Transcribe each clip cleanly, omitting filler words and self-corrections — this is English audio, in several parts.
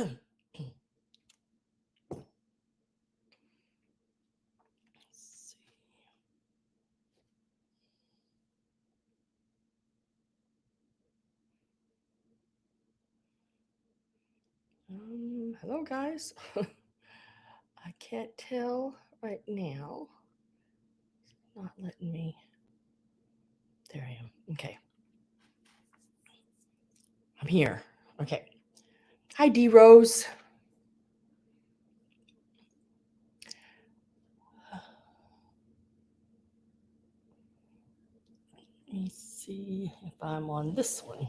see. Hello guys. I can't tell right now. It's not letting me. There I am. Okay. I'm here. Okay. Hi, D Rose. Let me see if I'm on this one.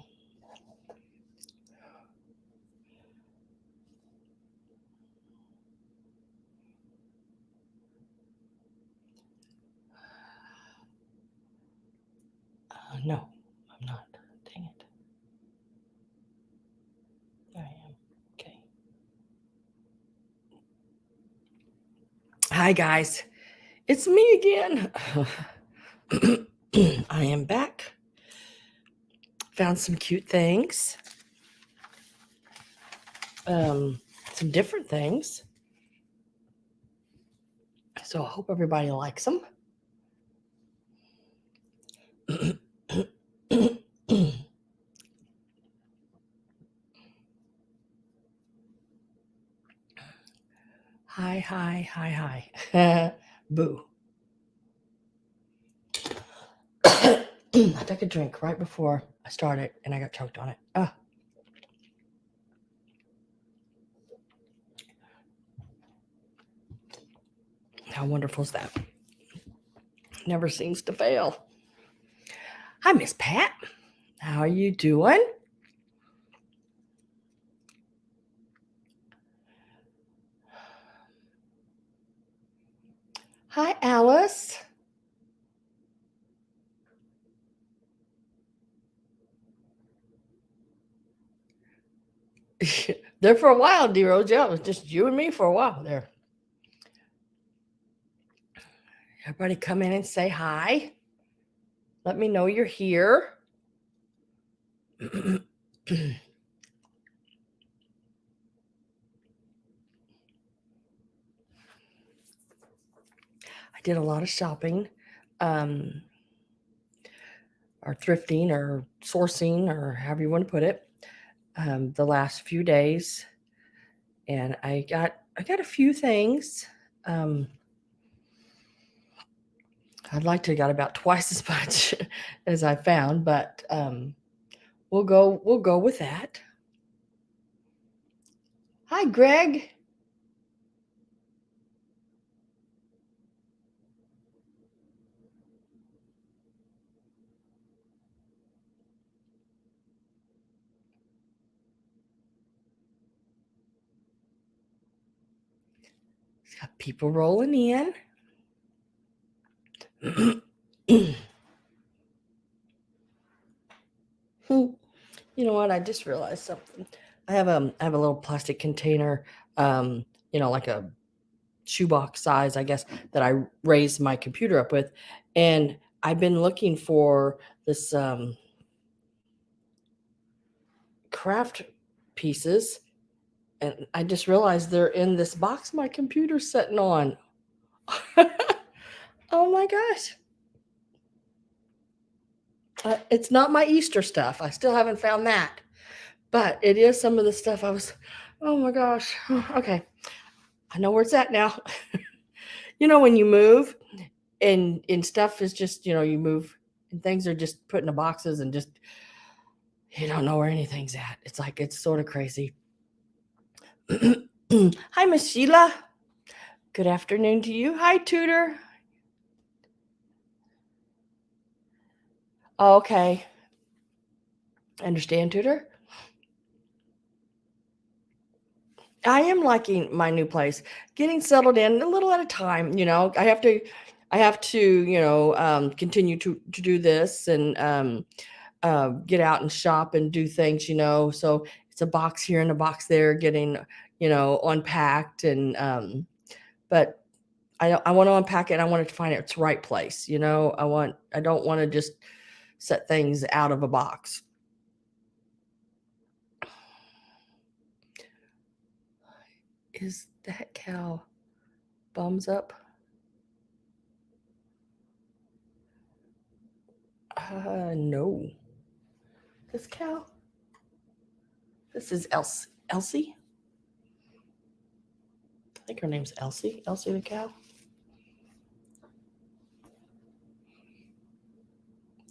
No, I'm not. Dang it. There I am. Okay. Hi, guys. It's me again. I am back. Found some cute things. Some different things. So I hope everybody likes them. Hi. Boo. I took a drink right before I started and I got choked on it. How wonderful is that? Never seems to fail. Hi, Miss Pat. How are you doing? Hi, Alice. There for a while, D-Rose. Yeah, it was just you and me for a while there. Everybody come in and say hi. Let me know you're here. I did a lot of shopping, or thrifting, or sourcing, or however you want to put it, the last few days, and I got a few things. I'd like to have got about twice as much as I found, but we'll go with that. Hi, Greg. Got people rolling in. You know what? I just realized something. I have a little plastic container, like a shoebox size, I guess, that I raised my computer up with, and I've been looking for this craft pieces, and I just realized they're in this box my computer's sitting on. Oh my gosh. It's not my Easter stuff. I still haven't found that. But it is some of the stuff I was, oh my gosh. Okay. I know where it's at now. When you move and stuff is just, you move and things are just put in the boxes and just, you don't know where anything's at. It's like, it's sort of crazy. Hi, Miss Sheila. Good afternoon to you. Hi, Tutor. Oh, okay. Understand, Tutor? I am liking my new place, getting settled in a little at a time. I have to, continue to do this and get out and shop and do things. So it's a box here and a box there, getting unpacked and but I want to unpack it. And I want it to find its right place. I don't want to just set things out of a box. Is that cow bums up? No. This cow? This is Elsie? I think her name's Elsie. Elsie the cow.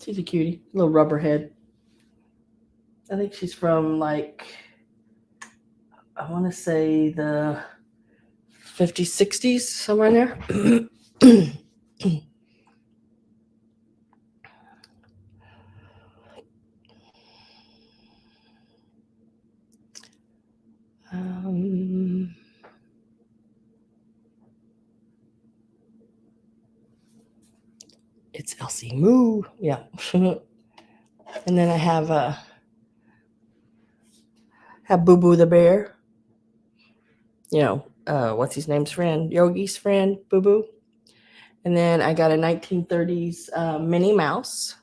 She's a cutie. Little rubber head. I think she's from like, I want to say the 50s, 60s, somewhere in there. It's Elsie Moo. Yeah. And then I have Boo Boo the bear. What's his name's friend? Yogi's friend, Boo Boo. And then I got a 1930s Minnie Mouse,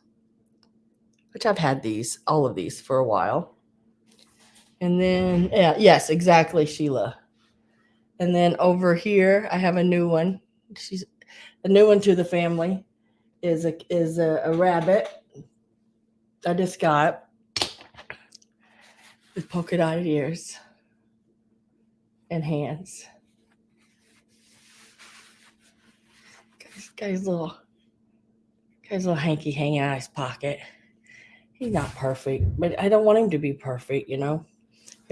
which I've had all of these for a while. And then, yes, exactly, Sheila. And then over here, I have a new one. She's a new one to the family. Is a rabbit I just got with polka dotted ears and hands. Guy's little hanky hanging out of his pocket. He's not perfect, but I don't want him to be perfect, I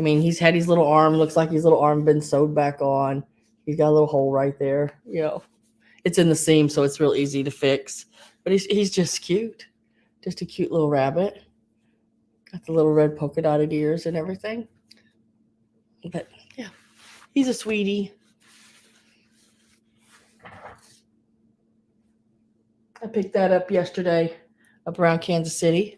mean, he's had his little arm, looks like his little arm been sewed back on. He's got a little hole right there, It's in the seam, so it's real easy to fix. But he's just cute. Just a cute little rabbit. Got the little red polka dotted ears and everything. But yeah, he's a sweetie. I picked that up yesterday up around Kansas City.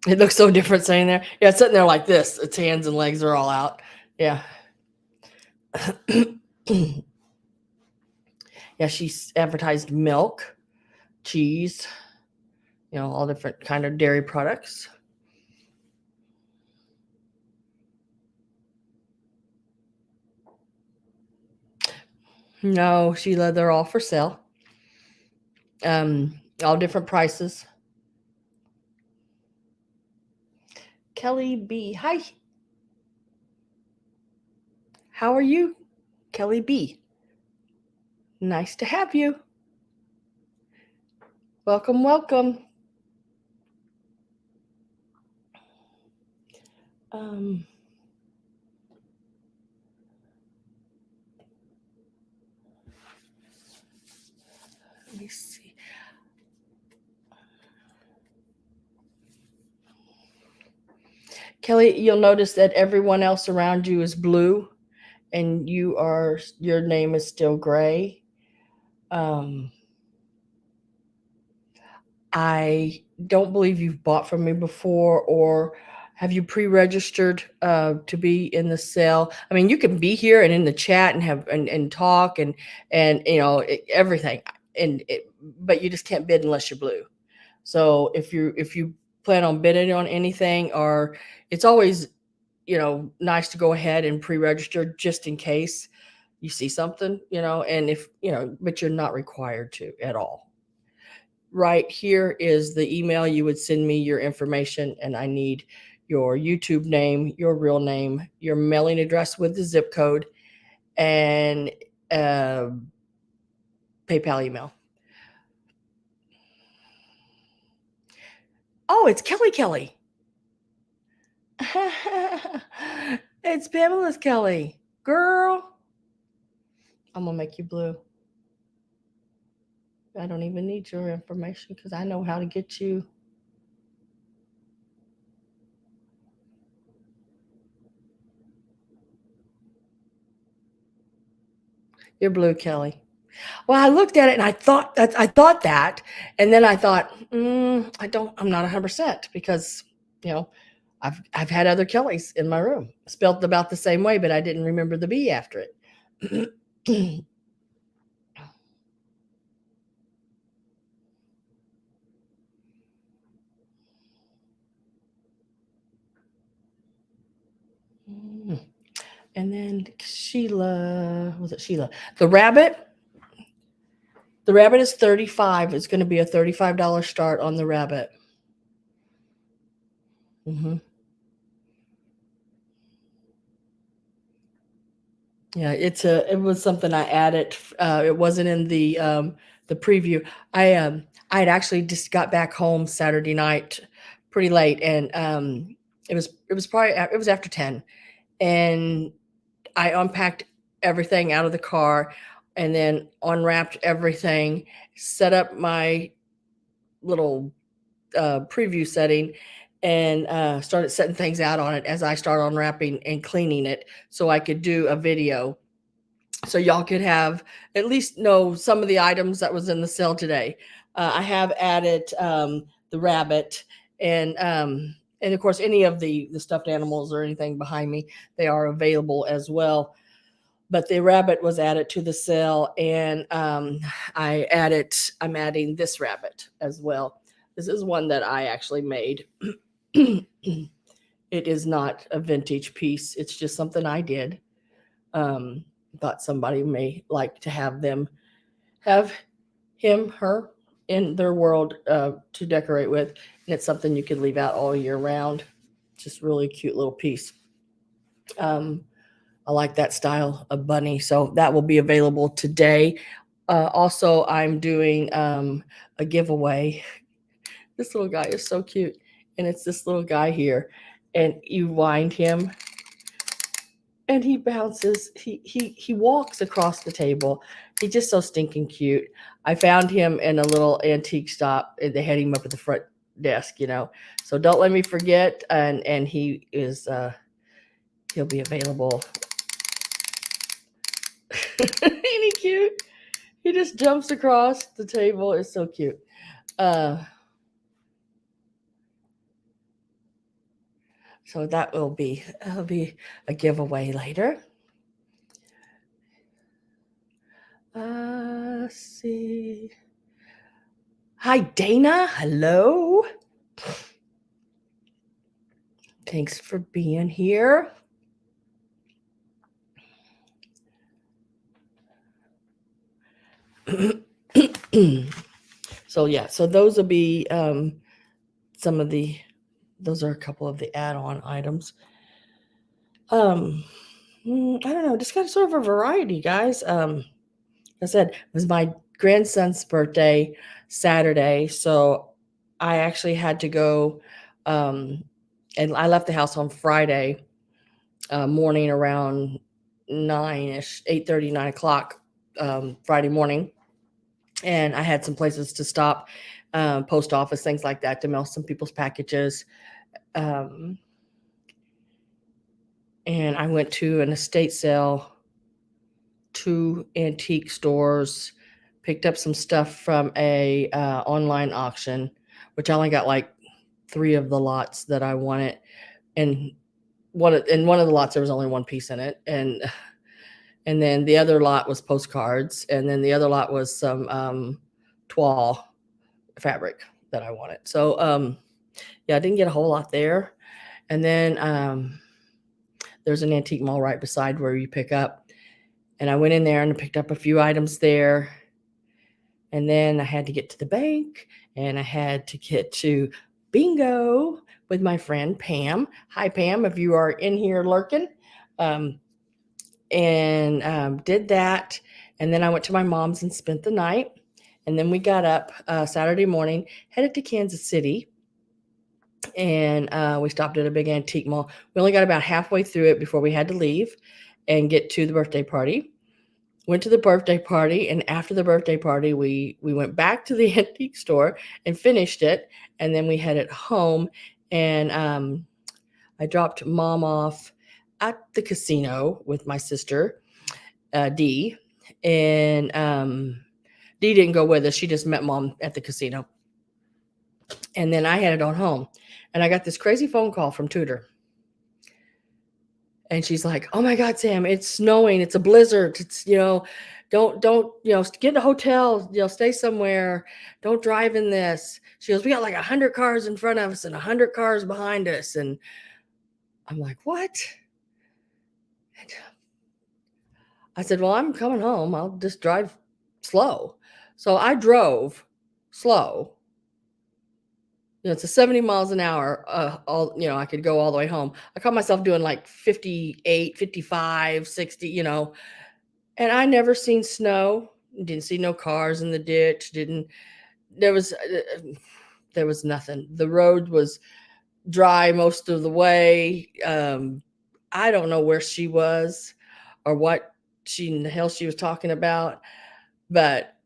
It looks so different sitting there. Yeah, it's sitting there like this. Its hands and legs are all out. Yeah. Yeah, she's advertised milk, cheese, all different kind of dairy products. No, Sheila, they're all for sale. All different prices. Kelly B. Hi. How are you, Kelly B? Nice to have you. Welcome, welcome. Let me see. Kelly, you'll notice that everyone else around you is blue and your name is still gray. I don't believe you've bought from me before, or have you pre-registered to be in the sale? I mean, you can be here and in the chat and have and talk and everything, but you just can't bid unless you're blue. So if you plan on bidding on anything, or it's always nice to go ahead and pre-register just in case you see something, and if but you're not required to at all. Right here is the email you would send me your information, and I need your YouTube name, your real name, your mailing address with the zip code, and PayPal email. Oh, it's Kelly. It's Pamela's Kelly. Girl, I'm going to make you blue. I don't even need your information because I know how to get you. You're blue, Kelly. Well, I looked at it and I thought that, and then I thought, I'm not 100% because, I've had other Kellys in my room spelled about the same way, but I didn't remember the B after it. And then Sheila, was it Sheila? The rabbit. The rabbit is 35. It's going to be a $35 start on the rabbit. Mm-hmm. Yeah, it was something I added. It wasn't in the preview. I had actually just got back home Saturday night pretty late, and it was after 10, and I unpacked everything out of the car, and then unwrapped everything, set up my little preview setting, and started setting things out on it as I started unwrapping and cleaning it, so I could do a video, so y'all could have at least know some of the items that was in the sale today. I have added the rabbit, and of course any of the stuffed animals or anything behind me, they are available as well. But the rabbit was added to the sale, and I'm adding this rabbit as well. This is one that I actually made. It is not a vintage piece. It's just something I did. Um, Thought somebody may like to have him, her in their world to decorate with. And it's something you could leave out all year round. Just really cute little piece. I like that style of bunny. So that will be available today. Also, I'm doing a giveaway. This little guy is so cute. And it's this little guy here. And you wind him and he bounces. He walks across the table. He's just so stinking cute. I found him in a little antique shop. And they had him up at the front desk, So don't let me forget. And he is he'll be available. Ain't he cute? He just jumps across the table. It's so cute. So that'll be a giveaway later. Let's see. Hi, Dana. Hello. Thanks for being here. So those will be some of those are a couple of the add-on items. I don't know, just got sort of a variety, guys. Like I said, it was my grandson's birthday Saturday, so I actually had to go, and I left the house on Friday morning around 9ish, 8:30, 9 o'clock Friday morning, and I had some places to stop, post office, things like that, to mail some people's packages. And I went to an estate sale, 2 antique stores, picked up some stuff from a online auction, which I only got like 3 of the lots that I wanted, and one of the lots there was only one piece in it, and then the other lot was postcards, and then the other lot was some toile fabric that I wanted. So yeah, I didn't get a whole lot there. And then there's an antique mall right beside where you pick up, and I went in there and picked up a few items there. And then I had to get to the bank, and I had to get to bingo with my friend Pam. Hi, Pam, if you are in here lurking. Did that. And then I went to my mom's and spent the night. And then we got up Saturday morning, headed to Kansas City. And we stopped at a big antique mall. We only got about halfway through it before we had to leave and get to the birthday party. Went to the birthday party, and after the birthday party, we went back to the antique store and finished it, and then we headed home. And I dropped Mom off at the casino with my sister, Dee, and Dee didn't go with us. She just met Mom at the casino. And then I headed on home, and I got this crazy phone call from Tudor. And she's like, "Oh my God, Sam, it's snowing. It's a blizzard. It's, don't, get in a hotel, stay somewhere. Don't drive in this." She goes, "We got like 100 cars in front of us and 100 cars behind us." And I'm like, "What?" I said, well, I'm coming home. I'll just drive slow. So I drove slow. It's a 70 miles an hour. I could go all the way home. I caught myself doing like 58, 55, 60, and I never seen snow. Didn't see no cars in the ditch. There was, there was nothing. The road was dry most of the way. I don't know where she was or what in the hell she was talking about, but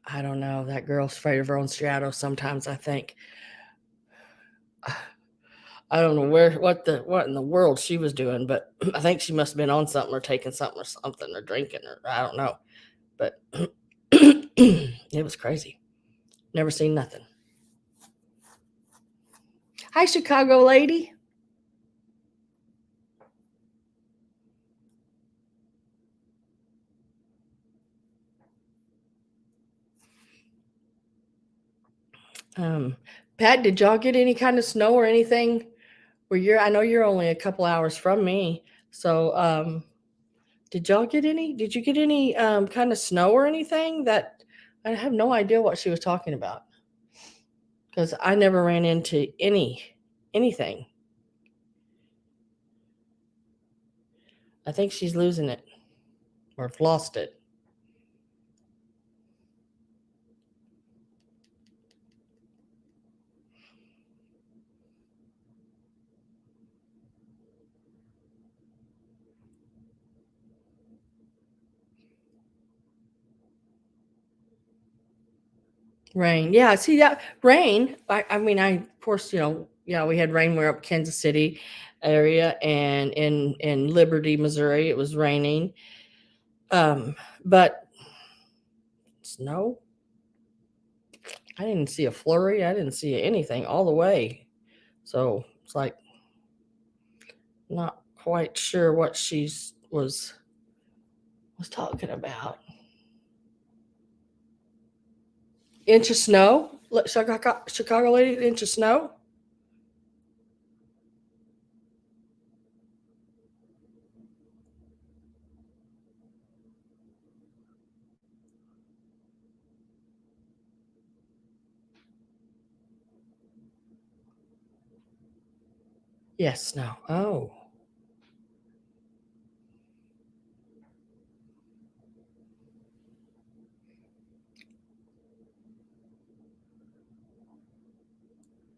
I don't know. That girl's afraid of her own shadow sometimes, I think. I don't know what in the world she was doing, but I think she must have been on something or taking something or drinking or I don't know. But it was crazy. Never seen nothing. Hi, Chicago lady. Pat, did y'all get any kind of snow or anything? I know you're only a couple hours from me. So did y'all get any? Did you get any kind of snow or anything? That I have no idea what she was talking about because I never ran into anything. I think she's losing it or lost it. Rain. Yeah, see that rain. I mean, of course, we had rain. We're up Kansas City area and in Liberty, Missouri, it was raining. But snow, I didn't see a flurry. I didn't see anything all the way. So it's like not quite sure what she's was talking about. Inch of snow? Chicago lady, inch of snow? Yes, snow. Oh.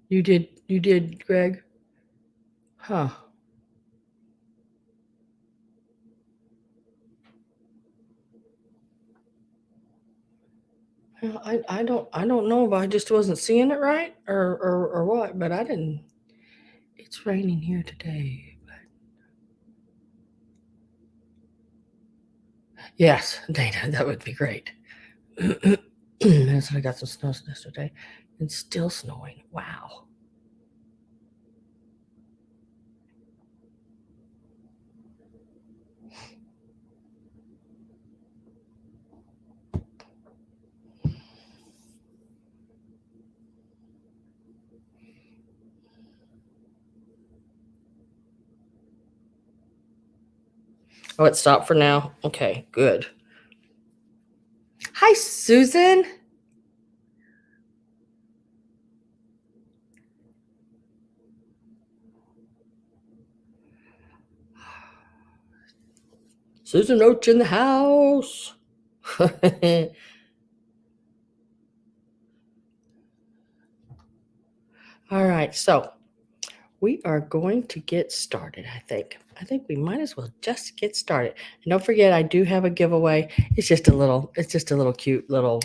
You did, Greg? Huh. Well, I don't know if I just wasn't seeing it right or what, but I didn't. It's raining here today. Yes, Dana, that would be great. I got some snow yesterday. It's still snowing. Wow. Oh, it stopped for now. Okay, good. Hi, Susan. Susan Roach in the house. All right, so we are going to get started, I think. I think we might as well just get started. And don't forget, I do have a giveaway. It's just a little cute little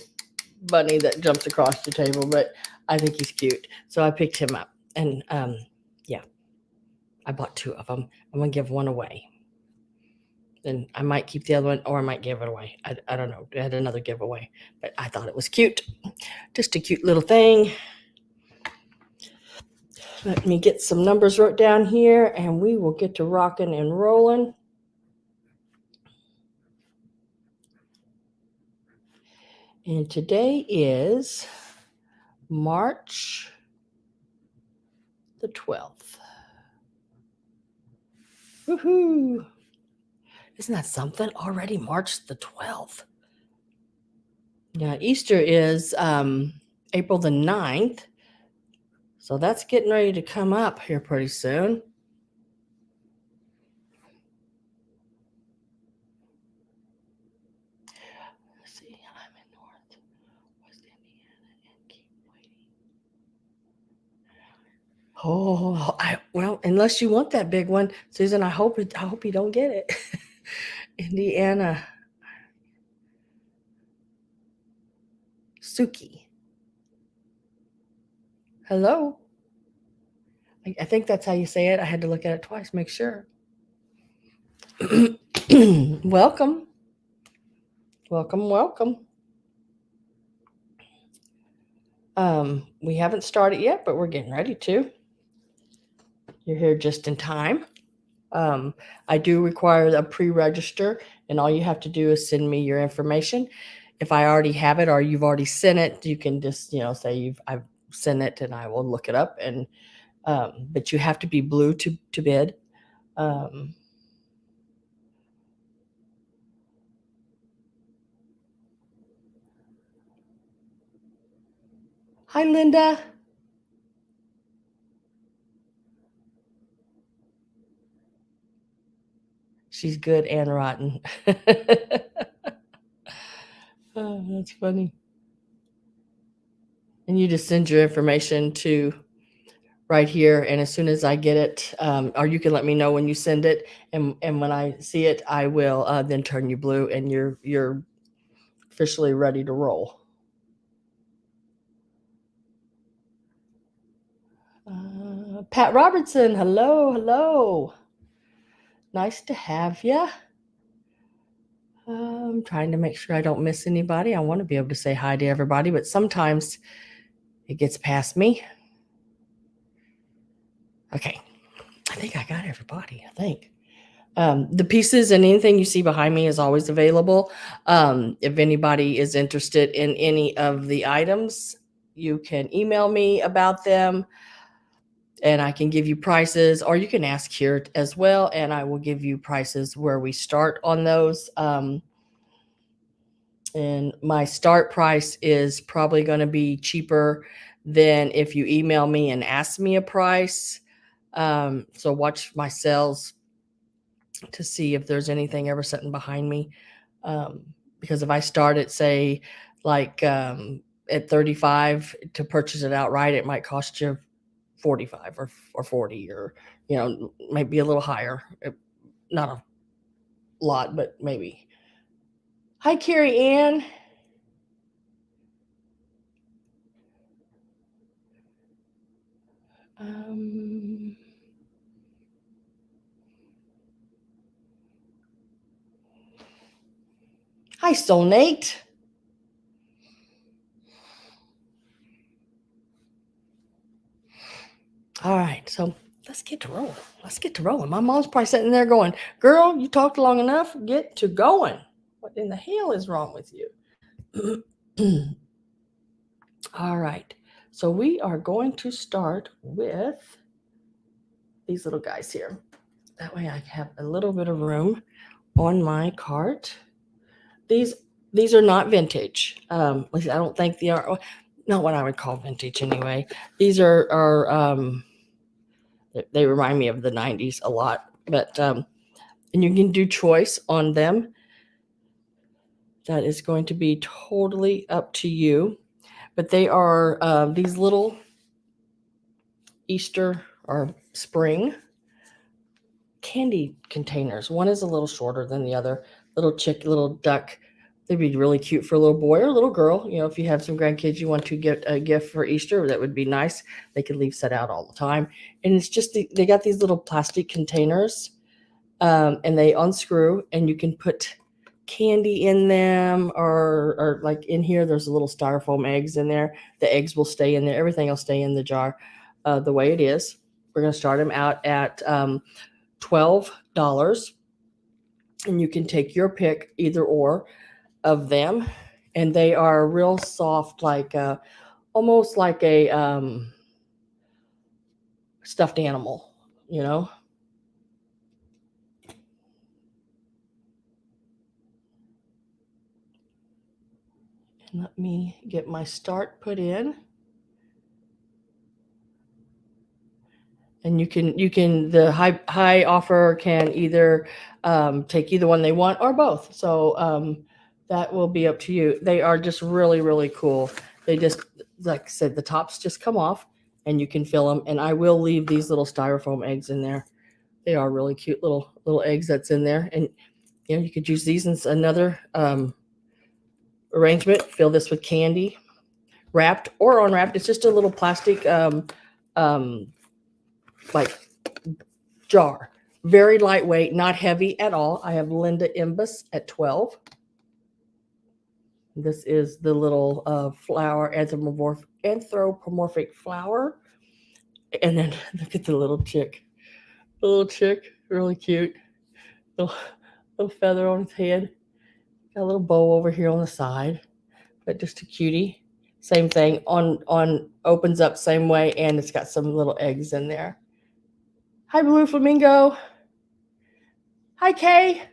bunny that jumps across the table, but I think he's cute. So I picked him up. And yeah, I bought two of them. I'm going to give one away. And I might keep the other one or I might give it away. I don't know. I had another giveaway, but I thought it was cute. Just a cute little thing. Let me get some numbers wrote down here and we will get to rocking and rolling. And today is March the 12th. Woohoo! Isn't that something? Already March the 12th. Yeah, Easter is April the 9th. So that's getting ready to come up here pretty soon. Let's see, I'm in Northwest Indiana and keep waiting. Oh, well, unless you want that big one, Susan, I hope you don't get it. Indiana. Suki. Hello. I think that's how you say it. I had to look at it twice, make sure. Welcome. Welcome, welcome. We haven't started yet, but we're getting ready to. You're here just in time. I do require a pre-register, and all you have to do is send me your information. If I already have it or you've already sent it, you can just say I've sent it, and I will look it up. And but you have to be blue to bid. Hi, Linda. She's good and rotten. Oh, that's funny. And you just send your information to right here, and as soon as I get it, or you can let me know when you send it, and when I see it, I will then turn you blue, and you're officially ready to roll. Pat Robertson, hello. Nice to have you. I'm trying to make sure I don't miss anybody. I want to be able to say hi to everybody, but sometimes it gets past me. Okay, I think I got everybody. I think. The pieces and anything you see behind me is always available. If anybody is interested in any of the items, you can email me about them, and I can give you prices, or you can ask here as well, and I will give you prices where we start on those. And my start price is probably going to be cheaper than if you email me and ask me a price. So watch my sales to see if there's anything ever sitting behind me. Because if I start at, say, like at 35 to purchase it outright, it might cost you 45 or 40, or might be a little higher. Not a lot, but maybe. Hi, Carrie Ann. Hi, Soul Nate. All right, so let's get to rolling. My mom's probably sitting there going, "Girl, you talked long enough. Get to going. What in the hell is wrong with you?" All right, so we are going to start with these little guys here. That way I have a little bit of room on my cart. These are not vintage. At least I don't think they are. Not what I would call vintage anyway. These are they remind me of the 90s a lot, but and you can do choice on them. That is going to be totally up to you. But they are these little Easter or spring candy containers. One is a little shorter than the other. Little duck. They'd be really cute for a little boy or a little girl. If you have some grandkids you want to get a gift for Easter, that would be nice. They could leave set out all the time. And it's just they got these little plastic containers, and they unscrew, and you can put candy in them, or like in here, there's a little styrofoam eggs in there. The eggs will stay in there. Everything will stay in the jar the way it is. We're going to start them out at $12, and you can take your pick, either or of them, and they are real soft, like almost like a stuffed animal, Let me get my start put in. And you can the high offer can either take either one they want or both. So that will be up to you. They are just really, really cool. They just, like I said, the tops just come off and you can fill them. And I will leave these little styrofoam eggs in there. They are really cute little eggs that's in there. And you know, you could use these in another arrangement. Fill this with candy, wrapped or unwrapped. It's just a little plastic like jar. Very lightweight, not heavy at all. I have Linda Imbus at 12. This is the little flower, anthropomorphic flower. And then look at the little chick. The little chick, really cute. Little feather on his head. Got a little bow over here on the side, but just a cutie. Same thing on opens up same way, and it's got some little eggs in there. Hi, Blue Flamingo. Hi, Kay.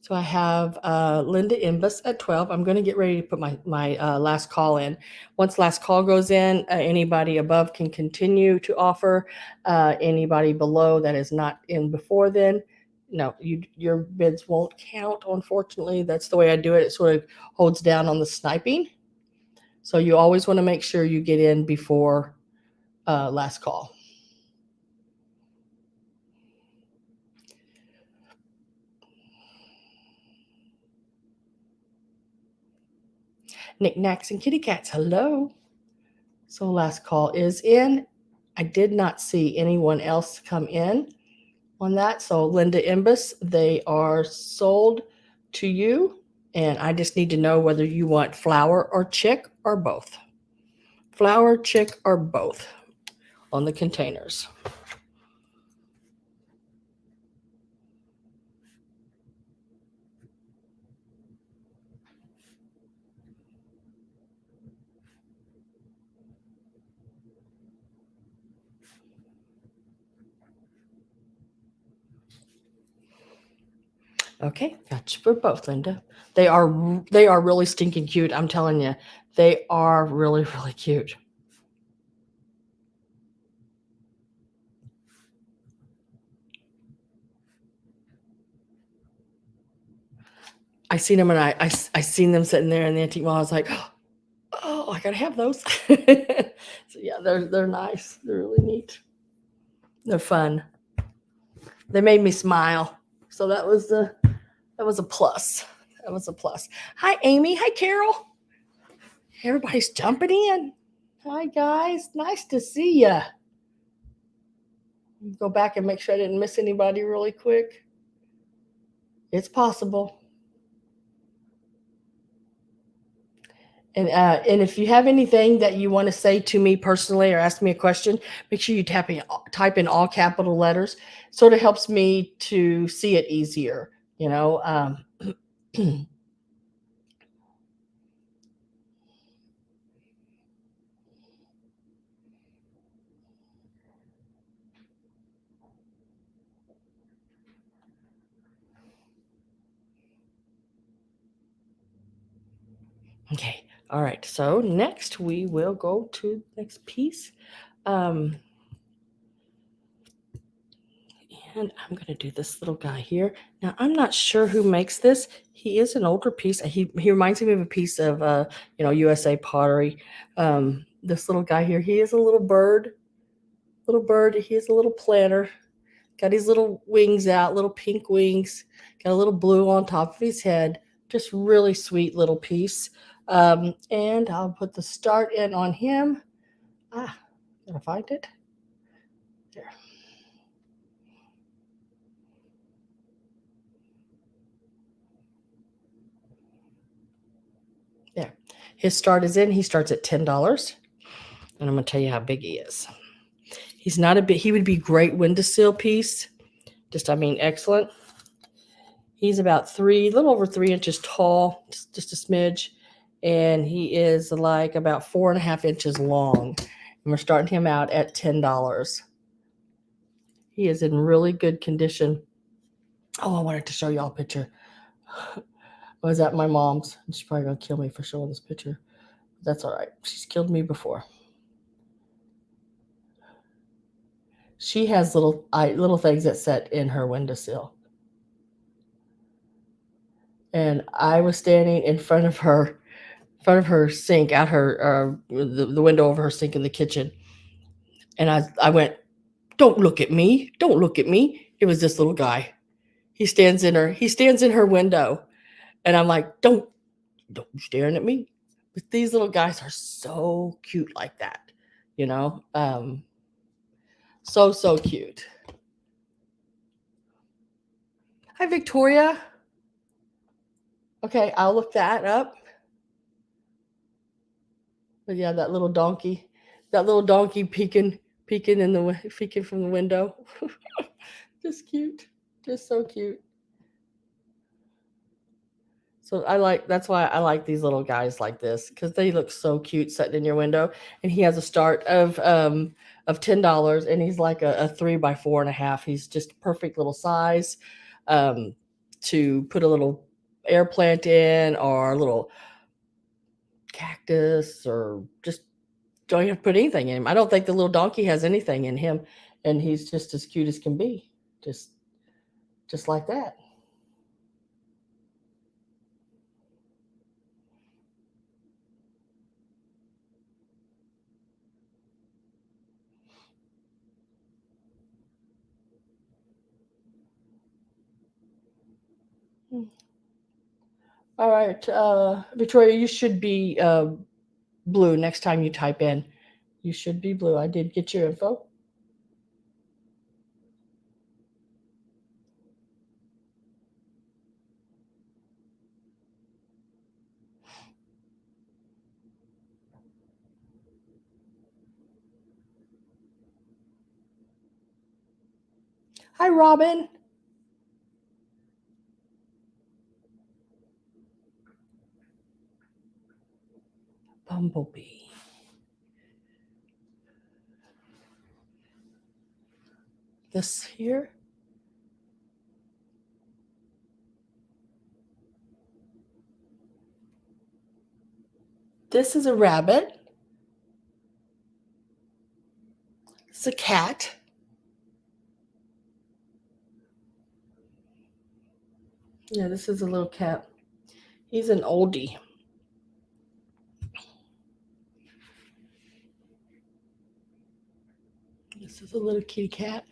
So I have Linda Imbus at 12. I'm going to get ready to put my last call in. Once last call goes in, anybody above can continue to offer. Anybody below that is not in before then, no, your bids won't count, unfortunately. That's the way I do it. It sort of holds down on the sniping. So you always want to make sure you get in before last call. Knickknacks and kitty cats, hello. So last call is in. I did not see anyone else come in on that. So Linda Imbus, they are sold to you. And I just need to know whether you want flower or chick or both. Flower, chick, or both on the containers. Okay, got you for both, Linda. They are really stinking cute. I'm telling you, they are really, really cute. I seen them and I seen them sitting there in the antique mall. I was like, oh, I gotta have those. So yeah, they're nice. They're really neat. They're fun. They made me smile. So that was a plus. That was a plus. Hi, Amy. Hi, Carol. Everybody's jumping in. Hi, guys. Nice to see you. Go back and make sure I didn't miss anybody really quick. It's possible. And if you have anything that you want to say to me personally or ask me a question, make sure you type in all capital letters. Sort of helps me to see it easier, you know. Okay. All right. So next we will go to the next piece. And I'm going to do this little guy here. Now, I'm not sure who makes this. He is an older piece. He reminds me of a piece of, USA pottery. This little guy here, he is a little bird. He is a little planter. Got his little wings out, little pink wings. Got a little blue on top of his head. Just really sweet little piece. And I'll put the start in on him. Gotta find it. There. There. His start is in. He starts at $10. And I'm going to tell you how big he is. He's not a big, he would be great windowsill piece. Excellent. He's about little over 3 inches tall, just a smidge. And he is like about 4.5 inches long. And we're starting him out at $10. He is in really good condition. Oh, I wanted to show y'all a picture. I was at my mom's. She's probably gonna kill me for showing this picture. That's all right. She's killed me before. She has little things that set in her windowsill. And I was standing in front of her sink, at her the window over her sink in the kitchen. And I went, "Don't look at me. Don't look at me." It was this little guy. He stands in her window. And I'm like, don't you staring at me. But these little guys are so cute like that, you know? So cute. Hi, Victoria. Okay, I'll look that up. But yeah, that little donkey peeking peeking from the window. Just cute. Just so cute. So that's why I like these little guys like this, because they look so cute sitting in your window. And he has a start of $10, and he's like a 3x4.5. He's just perfect little size um, to put a little air plant in, or a little cactus, or just don't have to put anything in him. I don't think the little donkey has anything in him, and he's just as cute as can be, just like that. All right, Victoria, you should be blue next time you type in. You should be blue. I did get your info. Hi, Robin. Bumblebee. This here. This is a rabbit. It's a cat. Yeah, this is a little cat. He's an oldie. This is a little kitty cat.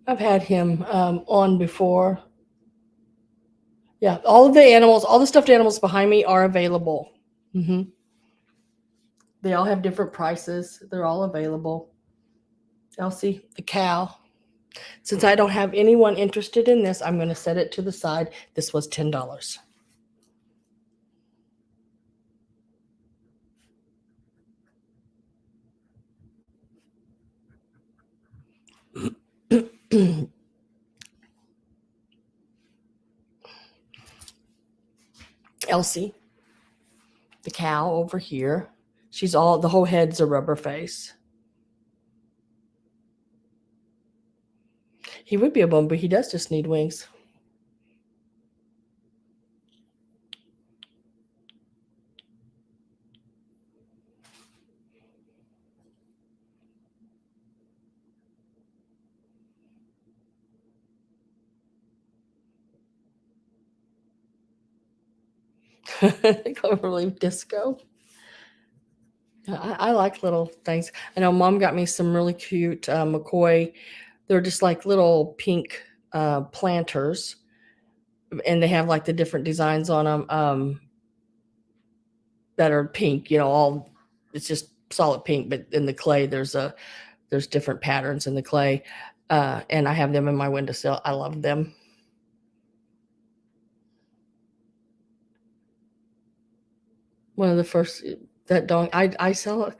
I've had him on before. Yeah, all of the animals, all the stuffed animals behind me are available. Mm-hmm. They all have different prices. They're all available. Elsie, the cow. Since I don't have anyone interested in this, I'm going to set it to the side. This was $10. Elsie, the cow over here. The whole head's a rubber face. He would be a bumblebee. He does just need wings. Cloverleaf disco. I like little things. I know Mom got me some really cute McCoy. They're just like little pink planters, and they have like the different designs on them that are pink. All it's just solid pink, but in the clay there's different patterns in the clay, and I have them in my windowsill. I love them. One of the first that don't I sell it.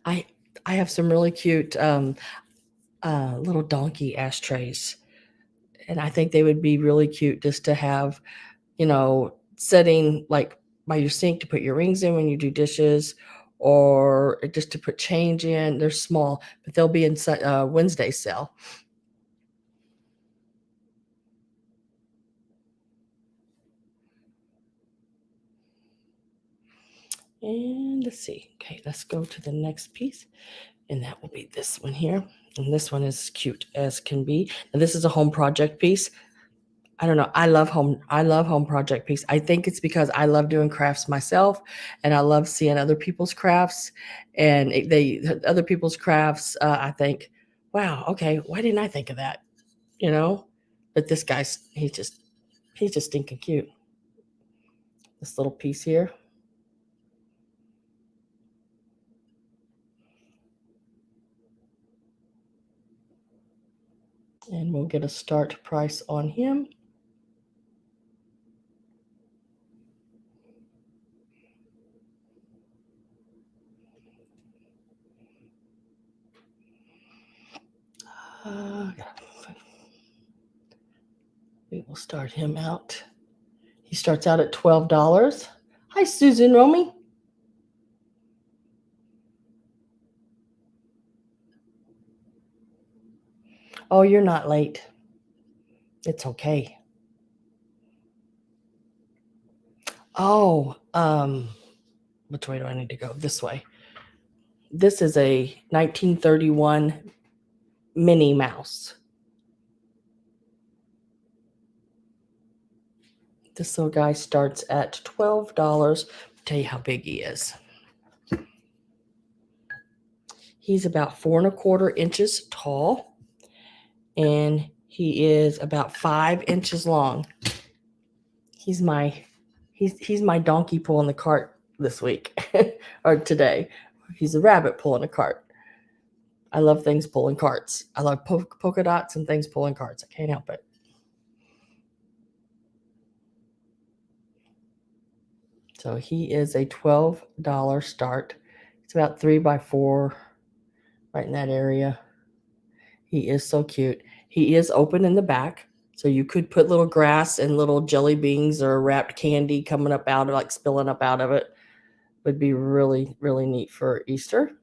I I have some really cute little donkey ashtrays, and I think they would be really cute just to have, setting like by your sink to put your rings in when you do dishes, or just to put change in. They're small, but they'll be in Wednesday sale. And let's see. Okay, let's go to the next piece. And that will be this one here. And this one is cute as can be. And this is a home project piece. I don't know. I love home project piece. I think it's because I love doing crafts myself, and I love seeing other people's crafts, and other people's crafts. I think, wow, okay, why didn't I think of that? You know, but this guy's he's just stinking cute. This little piece here. And we'll get a start price on him. We will start him out. He starts out at $12. Hi, Susan Romy. Oh, you're not late. It's okay. Oh, which way do I need to go? This way. This is a 1931 Minnie Mouse. This little guy starts at $12. I'll tell you how big he is. He's about 4¼ inches tall, and he is about 5 inches long. He's my donkey pulling the cart this week or today. He's a rabbit pulling a cart. I love things pulling carts. I love polka dots and things pulling carts. I can't help it. So he is a $12 start. It's about 3x4, right in that area. He is so cute. He is open in the back, so you could put little grass and little jelly beans or wrapped candy coming up out of, like spilling up out of it. Would be really, really neat for Easter.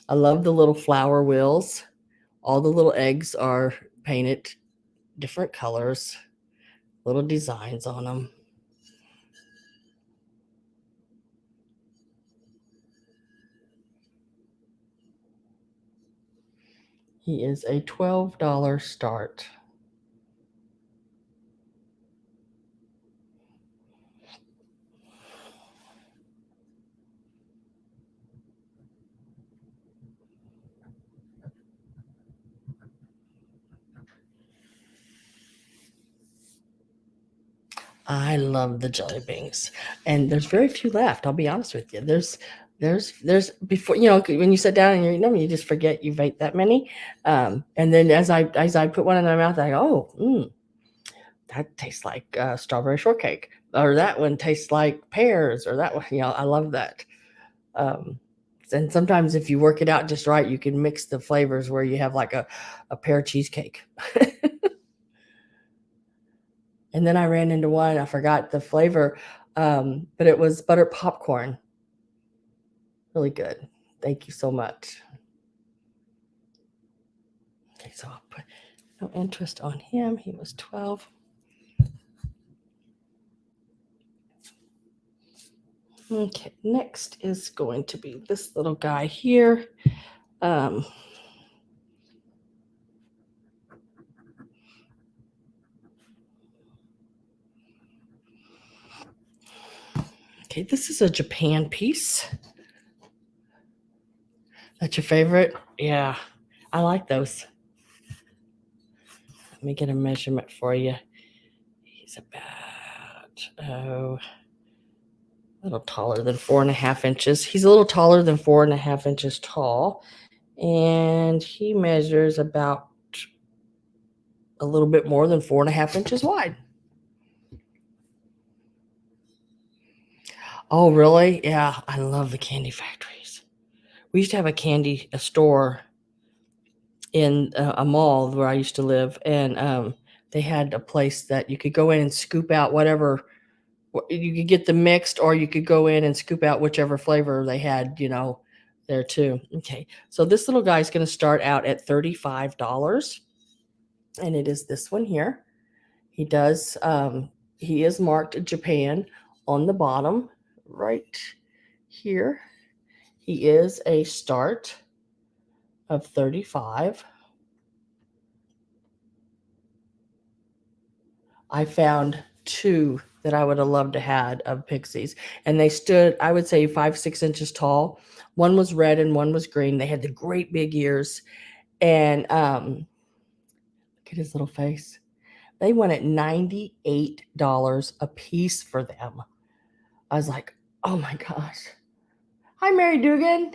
I love the little flower wheels. All the little eggs are painted different colors, little designs on them. He is a $12 start. I love the jelly beans, and there's very few left. I'll be honest with you. There's before, when you sit down and you eat them, you just forget you've ate that many. And then as I put one in my mouth, I go, oh, that tastes like strawberry shortcake, or that one tastes like pears, or that one. I love that. And sometimes if you work it out just right, you can mix the flavors where you have like a pear cheesecake. And then I ran into one, I forgot the flavor, but it was butter popcorn. Really good. Thank you so much. Okay, so I'll put no interest on him. He was 12. Okay, next is going to be this little guy here. Okay, this is a Japan piece. That's your favorite? Yeah, I like those. Let me get a measurement for you. He's about, a little taller than 4½ inches. He's a little taller than 4½ inches tall, and he measures about a little bit more than 4½ inches wide. Oh, really? Yeah, I love the candy factories. We used to have a store in a mall where I used to live, and they had a place that you could go in and scoop out whatever You could get the mixed, or you could go in and scoop out whichever flavor they had, there too. Okay. So this little guy is going to start out at $35. And it is this one here. He is marked Japan on the bottom right here. He is a start of 35. I found two that I would have loved to had of pixies, and they stood, I would say, 5-6 inches tall. One was red and one was green. They had the great big ears, and look at his little face. They went at $98 a piece for them. I was like, oh my gosh. Hi, Mary Dugan.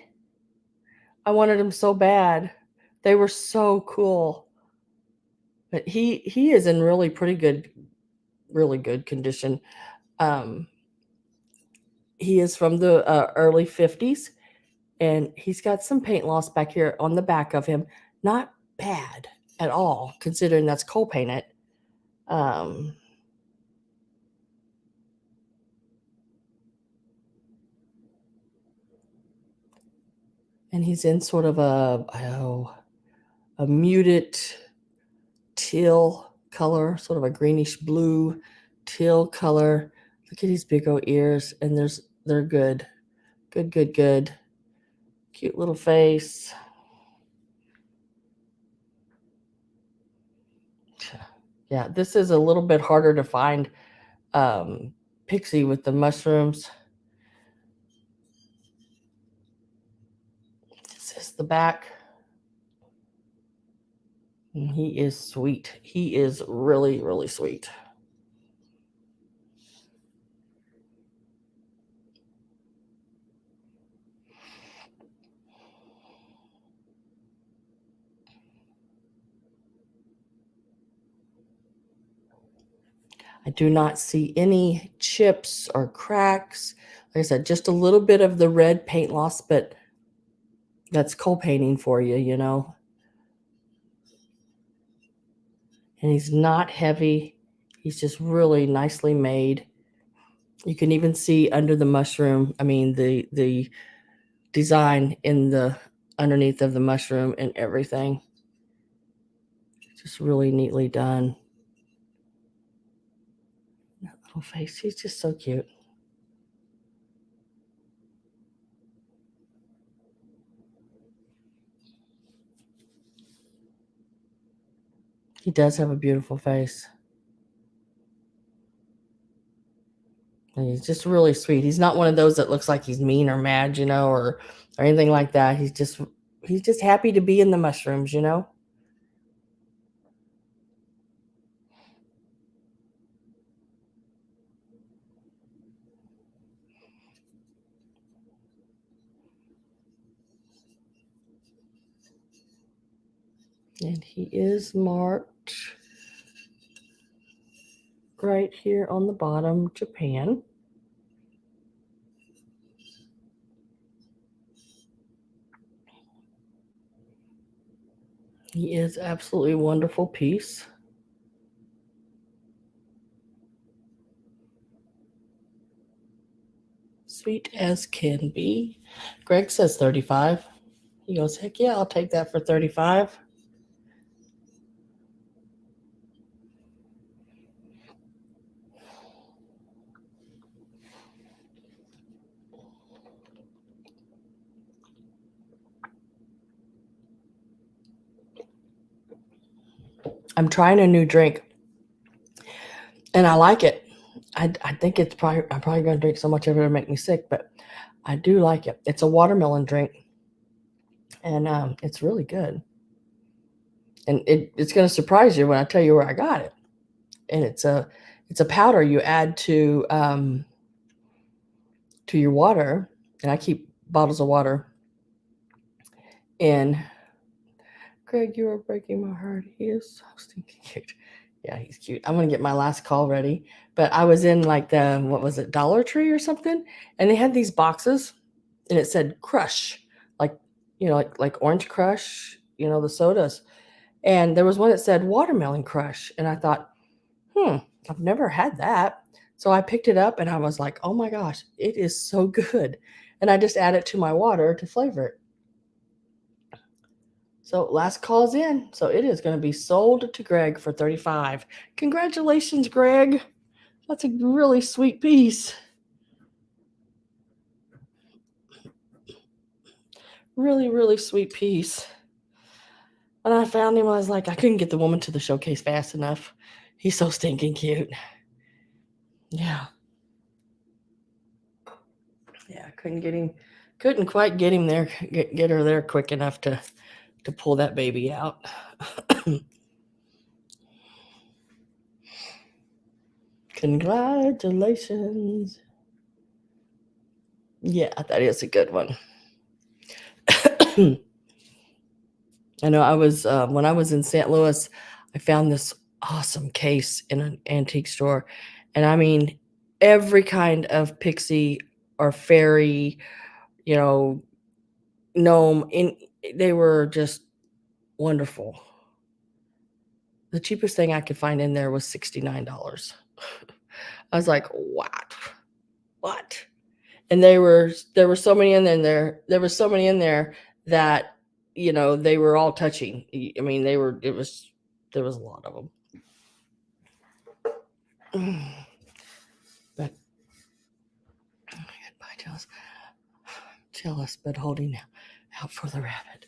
I wanted them so bad. They were so cool. But he is in really really good condition. He is from the early 50s, and he's got some paint loss back here on the back of him. Not bad at all, considering that's coal painted. And he's in sort of a muted teal color, sort of a greenish blue teal color. Look at these big old ears, and they're good. Good. Cute little face. Yeah, this is a little bit harder to find pixie with the mushrooms. This is the back. And he is sweet. He is really, really sweet. I do not see any chips or cracks. Like I said, just a little bit of the red paint loss, but that's coal painting for you, And he's not heavy. He's just really nicely made. You can even see under the mushroom, the design in the underneath of the mushroom and everything. Just really neatly done. That little face, he's just so cute. He does have a beautiful face. And he's just really sweet. He's not one of those that looks like he's mean or mad, or anything like that. He's just happy to be in the mushrooms, And he is marked right here on the bottom, Japan. He is absolutely wonderful piece. Sweet as can be. Greg says 35. He goes, heck yeah, I'll take that for 35. I'm trying a new drink, and I like it. I think I'm probably going to drink so much of it it'll make me sick, but I do like it. It's a watermelon drink, and it's really good. And it's going to surprise you when I tell you where I got it. And it's a powder you add to your water, and I keep bottles of water in. Greg, you are breaking my heart. He is so stinking cute. Yeah, he's cute. I'm gonna get my last call ready. But I was in like the, what was it, Dollar Tree or something, and they had these boxes, and it said Crush, like like Orange Crush, the sodas. And there was one that said Watermelon Crush, and I thought, I've never had that. So I picked it up and I was like, oh my gosh, it is so good. And I just add it to my water to flavor it. So last call's in. So it is going to be sold to Greg for $35. Congratulations, Greg. That's a really sweet piece. Really, really sweet piece. When I found him, I was like, I couldn't get the woman to the showcase fast enough. He's so stinking cute. Yeah. Yeah, couldn't quite get him there, get her there quick enough to pull that baby out. Congratulations. Yeah, that is a good one. I know I was when I was in St. Louis, I found this awesome case in an antique store, and I mean every kind of pixie or fairy, you know, gnome. They were just wonderful. The cheapest thing I could find in there was $69. I was like, what? What? And there were so many in there. There were so many in there that they were all touching. I mean, there was a lot of them. But goodbye, jealous, but holding out for the rabbit.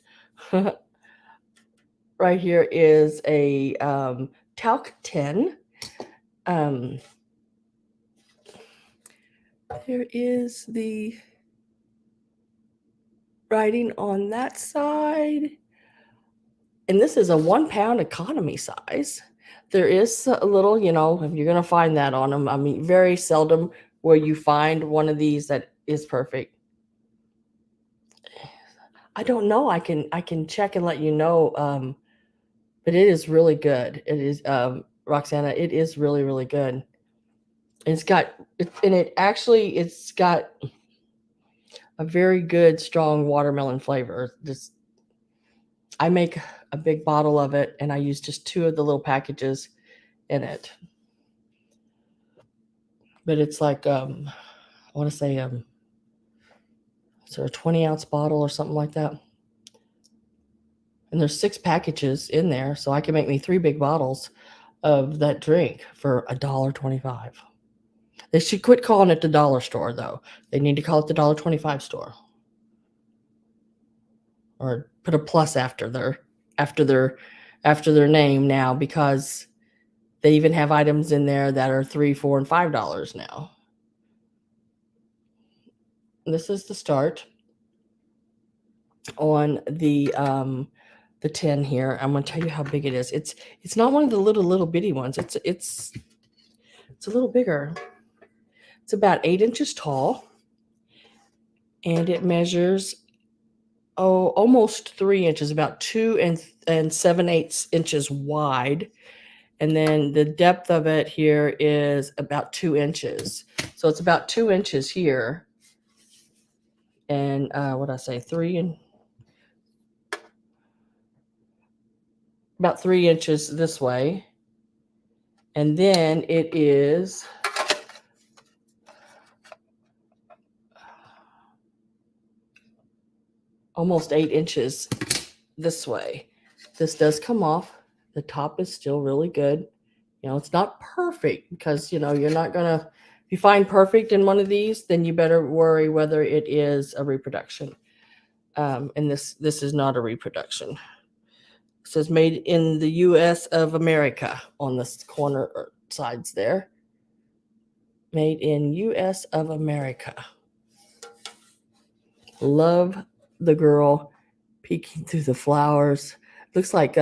Right here is a talc tin. There is the writing on that side. And this is a 1 pound economy size. There is a little, you're going to find that on them. I mean, very seldom will you find one of these that is perfect. I don't know. I can check and let you know. But it is really good. It is, Roxana, it is really, really good. It's got a very good, strong watermelon flavor. I make a big bottle of it, and I use just 2 of the little packages in it. But it's like, I want to say, is there a 20-ounce bottle or something like that? And there's 6 packages in there, so I can make me 3 big bottles of that drink for $1.25. They should quit calling it the dollar store, though. They need to call it the $1.25 store, or put a plus after their name now, because they even have items in there that are $3, $4, and $5 now. This is the start on the tin here. I'm going to tell you how big it is. It's not one of the little bitty ones. It's a little bigger. It's about 8 inches tall, and it measures almost 3 inches, about 2 and 7/8 inches wide. And then the depth of it here is about 2 inches. So it's about 2 inches here. And what did I say? About 3 inches this way. And then it is almost 8 inches this way. This does come off. The top is still really good. It's not perfect, because, you're not going to, if you find perfect in one of these, then you better worry whether it is a reproduction. And this is not a reproduction. It says made in the U.S. of America on this corner sides there. Made in U.S. of America. Love the girl peeking through the flowers. Looks like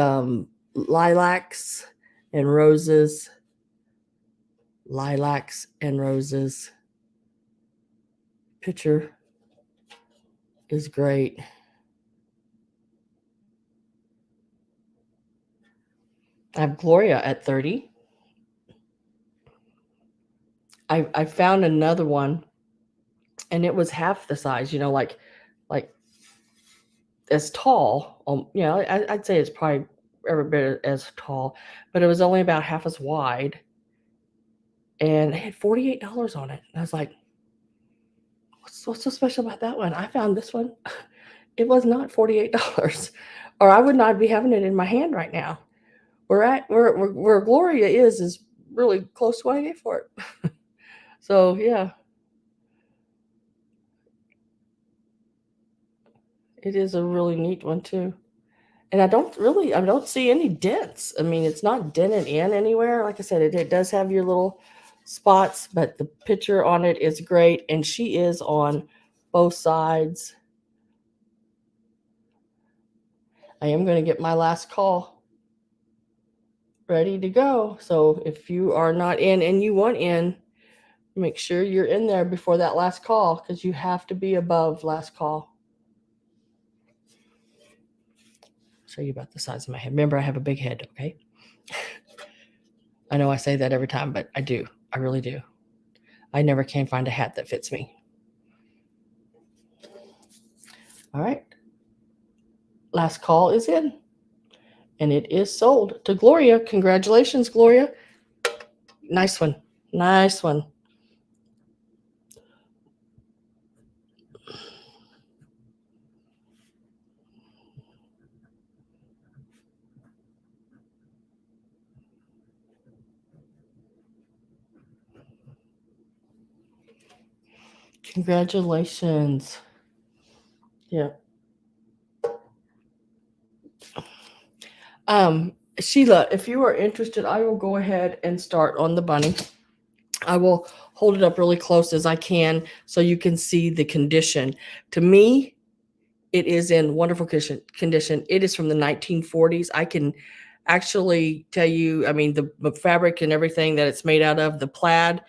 lilacs and roses. Lilacs and roses. Picture is great. I have Gloria at 30. I found another one, and it was half the size, like as tall. I'd say it's probably every bit as tall, but it was only about half as wide. and it had $48 on it. And I was like, what's so special about that one? I found this one. It was not $48, or I would not be having it in my hand right now. Where Gloria is really close to what I get for it. So yeah, it is a really neat one too. And I don't see any dents. I mean, it's not dented in anywhere. Like I said, it does have your little spots, but the picture on it is great. And she is on both sides. I am going to get my last call ready to go. So if you are not in and you want in, make sure you're in there before that last call, because you have to be above last call. Show you about the size of my head. Remember, I have a big head, okay? I know I say that every time, but I do. I really do. I never can find a hat that fits me. All right. Last call is in. And it is sold to Gloria. Congratulations, Gloria. Nice one. Nice one. Congratulations. Yeah. Sheila, if you are interested, I will go ahead and start on the bunny. I will hold it up really close as I can so you can see the condition. To me, it is in wonderful condition. It is from the 1940s. I can actually tell you, I mean, the fabric and everything that it's made out of, the plaid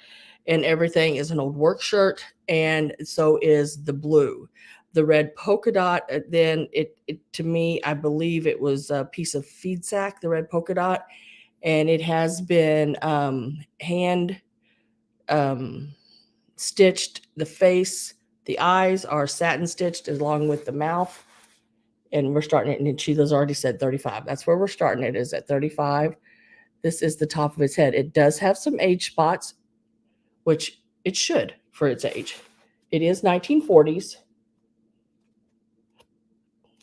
and everything is an old work shirt, and so is the blue. The red polka dot, then it to me, I believe it was a piece of feed sack, the red polka dot, and it has been hand stitched. The face, the eyes are satin stitched along with the mouth, and we're starting it. And Sheila's already said 35. That's where we're starting it, is at 35. This is the top of its head. It does have some age spots, which it should for its age. It is 1940s.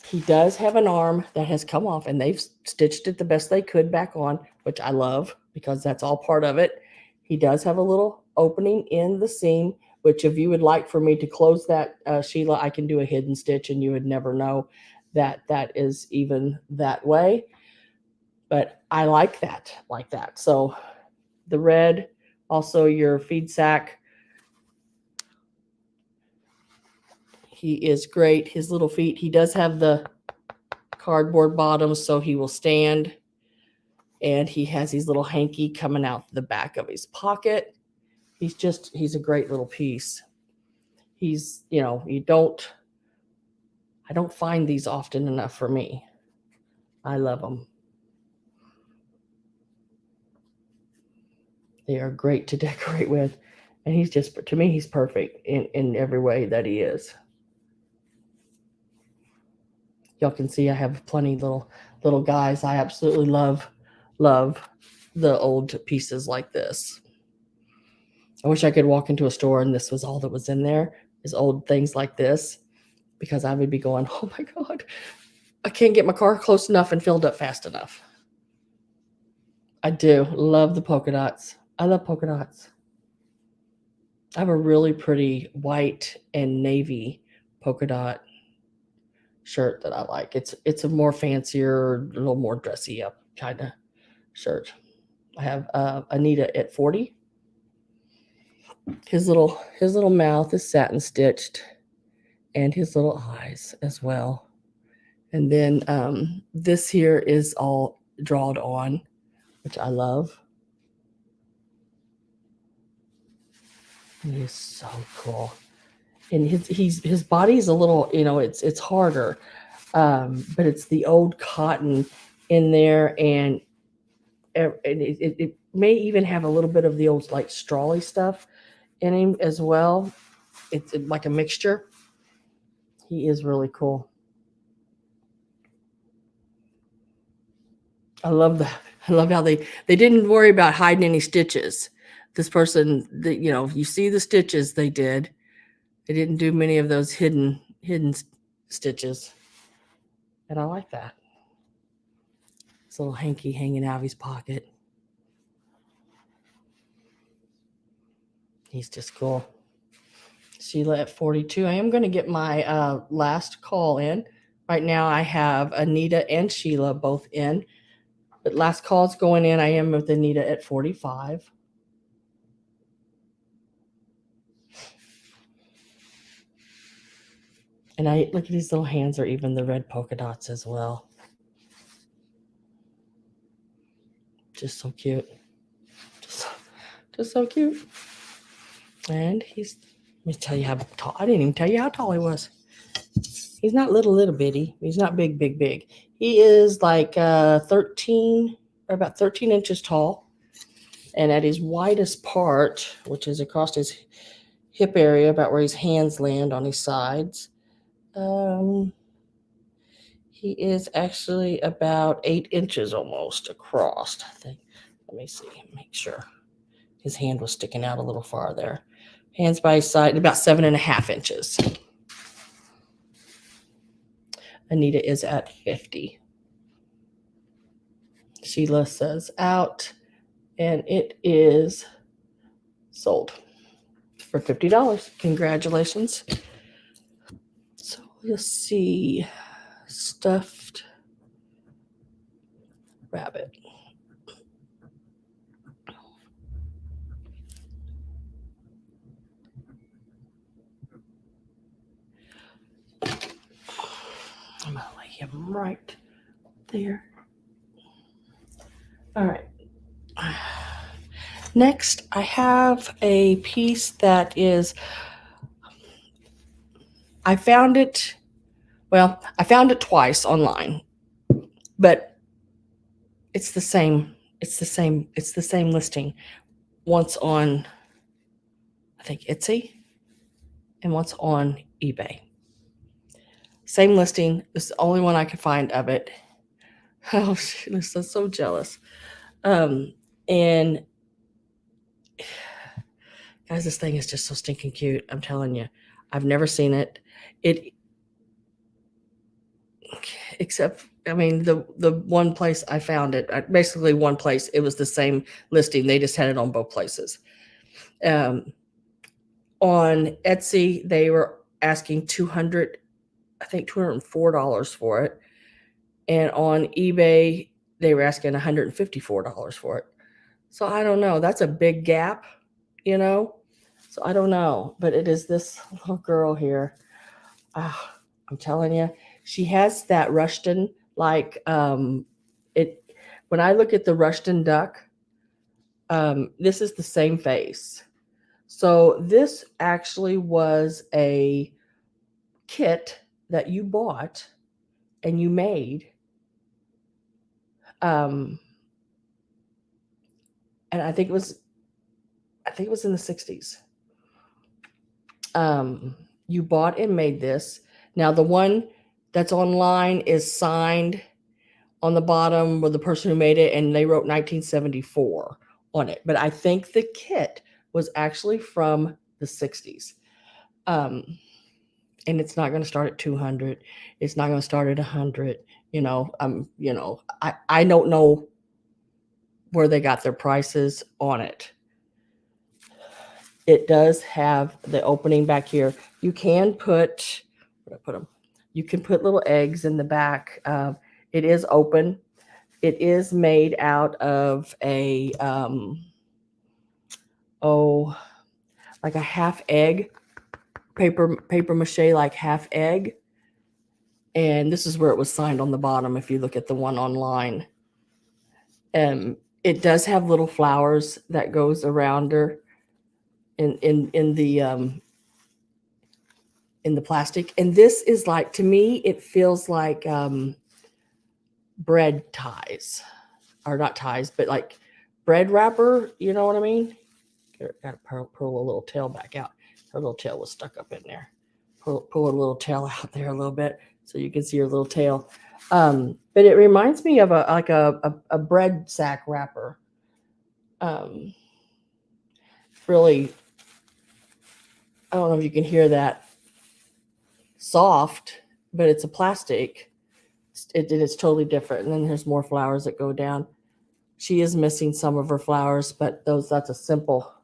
He does have an arm that has come off, and they've stitched it the best they could back on, which I love because that's all part of it. He does have a little opening in the seam, which if you would like for me to close that, Sheila, I can do a hidden stitch and you would never know that that is even that way. But I like that. So the red, also your feed sack. He is great. His little feet, he does have the cardboard bottoms, so he will stand. And he has these little hanky coming out the back of his pocket. He's a great little piece. He's, I don't find these often enough for me. I love them. They are great to decorate with. And he's just, to me, he's perfect in every way that he is. Y'all can see I have plenty little guys. I absolutely love the old pieces like this. I wish I could walk into a store and this was all that was in there, is old things like this, because I would be going, oh my God, I can't get my car close enough and filled up fast enough. I do love the polka dots. I love polka dots. I have a really pretty white and navy polka dot shirt that I like. It's a more fancier, a little more dressy up kind of shirt. I have Anita at 40. His little mouth is satin stitched, and his little eyes as well. And then this here is all drawed on, which I love. He is so cool. And his body's a little, it's harder, but it's the old cotton in there, and it may even have a little bit of the old like strawly stuff in him as well. It's like a mixture. He is really cool. I love that. I love how they didn't worry about hiding any stitches. this person, you see the stitches they did. They didn't do many of those hidden stitches. And I like that. This little hanky hanging out of his pocket. He's just cool. Sheila at 42. I am going to get my last call in. Right now I have Anita and Sheila both in. But last call's going in. I am with Anita at 45. And I look at these little hands, or even the red polka dots as well. Just so cute. Just so cute. And let me tell you how tall. I didn't even tell you how tall he was. He's not little bitty. He's not big. He is like 13, or about 13 inches tall. And at his widest part, which is across his hip area, about where his hands land on his sides, he is actually about 8 inches almost across, I think. Let me see, make sure. His hand was sticking out a little far there. Hands by his side, about 7.5 inches. Anita is at 50. Sheila says out, and it is sold for $50. Congratulations. So let's see. Stuffed rabbit. I'm going to lay him right there. All right. Next, I have a piece that is, I found it twice online, but it's the same listing. Once on, I think, Etsy, and once on eBay. Same listing. This is the only one I could find of it. Oh, I'm so jealous. And guys, this thing is just so stinking cute. I'm telling you, I've never seen it. Except, I mean, the one place I found it, basically one place, it was the same listing. They just had it on both places. On Etsy, they were asking $204 for it. And on eBay, they were asking $154 for it. So I don't know. That's a big gap, So I don't know. But it is this little girl here. I'm telling you, she has that Rushton, like when I look at the Rushton duck, this is the same face. So this actually was a kit that you bought and you made. And I think it was in the 60s. You bought and made this. Now the one that's online is signed on the bottom with the person who made it, and they wrote 1974 on it. But I think the kit was actually from the 60s. And it's not going to start at 200. It's not going to start at 100. I don't know where they got their prices on it. It does have the opening back here. You can put, You can put little eggs in the back. It is open. It is made out of a, like a half egg, paper mache, like half egg. And this is where it was signed on the bottom. If you look at the one online, it does have little flowers that goes around her in the plastic. And this is like, to me, it feels like bread ties, or not ties, but like bread wrapper. You know what I mean? Got to pull a little tail back out. Her little tail was stuck up in there. Pull a little tail out there a little bit so you can see her little tail. But it reminds me of a bread sack wrapper. really, I don't know if you can hear that, soft, but it's a plastic. It's totally different. And then there's more flowers that go down. She is missing some of her flowers, but that's a simple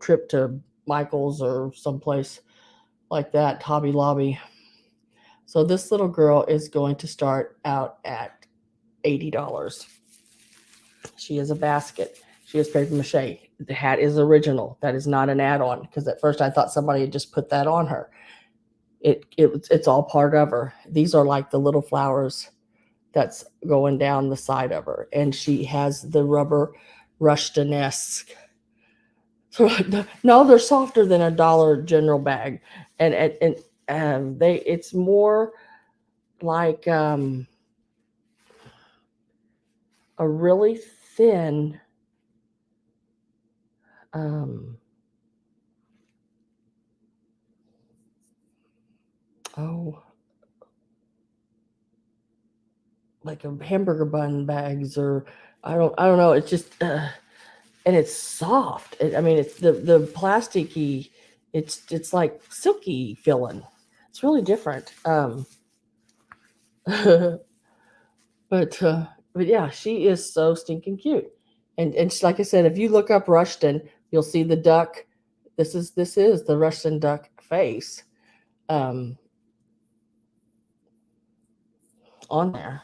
trip to Michael's or someplace like that, Hobby Lobby. So this little girl is going to start out at $80. She is a basket. She is paper mache. The hat is original. That is not an add-on, because at first I thought somebody had just put that on her. It's all part of her. These are like the little flowers that's going down the side of her, and she has the rubber Rushton-esque. No, they're softer than a Dollar General bag, and they it's more like a really thin um, oh, like a hamburger bun bags, or I don't know. It's just and it's soft. I mean, it's the plasticky. It's like silky feeling. It's really different. But yeah, she is so stinking cute. And like I said, if you look up Rushton, you'll see the duck. This is the Rushton duck face um, on there.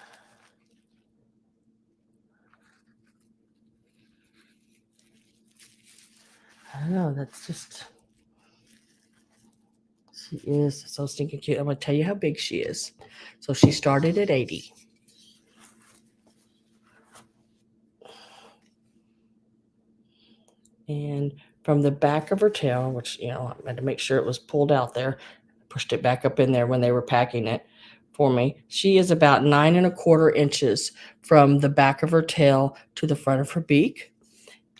I don't know. That's just, she is so stinking cute. I'm gonna tell you how big she is. So she started at 80. And from the back of her tail, which, I had to make sure it was pulled out there, pushed it back up in there when they were packing it for me. She is about 9.25 inches from the back of her tail to the front of her beak.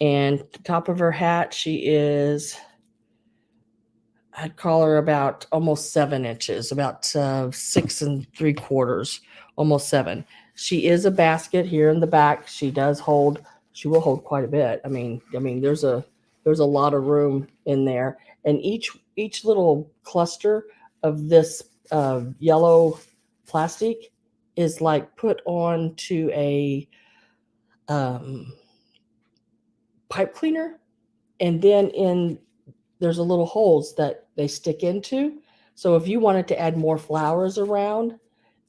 And the top of her hat, she is, I'd call her about almost 7 inches, about 6.75, almost 7. She is a basket here in the back. She will hold quite a bit. I mean, there's a lot of room in there, and each little cluster of this yellow plastic is like put onto a um, pipe cleaner, and then there's a little holes that they stick into. So if you wanted to add more flowers around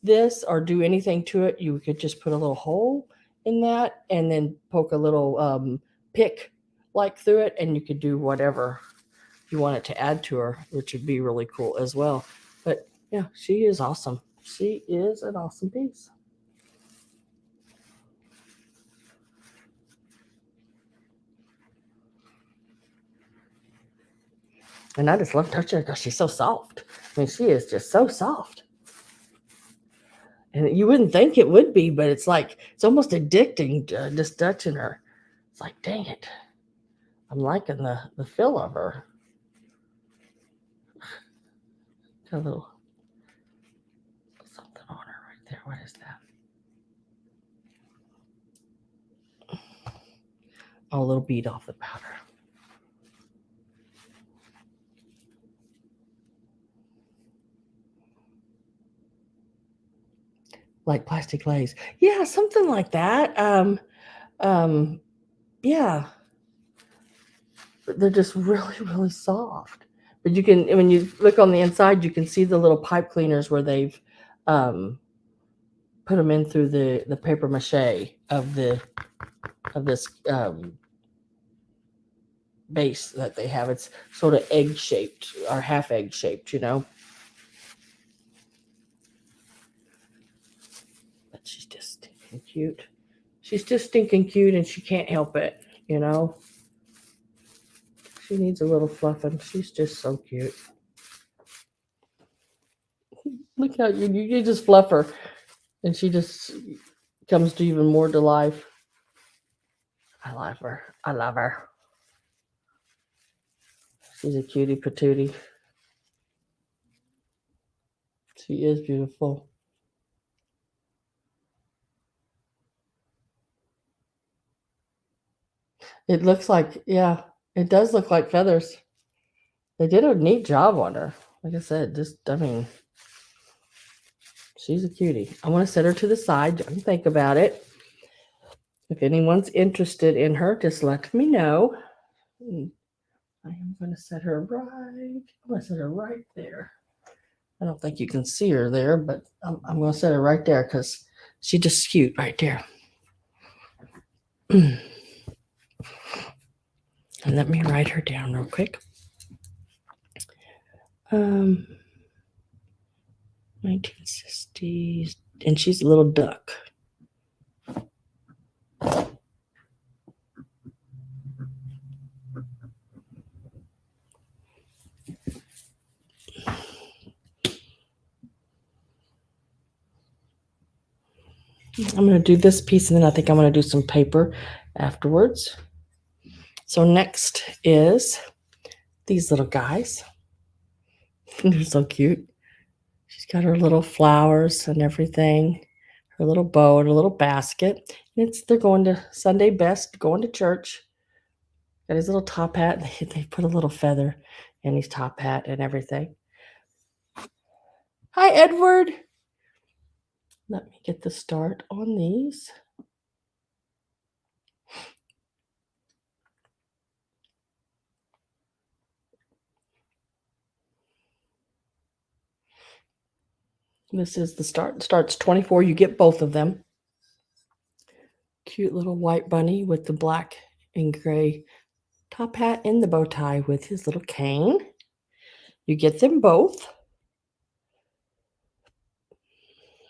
this or do anything to it, you could just put a little hole in that and then poke a little pick like through it, and you could do whatever you want it to add to her, which would be really cool as well. But yeah, she is awesome. She is an awesome piece. And I just love touching her because she's so soft. I mean, she is just so soft. And you wouldn't think it would be, but it's almost addicting just touching her. It's like, dang it. I'm liking the feel of her. Got a little something on her right there. What is that? Oh, a little bead off the powder. Like plastic lace. Yeah, something like that. Um, yeah. They're just really, really soft. But when you look on the inside, you can see the little pipe cleaners where they've um, put them in through the paper mache of this base that they have. It's sort of egg shaped or half egg shaped. But she's just stinking cute. She's just stinking cute, and she can't help it. She needs a little fluffing. She's just so cute. Look how you just fluff her, and she just comes to even more to life. I love her. I love her. She's a cutie patootie. She is beautiful. It looks like, yeah, It does look like feathers. They did a neat job on her. Like I said, I mean, she's a cutie. I want to set her to the side. Don't think about it. If anyone's interested in her, just let me know. I am going to set her right. I'm going to set her right there. I don't think you can see her there, but I'm going to set her right there because she's just cute right there. And let me write her down real quick. 1960s, and she's a little duck. I'm going to do this piece, and then I think I'm going to do some paper afterwards. So next is these little guys. They're so cute. She's got her little flowers and everything, her little bow and a little basket. And they're going to Sunday best, going to church. Got his little top hat. They put a little feather in his top hat and everything. Hi, Edward. Let me get the start on these. This is the start. It starts 24. You get both of them. Cute little white bunny with the black and gray top hat and the bow tie with his little cane. You get them both.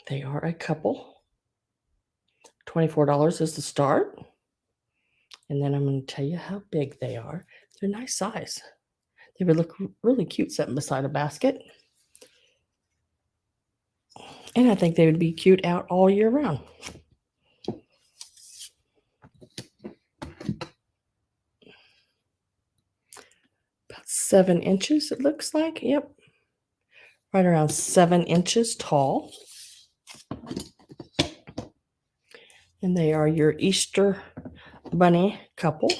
They are a couple. $24 is the start. And then I'm going to tell you how big they are. They're a nice size. They would look really cute sitting beside a basket. And I think they would be cute out all year round. About 7 inches, it looks like. Yep. Right around 7 inches tall. And they are your Easter bunny couple.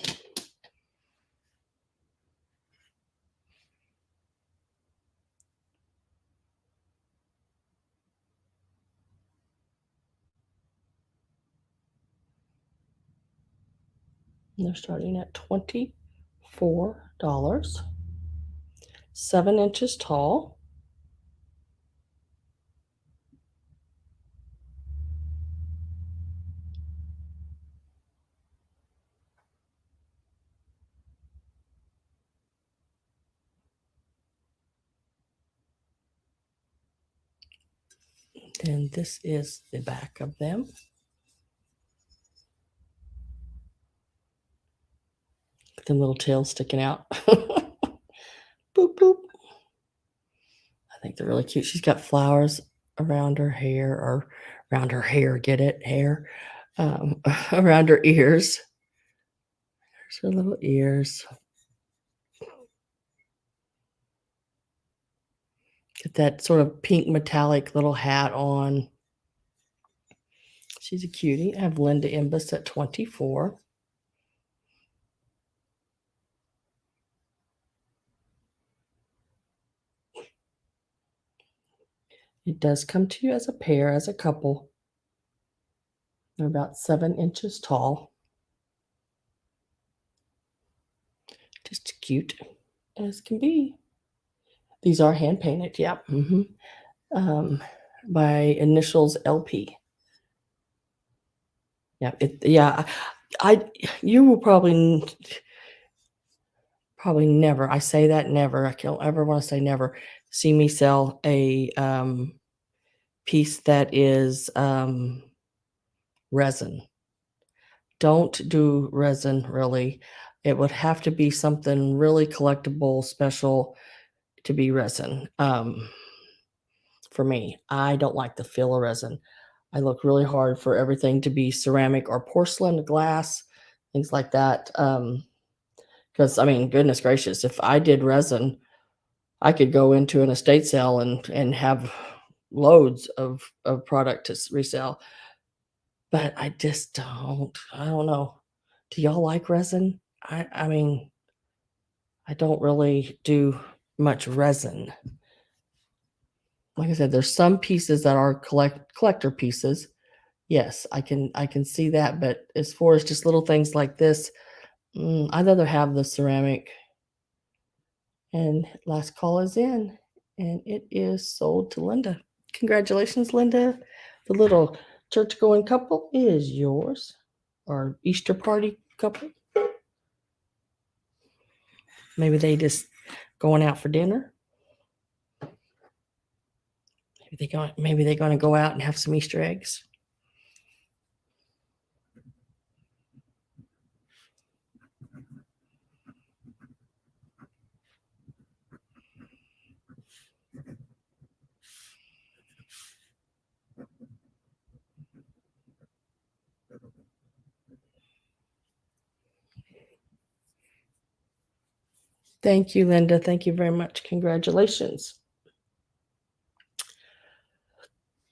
And they're starting at $24. 7 inches tall. And this is the back of them. Them little tails sticking out. Boop, boop. I think they're really cute. She's got flowers around her hair, or around her hair, get it? Hair. Around her ears. There's her little ears. Get that sort of pink metallic little hat on. She's a cutie. I have Linda Imbus at 24. It does come to you as a pair, as a couple. They're about 7 inches tall. Just cute as can be. These are hand painted, yep. By Initials LP. Yeah, you will probably never, I say that never, I don't ever want to say never, see me sell a piece that is resin. Don't do resin, really. It would have to be something really collectible, special to be resin. For me, I don't like the feel of resin. I look really hard for everything to be ceramic or porcelain, glass, things like that. Because, I mean, goodness gracious, if I did resin, I could go into an estate sale and have loads of product to resell. But I just don't. I don't know. Do y'all like resin? I mean, I don't really do much resin. Like I said, there's some pieces that are collector pieces. Yes, I can see that, but as far as just little things like this, I'd rather have the ceramic. And last call is in, and it is sold to Linda. Congratulations, Linda. The little church going couple is yours. Or Easter party couple. Maybe they just going out for dinner. Maybe they're going to go out and have some Easter eggs. Thank you, Linda. Thank you very much. Congratulations.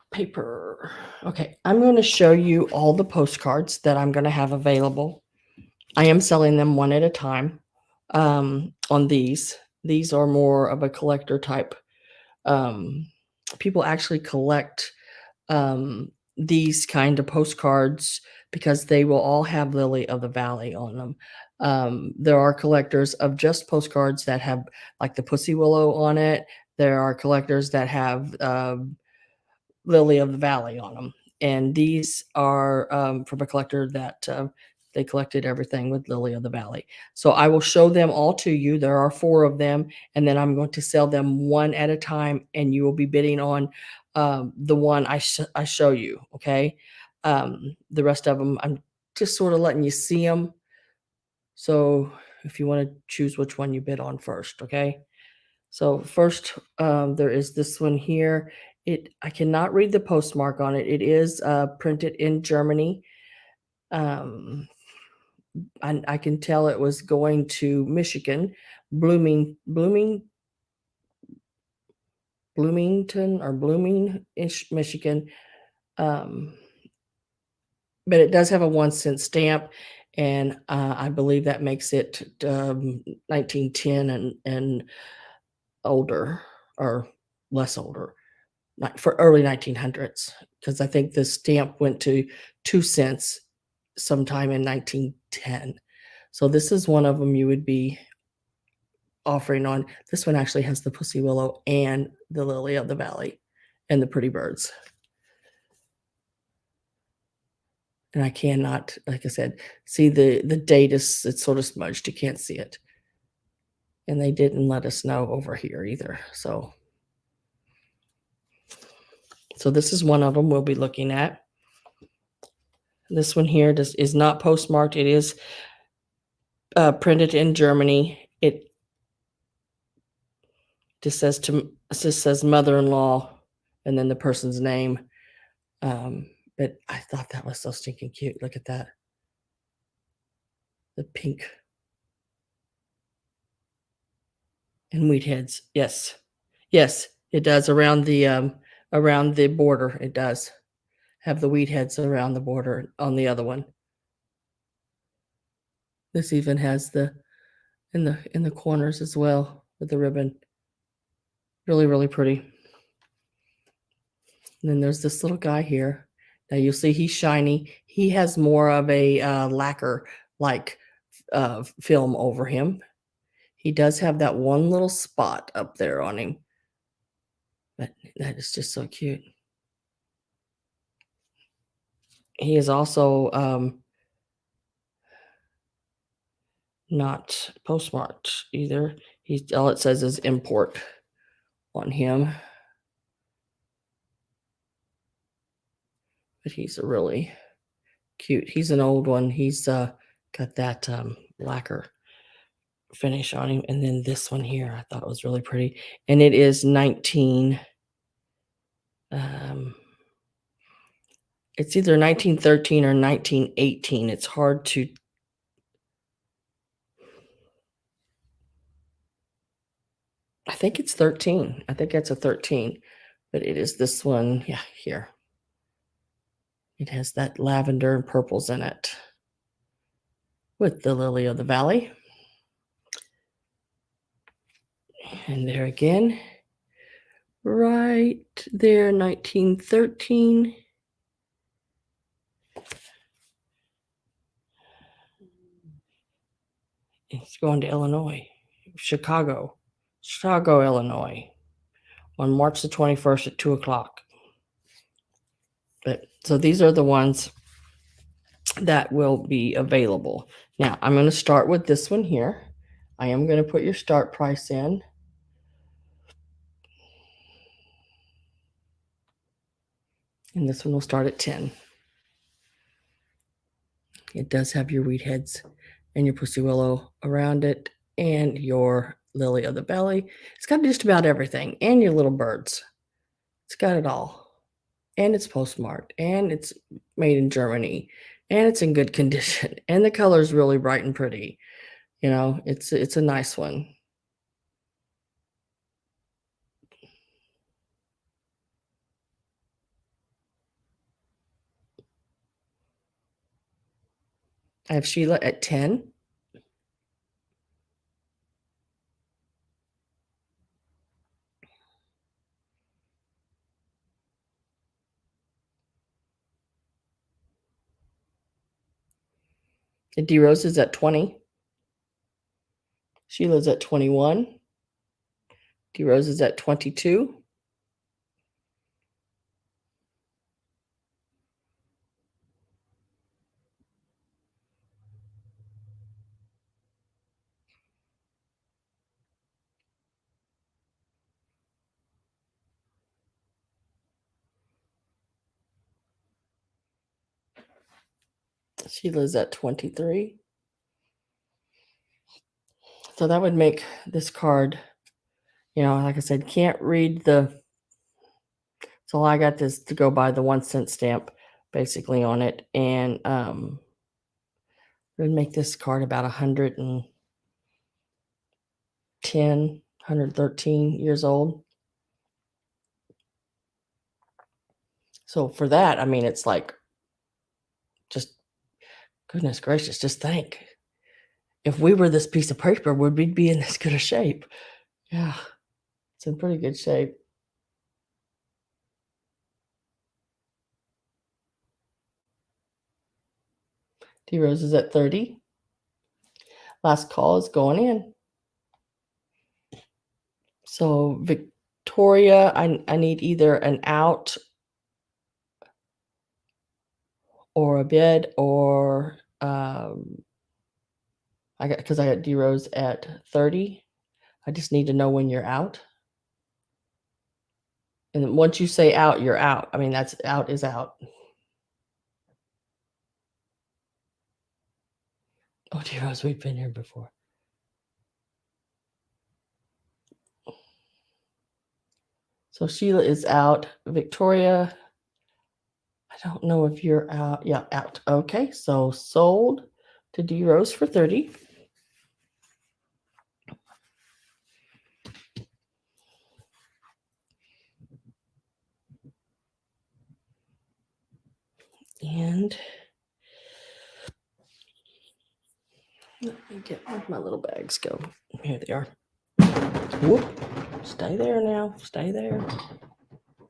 Paper. Okay, I'm going to show you all the postcards that I'm going to have available. I am selling them one at a time on these. These are more of a collector type. People actually collect these kind of postcards because they will all have Lily of the Valley on them. There are collectors of just postcards that have like the Pussy Willow on it. There are collectors that have Lily of the Valley on them. And these are from a collector that they collected everything with Lily of the Valley. So I will show them all to you. There are 4 of them, and then I'm going to sell them one at a time, and you will be bidding on the one I show you. Okay. The rest of them, I'm just sort of letting you see them. So if you want to choose which one you bid on first, okay. So first, there is this one here. I cannot read the postmark on it. It is printed in Germany. I can tell it was going to Michigan, Bloomington or Blooming-ish, Michigan. But it does have a 1-cent stamp, and I believe that makes it 1910 and older or less older. For early 1900s, because I think the stamp went to 2 cents sometime in 1910. So this is one of them you would be offering on. This one actually has the Pussy Willow and the Lily of the Valley and the pretty birds. And I cannot, like I said, see the date it's sort of smudged. You can't see it. And they didn't let us know over here either. So this is one of them we'll be looking at. This one here is not postmarked. It is printed in Germany. It just says mother-in-law and then the person's name. But I thought that was so stinking cute. Look at that. The pink and wheat heads. Yes. Yes, it does around the border. It does have the wheat heads around the border on the other one. This even has in the corners as well with the ribbon. Really, really pretty. And then there's this little guy here. Now you'll see he's shiny. He has more of a lacquer like film over him. He does have that one little spot up there on him. But that is just so cute. He is also not postmarked either. All it says is import on him. But he's a really cute. He's an old one. He's got that lacquer finish on him. And then this one here, I thought it was really pretty. And it is 19. It's either 1913 or 1918. It's hard to. I think it's 13. I think that's a 13. But it is this one. Yeah, here. It has that lavender and purples in it with the Lily of the Valley. And there again, right there, 1913. It's going to Illinois, Chicago, Illinois, on March the 21st at 2 o'clock. But so these are the ones that will be available. Now I'm going to start with this one here. I am going to put your start price in. And this one will start at 10. It does have your wheat heads and your pussy willow around it and your lily of the belly. It's got just about everything and your little birds. It's got it all. And it's postmarked and it's made in Germany and it's in good condition and the color is really bright and pretty. You know, it's a nice one. I have Sheila at 10. And D Rose is at 20. Sheila's at 21. D Rose is at 22. Sheila's at 23. So that would make this card, you know, like I said, can't read the, so I got this to go by the 1 cent stamp basically on it. And it would make this card about 110, 113 years old. So for that, I mean, it's like, just goodness gracious, just think. If we were this piece of paper, would we be in this good a shape? Yeah, it's in pretty good shape. D Rose is at 30. Last call is going in. So Victoria, I need either an out or a bid or I got D Rose at 30. I just need to know when you're out. And then once you say out, you're out. I mean, that's out is out. Oh, D Rose, we've been here before. So Sheila is out. Victoria, I don't know if you're out. Yeah, out. Okay, so sold to D Rose for 30. And let me get, where'd my little bags go? Here they are. Whoop. Stay there now. Stay there.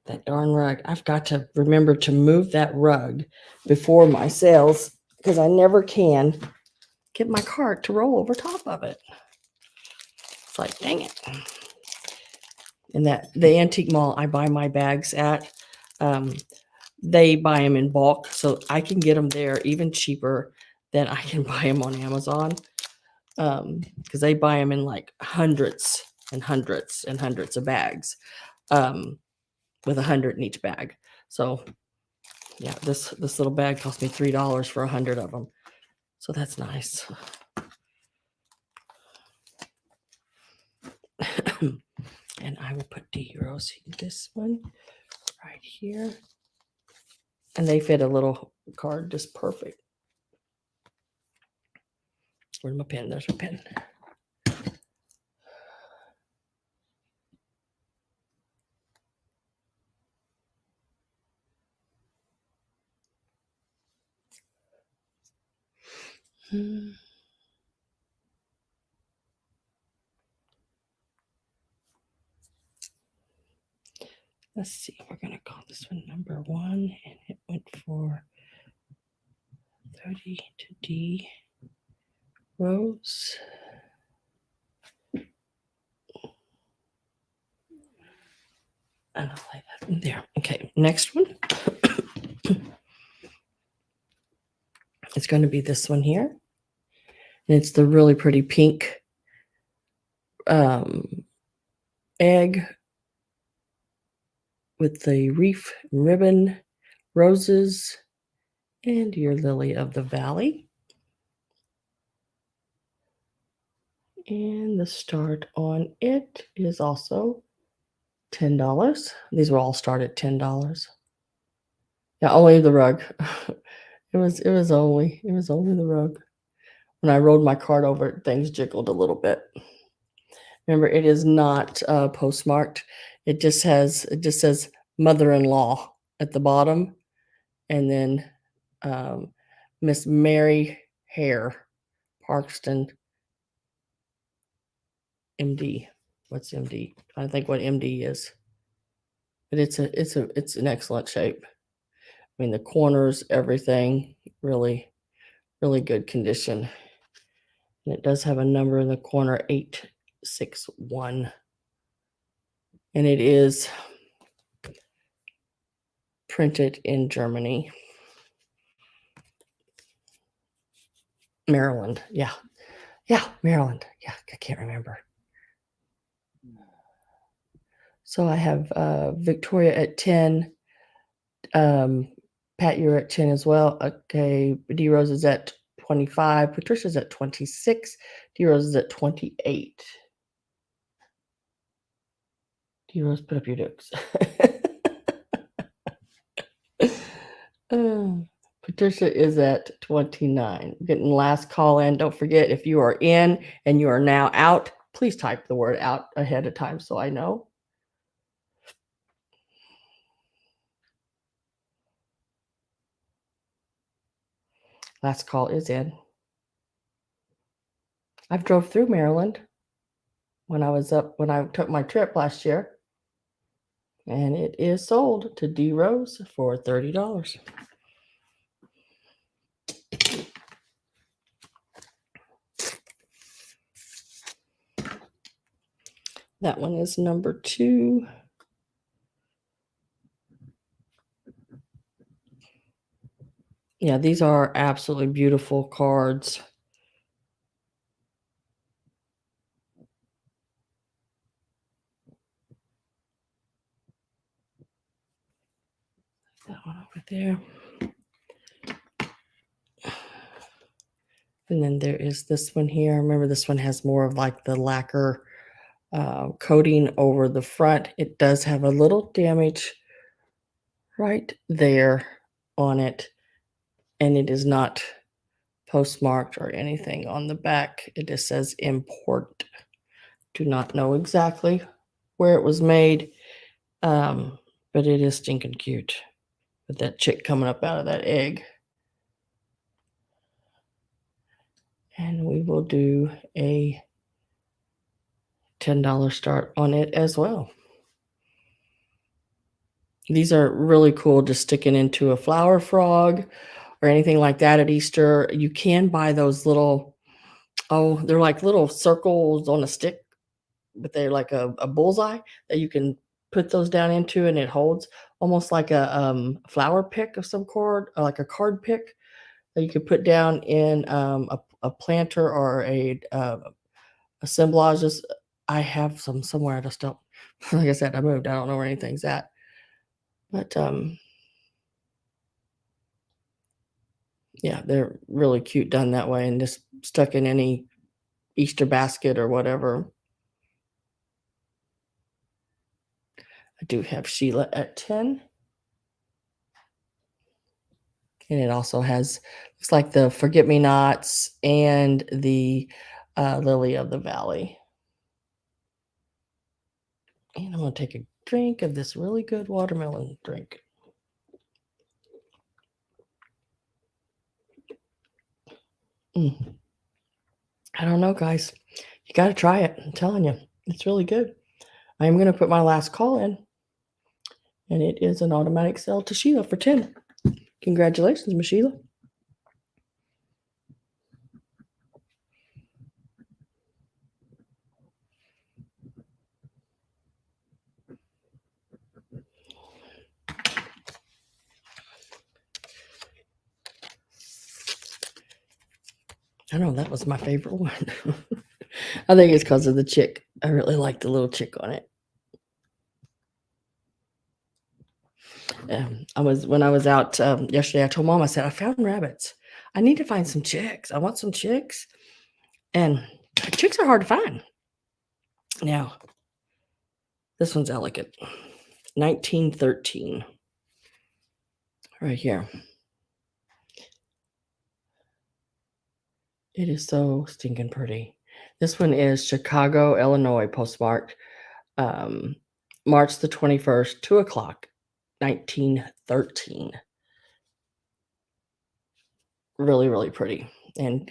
That darn rug. I've got to remember to move that rug before my sales because I never can get my cart to roll over top of it. It's like, dang it. And that the antique mall I buy my bags at, they buy them in bulk, so I can get them there even cheaper than I can buy them on Amazon. Because they buy them in like hundreds and hundreds and hundreds of bags, with 100 in each bag. So yeah, this little bag cost me $3 for 100 of them. So that's nice. And I will put D Rose in this one right here. And they fit a little card just perfect. Where's my pen? There's my pen. Let's see, we're going to call this one number 1, and it went for 30 to D Rose. And I'll lay that in there. Okay, next one. It's going to be this one here. And it's the really pretty pink egg with the reef ribbon, roses, and your lily of the valley. And the start on it is also $10. These will all start at $10. Yeah, only the rug. It was only the rug. When I rolled my card over it, things jiggled a little bit. Remember, it is not postmarked. It just says mother-in-law at the bottom, and then Miss Mary Hare, Parkston, MD. What's MD? I think what MD is. But it's an excellent shape. I mean, the corners, everything, really, really good condition. And it does have a number in the corner, 861. And it is printed in Germany. Maryland. Yeah, Maryland. Yeah, I can't remember. So I have Victoria at 10. Pat, you're at 10 as well. Okay, D Rose is at 25. Patricia's at 26. D Rose is at 28. D Rose, put up your dukes. Patricia is at 29. Getting last call in. Don't forget, if you are in and you are now out, please type the word out ahead of time so I know. Last call is in. I've drove through Maryland when I took my trip last year. And it is sold to D Rose for $30. That one is number 2. Yeah, these are absolutely beautiful cards. That one over there. And then there is this one here. Remember, this one has more of like the lacquer coating over the front. It does have a little damage right there on it. And it is not postmarked or anything on the back. It just says import. Do not know exactly where it was made, but it is stinking cute with that chick coming up out of that egg. And we will do a $10 start on it as well. These are really cool, just sticking into a flower frog or anything like that at Easter. You can buy those little, they're like little circles on a stick, but they're like a bullseye that you can put those down into, and it holds almost like a flower pick of some cord, or like a card pick that you could put down in a planter or a assemblage. I have some somewhere. I just don't, like I said, I moved. I don't know where anything's at. But yeah, they're really cute done that way and just stuck in any Easter basket or whatever. I do have Sheila at 10. And it also has, looks like the forget-me-nots and the lily of the valley. And I'm going to take a drink of this really good watermelon drink. I don't know, guys. You got to try it. I'm telling you, it's really good. I am going to put my last call in. And it is an automatic sell to Sheila for 10. Congratulations, Miss Sheila. I know that was my favorite one. I think it's because of the chick. I really like the little chick on it. When I was out yesterday, I told Mom, I said, I found rabbits. I need to find some chicks. I want some chicks. And chicks are hard to find. Now, this one's elegant. 1913. Right here. It is so stinking pretty. This one is Chicago, Illinois, postmarked March the 21st, 2 o'clock, 1913. Really, really pretty. And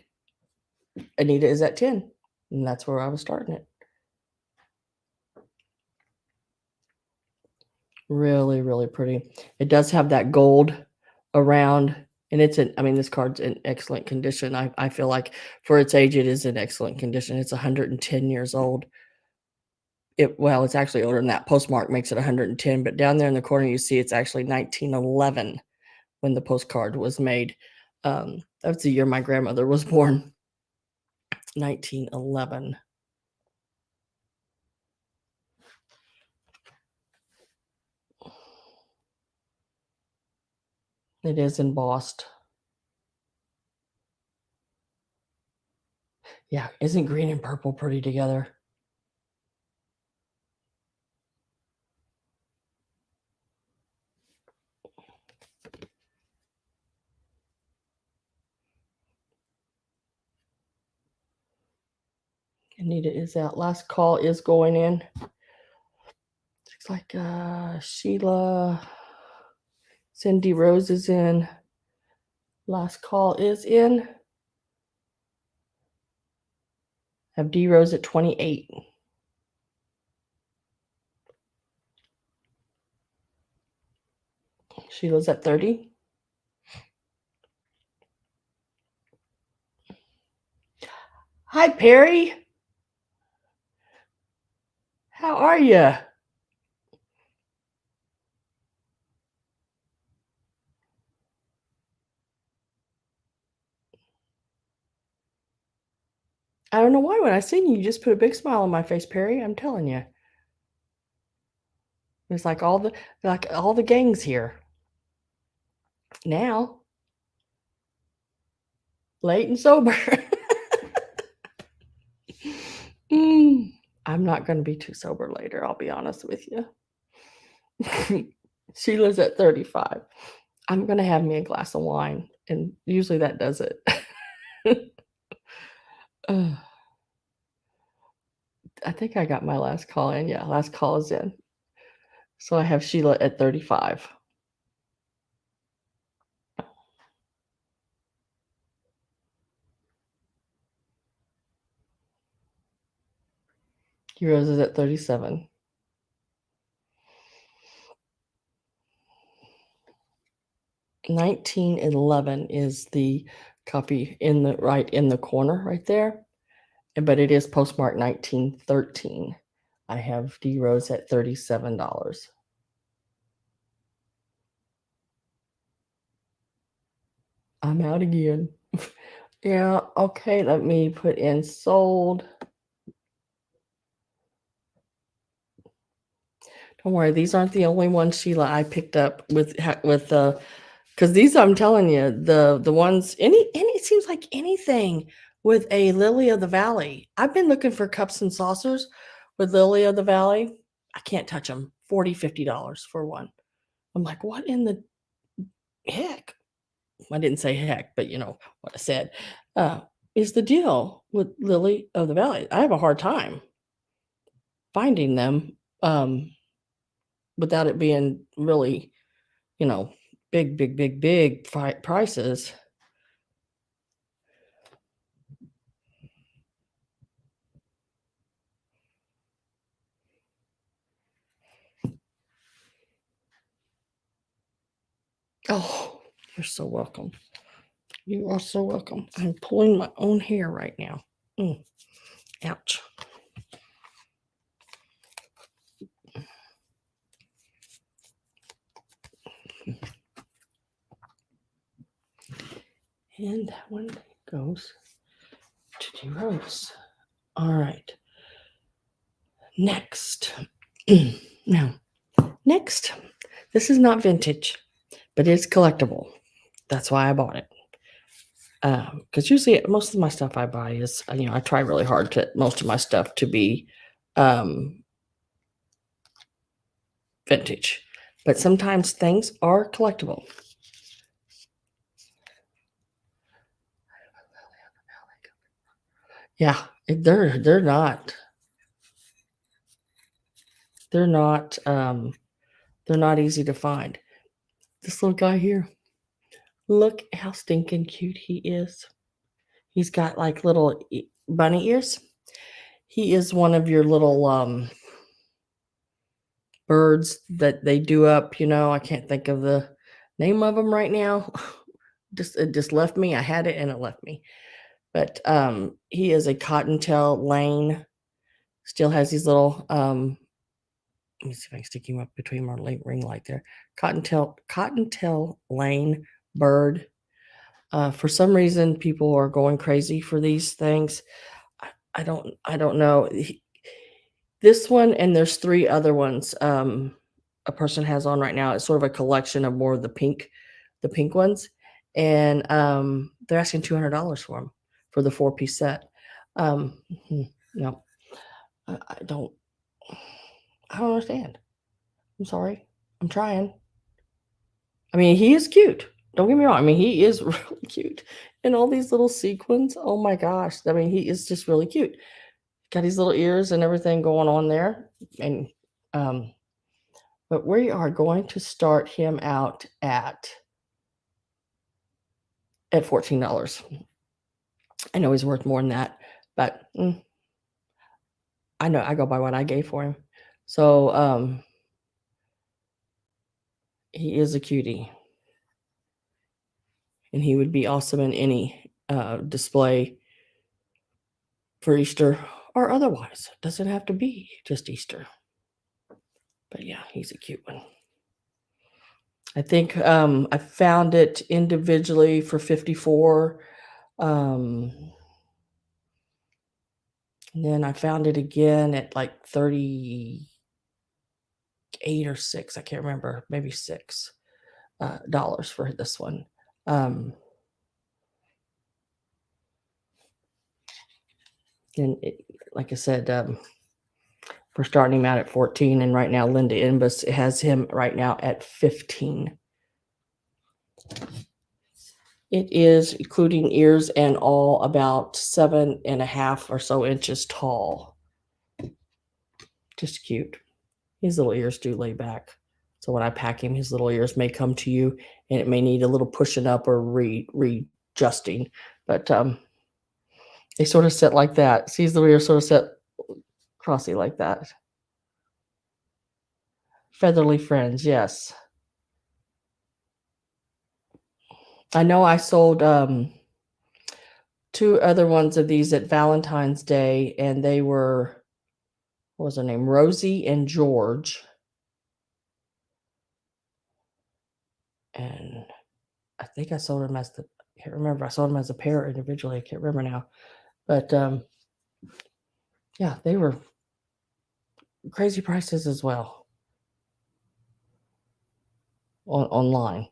Anita is at 10. And that's where I was starting it. Really, really pretty. It does have that gold around, and this card's in excellent condition. I feel like for its age, it is in excellent condition. It's 110 years old. It's actually older than that. Postmark makes it 110, but down there in the corner, you see it's actually 1911 when the postcard was made. That's the year my grandmother was born, 1911. It is embossed. Yeah, isn't green and purple pretty together? Anita is out. Last call is going in. Looks like Sheila, Cindy Rose is in. Last call is in. Have D Rose at 28. Sheila's at 30. Hi, Perry. How are you? I don't know why. When I seen you, you just put a big smile on my face, Perry. I'm telling you. It's like all the gangs here. Now, late and sober. I'm not going to be too sober later, I'll be honest with you. Sheila's at 35. I'm going to have me a glass of wine, and usually that does it. I think I got my last call in. Yeah, last call is in. So I have Sheila at 35. Heroes is at 37. $19.11 is the copy in the corner right there, but it is postmarked 1913. I have D Rose at $37. I'm out again. Yeah, okay, let me put in sold. Don't worry, these aren't the only ones, Sheila, I picked up with because these, I'm telling you, the ones, it seems like anything with a Lily of the Valley. I've been looking for cups and saucers with Lily of the Valley. I can't touch them. $40-$50 for one. I'm like, what in the heck? I didn't say heck, but you know what I said. Is the deal with Lily of the Valley? I have a hard time finding them without it being really, big prices. Oh, you're so welcome. You are so welcome. I'm pulling my own hair right now. Ouch. And that one goes to the rose. All right. Next. Now, next. This is not vintage, but it's collectible. That's why I bought it. Because usually most of my stuff I buy is, I try really hard to most of my stuff to be vintage, but sometimes things are collectible. Yeah, they're not easy to find. This little guy here, look how stinking cute he is. He's got like little bunny ears. He is one of your little birds that they do up. I can't think of the name of them right now. It just left me. I had it and it left me. But he is a Cottontail Lane. Still has these little let me see if I can stick him up between my ring light there. Cottontail Lane bird. For some reason, people are going crazy for these things. I don't know. This one and there's 3 other ones a person has on right now. It's sort of a collection of more of the pink ones, and they're asking $200 for them for the 4-piece set. No, I don't understand. I'm sorry. I'm trying. I mean, he is cute. Don't get me wrong. I mean, he is really cute. And all these little sequins. Oh my gosh. I mean, he is just really cute. Got his little ears and everything going on there. And but we are going to start him out at $14. I know he's worth more than that, but I know I go by what I gave for him. So he is a cutie. And he would be awesome in any display for Easter or otherwise. It doesn't have to be just Easter. But yeah, he's a cute one. I think I found it individually for $54. And then I found it again at like 38 or 6. I can't remember. Maybe $6 for this one. And like I said, we're starting him out at 14, and right now Linda Inbus has him right now at 15. It is, including ears and all, about 7.5 or so inches tall. Just cute. His little ears do lay back. So when I pack him, his little ears may come to you, and it may need a little pushing up or readjusting. But they sort of sit like that. See, his little ears sort of sit crossy like that. Featherly Friends, yes. I know I sold 2 other ones of these at Valentine's Day, and they were, what was her name? Rosie and George. And I think I sold them as I can't remember. I sold them as a pair individually. I can't remember now. But yeah, they were crazy prices as well online.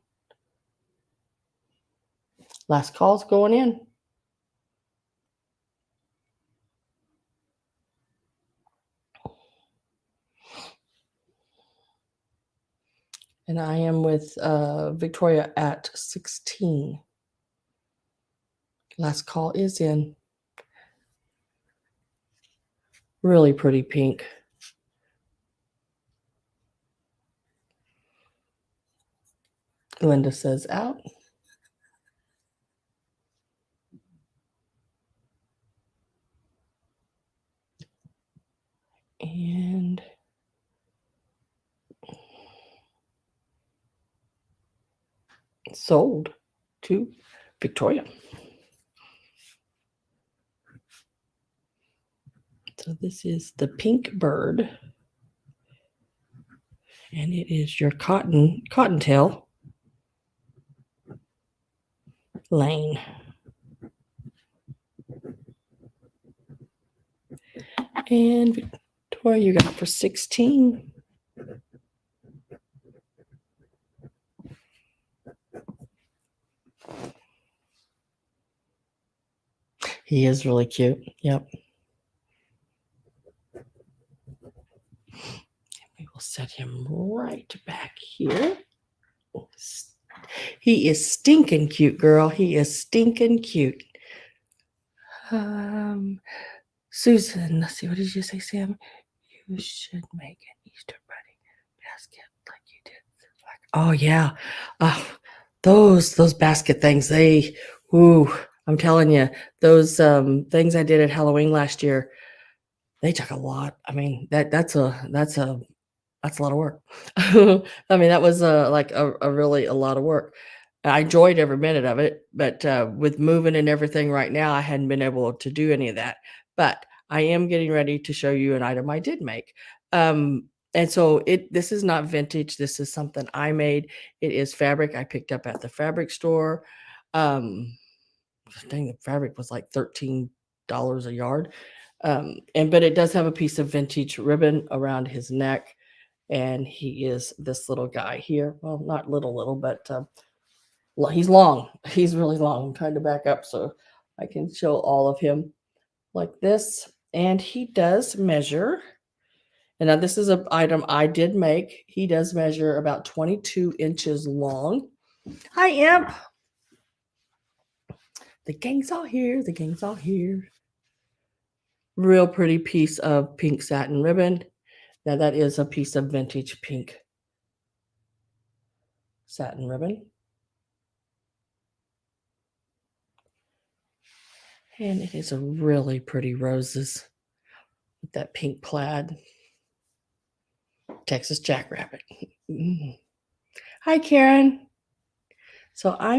Last call's going in. And I am with Victoria at 16. Last call is in. Really pretty pink. Linda says out. And sold to Victoria. So this is the pink bird, and it is your Cottontail Lane. And Victoria, you got for 16. He is really cute. Yep. We will set him right back here. He is stinking cute, girl. He is stinking cute. Susan, let's see. What did you say, Sam? You should make an Easter bunny basket like you did. Oh yeah, those basket things. I'm telling you, those things I did at Halloween last year, they took a lot. I mean, that's a lot of work. I mean, that was really a lot of work. I enjoyed every minute of it, but with moving and everything right now, I hadn't been able to do any of that. But I am getting ready to show you an item I did make. And so this is not vintage. This is something I made. It is fabric I picked up at the fabric store. I think the fabric was like $13 a yard. But it does have a piece of vintage ribbon around his neck. And he is this little guy here. Well, not little, but he's long. He's really long. I'm trying to back up so I can show all of him like this. And he does measure. And now this is an item I did make. He does measure about 22 inches long. Hi, Imp. The gang's all here. The gang's all here. Real pretty piece of pink satin ribbon. Now that is a piece of vintage pink satin ribbon. And it is a really pretty roses with that pink plaid. Texas Jackrabbit. Hi, Karen. So I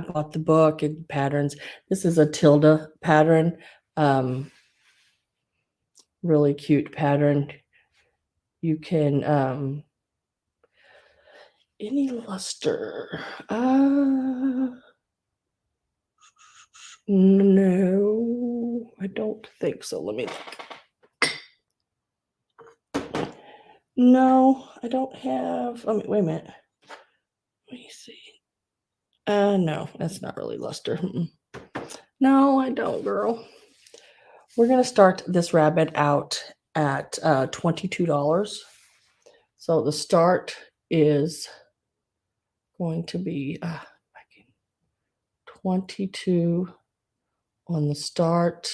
bought the book and patterns. This is a Tilda pattern. Really cute pattern. You can any luster. No, I don't think so. Let me look. No, I don't have. Wait a minute. Let me see. No, that's not really luster. No, I don't, girl. We're gonna start this rabbit out at $22. So the start is going to be 22 on the start.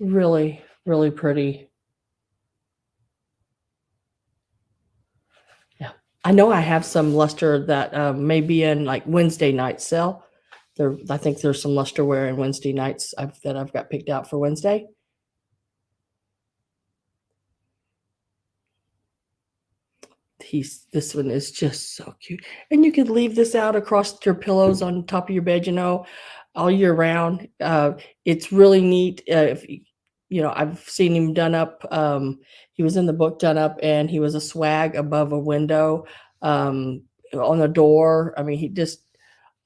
Really, really pretty. Yeah, I know I have some luster that may be in like Wednesday night sale. I think there's some luster wear in Wednesday nights that I've got picked out for Wednesday. This one is just so cute, and you could leave this out across your pillows on top of your bed, all year round. It's really neat. If I've seen him done up. He was in the book done up, and he was a swag above a window on the door. I mean, he just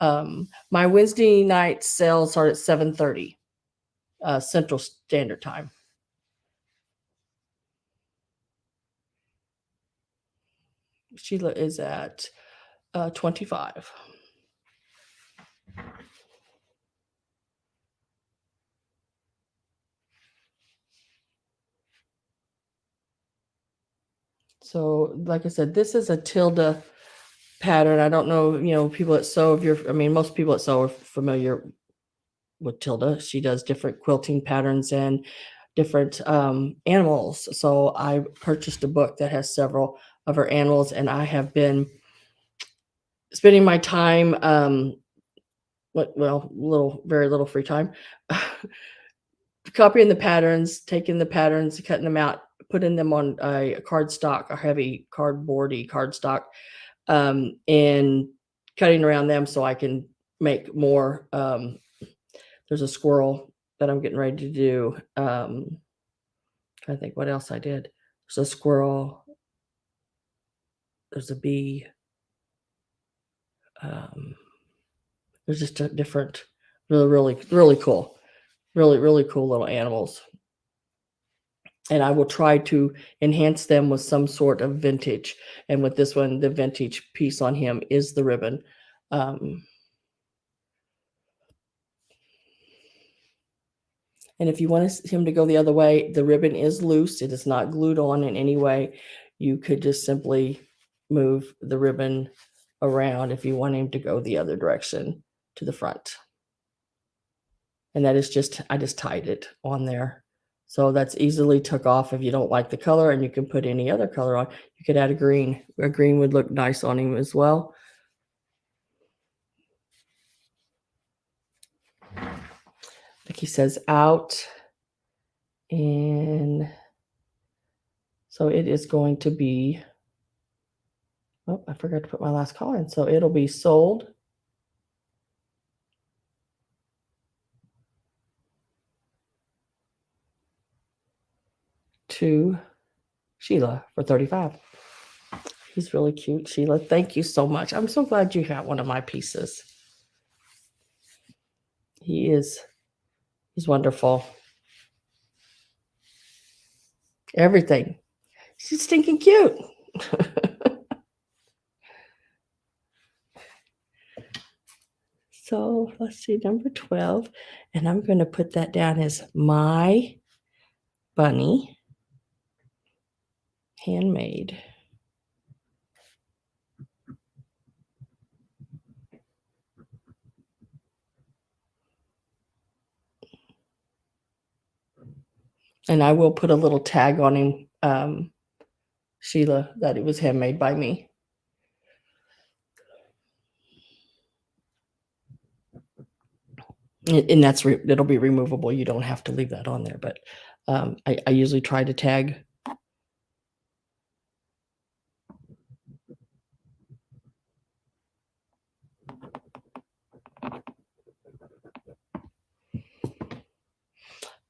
my Wednesday night sales start at 7:30 Central Standard Time. Sheila is at 25. So, like I said, this is a Tilda pattern. I don't know, people that sew, most people that sew are familiar with Tilda. She does different quilting patterns and different animals. So I purchased a book that has several of her animals, and I have been spending my time, very little free time, copying the patterns, taking the patterns, cutting them out, putting them on a cardstock, a heavy cardboardy cardstock, and cutting around them so I can make more. There's a squirrel that I'm getting ready to do. Trying to think what else I did. There's a squirrel. There's a bee. There's just a different, really cool, really cool little animals. And I will try to enhance them with some sort of vintage. And with this one, the vintage piece on him is the ribbon. And if you want him to go the other way, the ribbon is loose. It is not glued on in any way. You could just simply move the ribbon around if you want him to go the other direction to the front. And that is just, I just tied it on there. So that's easily took off if you don't like the color, and you can put any other color on. You could add a green. A green would look nice on him as well. Like he says out. And so it is going to be, oh, I forgot to put my last color in. So it'll be sold to Sheila for $35. He's really cute, Sheila. Thank you so much. I'm so glad you got one of my pieces. He's wonderful. Everything. She's stinking cute. So let's see, number 12. And I'm going to put that down as my bunny. Handmade. And I will put a little tag on him, Sheila, that it was handmade by me. And that's it'll be removable. You don't have to leave that on there, but I usually try to tag.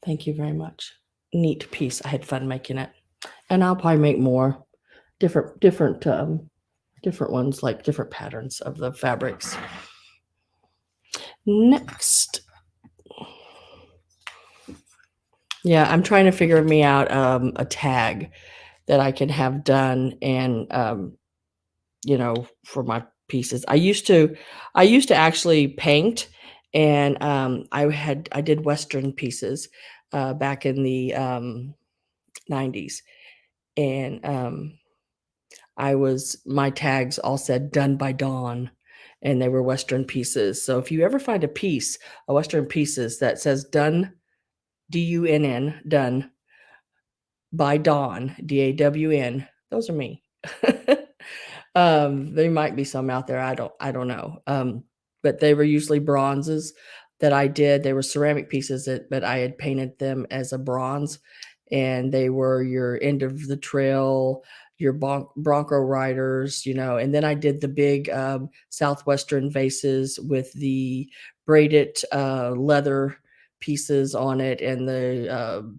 Thank you very much. Neat piece. I had fun making it, and I'll probably make more different ones, like different patterns of the fabrics. Next. Yeah, I'm trying to figure me out a tag that I can have done, and for my pieces. I used to actually paint, and I did Western pieces back in the 90s, and my tags all said done by Dawn, and they were Western pieces. So if you ever find a Western pieces that says done, DUNN, done by Dawn, DAWN, those are me. There might be some out there. I don't know. But they were usually bronzes that I did. They were ceramic pieces but I had painted them as a bronze, and they were your end of the trail, your Bronco riders, and then I did the big Southwestern vases with the braided leather pieces on it, and the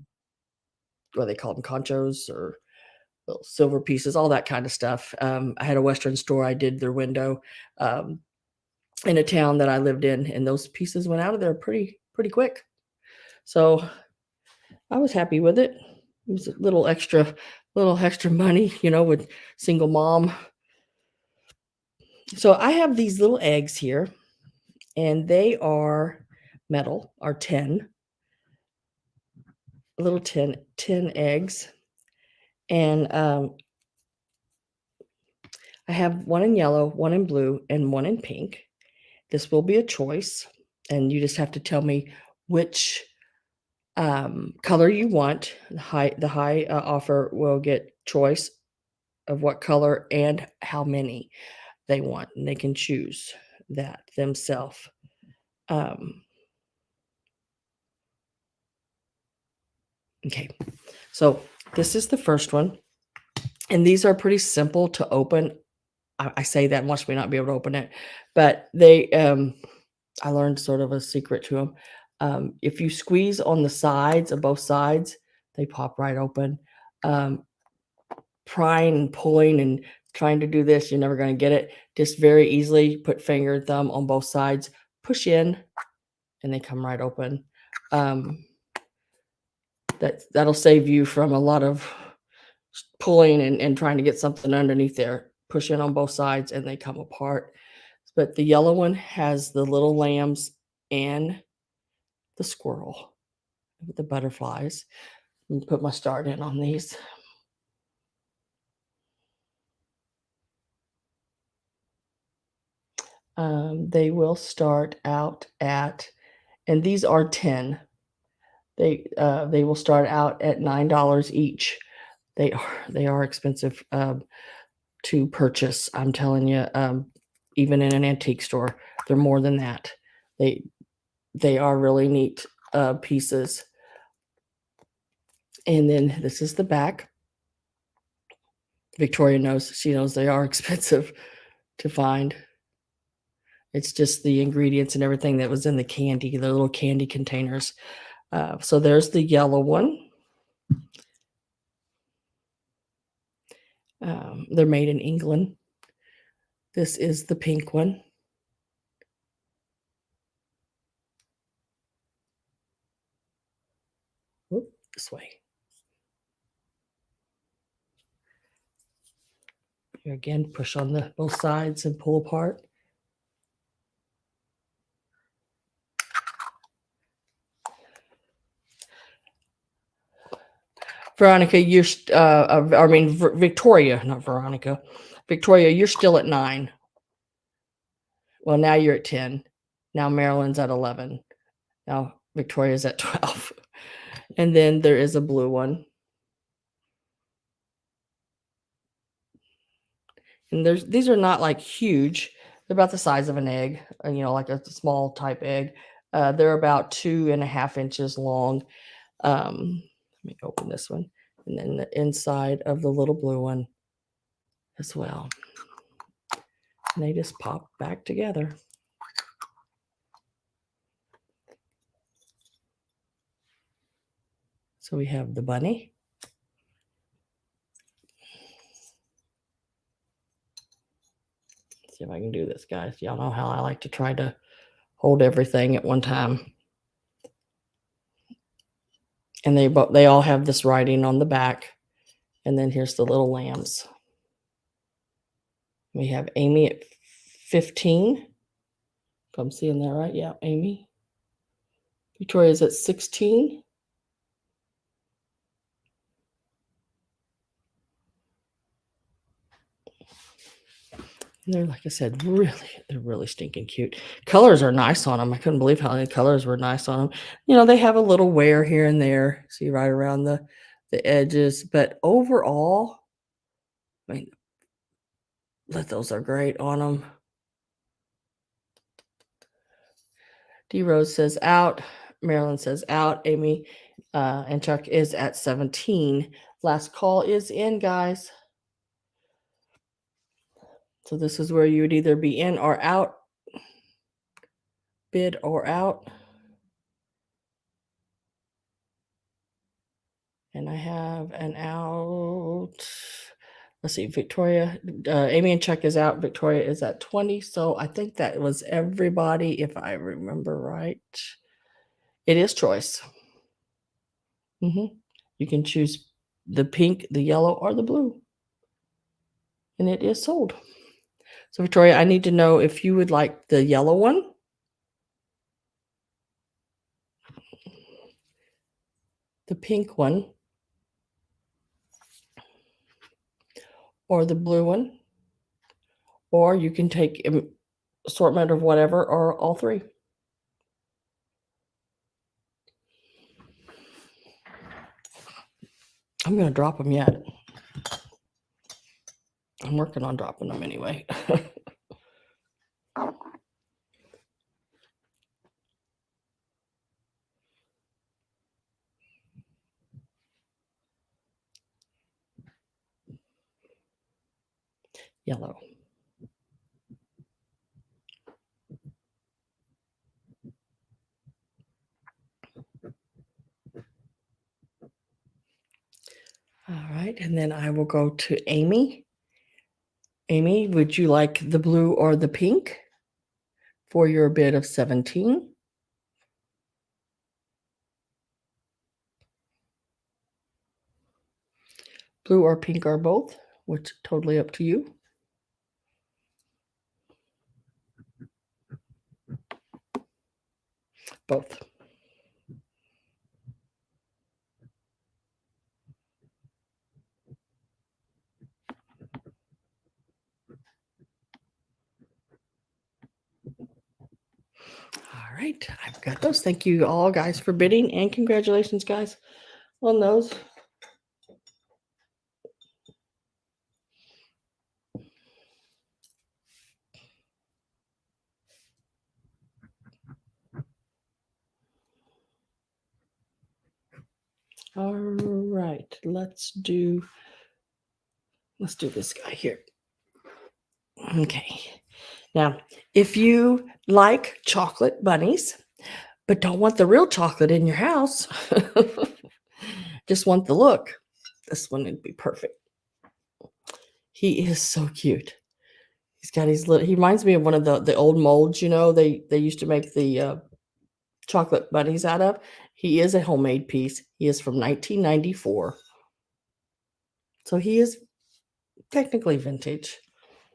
what they call them, conchos or little silver pieces, all that kind of stuff. I had a Western store. I did their window in a town that I lived in, and those pieces went out of there pretty quick. So I was happy with it. It was a little extra money, with single mom. So I have these little eggs here, and they are metal, are little tin eggs. And I have one in yellow, one in blue, and one in pink. This will be a choice, and you just have to tell me which color you want. The high offer will get choice of what color and how many they want, and they can choose that themselves. Okay, so This is the first one. And these are pretty simple to open. I say that and watch me not be able to open it. But they I learned sort of a secret to them. If you squeeze on the sides of both sides, they pop right open. Um, Prying and pulling and trying to do this, you're never going to get it. Just very easily put finger and thumb on both sides, push in, and they come right open. That'll save you from a lot of pulling and trying to get something underneath there. Push in on both sides and they come apart. But the yellow one has the little lambs and the squirrel with the butterflies. Let me put my start in on these. They will start out at, and these are 10. They will start out at $9 each. They are expensive to purchase. I'm telling you, even in an antique store, they're more than that. They are really neat pieces. And then this is the back. Victoria knows, she knows they are expensive to find. It's just the ingredients and everything that was in the candy, the little candy containers. So there's the yellow one. They're made in England. This is the pink one. Whoop, this way. You again push on the both sides and pull apart. Veronica, Victoria, not Veronica. Victoria, you're still at 9. Well, now you're at 10. Now Marilyn's at 11. Now Victoria's at 12. And then there is a blue one. And these are not like huge. They're about the size of an egg, like a small type egg. They're about 2.5 inches long. Let me open this one. And then the inside of the little blue one as well. And they just pop back together. So we have the bunny. Let's see if I can do this, guys. Y'all know how I like to try to hold everything at one time. And they all have this writing on the back. And then here's the little lambs. We have Amy at 15. I'm seeing that right? Yeah, Amy. Victoria's at 16. And they're, like I said, they're really stinking cute. Colors are nice on them. I couldn't believe how many colors were nice on them. They have a little wear here and there. See right around the edges. But overall, I mean, those are great on them. D Rose says out. Marilyn says out. Amy and Chuck is at 17. Last call is in, guys. So this is where you would either be in or out. Bid or out. And I have an out. Let's see, Victoria, Amy and Chuck is out. Victoria is at 20. So I think that was everybody, if I remember right. It is choice. You can choose the pink, the yellow, or the blue. And it is sold. So Victoria, I need to know if you would like the yellow one, the pink one, or the blue one, or you can take assortment of whatever, or all three. I'm going to drop them yet. I'm working on dropping them anyway. yellow. All right, and then I will go to Amy. Amy, would you like the blue or the pink for your bid of 17? Blue or pink or both, which totally up to you. Both. All right, I've got those. Thank you all guys for bidding, and congratulations guys on those. All right, let's do this guy here. Okay. Now, if you like chocolate bunnies, but don't want the real chocolate in your house, just want the look, this one would be perfect. He is so cute. He's got his little, he reminds me of one of the old molds, you know, they used to make the chocolate bunnies out of. He is a homemade piece. He is from 1994. So he is technically vintage.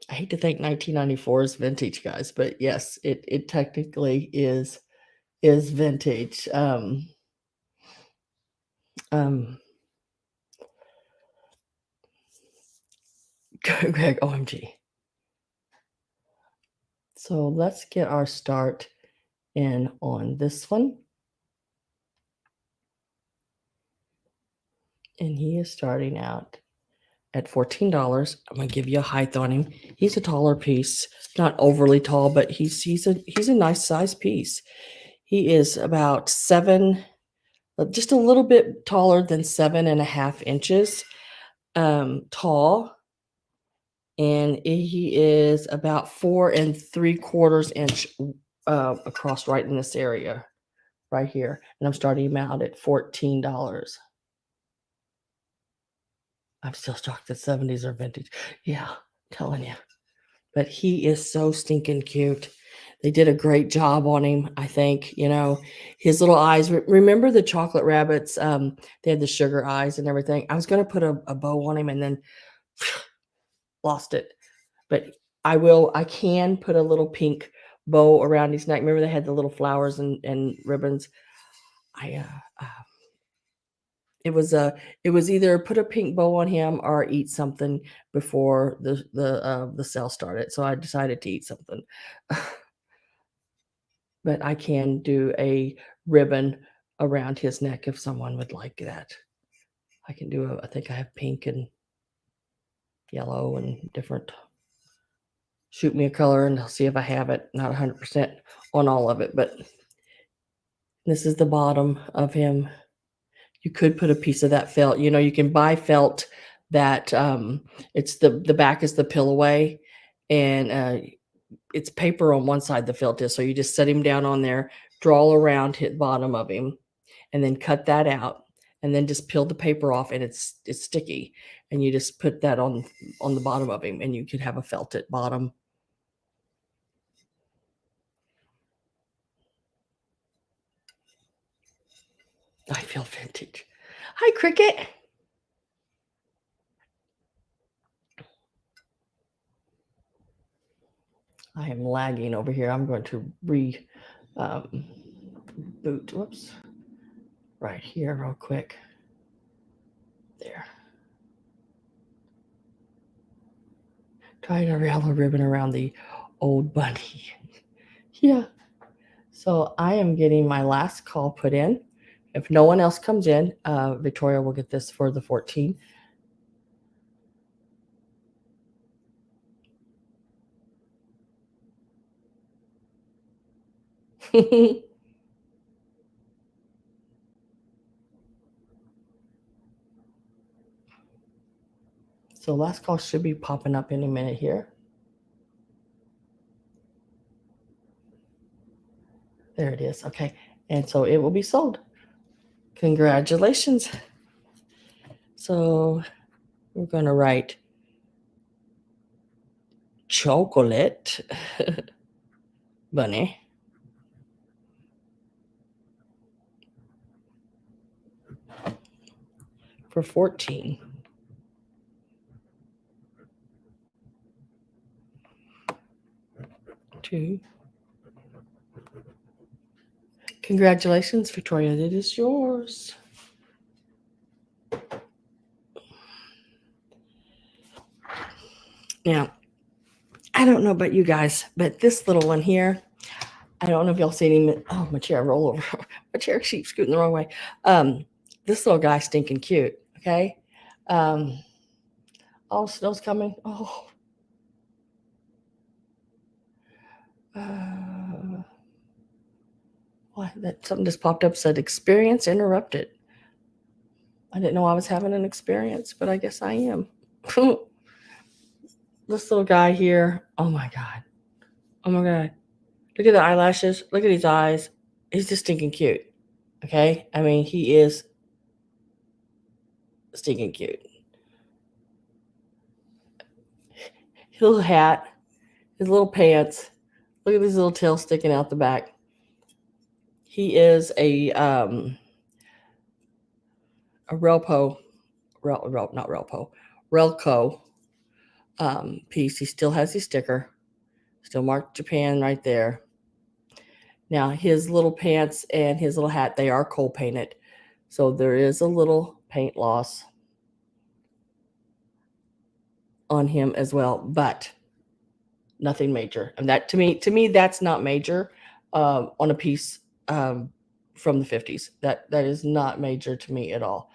I hate to think 1994 is vintage, guys, but yes, it technically is vintage. Greg, OMG. So let's get our start in on this one. And he is starting out at $14. I'm gonna give you a height on him. He's a taller piece, not overly tall, but he's a nice size piece. He is about just a little bit taller than 7.5 inches tall, and he is about 4.75 inch across right in this area right here, and I'm starting him out at $14. I'm still shocked that 70s are vintage. Yeah, I'm telling you. But he is so stinking cute. They did a great job on him, I think. You know, his little eyes. Remember the chocolate rabbits? They had the sugar eyes and everything. I was going to put a bow on him and then lost it. But I can put a little pink bow around his neck. Remember they had the little flowers and ribbons? It was either put a pink bow on him or eat something before the sale started. So I decided to eat something. But I can do a ribbon around his neck if someone would like that. I can do I think I have pink and yellow and different. Shoot me a color and I'll see if I have it. Not 100% on all of it, but this is the bottom of him. You could put a piece of that felt. You know, you can buy felt that it's the back is the pill away, and it's paper on one side the felt is. So you just set him down on there, draw around hit bottom of him, and then cut that out, and then just peel the paper off, and it's sticky, and you just put that on the bottom of him, and you could have a felted bottom. I feel vintage. Hi, Cricket. I am lagging over here. I'm going to boot. Whoops. Right here, real quick. There. Tying a yellow ribbon around the old bunny. Yeah. So I am getting my last call put in. If no one else comes in, Victoria will get this for the 14. So last call should be popping up any minute here. There it is. Okay. And so it will be sold. Congratulations. So we're going to write chocolate bunny. For 14. Two. Congratulations, Victoria. It is yours. Now, I don't know about you guys, but this little one here, I don't know if y'all seen him. Oh, my chair roll over. My chair keeps scooting the wrong way. This little guy stinking cute. Okay. Oh, snow's coming. Oh. What? That something just popped up, said experience interrupted. I didn't know I was having an experience, but I guess I am. This little guy here. Oh my God. Oh my God. Look at the eyelashes. Look at his eyes. He's just stinking cute. Okay. I mean, he is stinking cute. His little hat, his little pants. Look at his little tail sticking out the back. He is a Relco piece. He still has his sticker. Still marked Japan right there. Now, his little pants and his little hat, they are coal painted. So there is a little paint loss on him as well, but nothing major. And that to me, that's not major on a piece from the 50s. That is not major to me at all.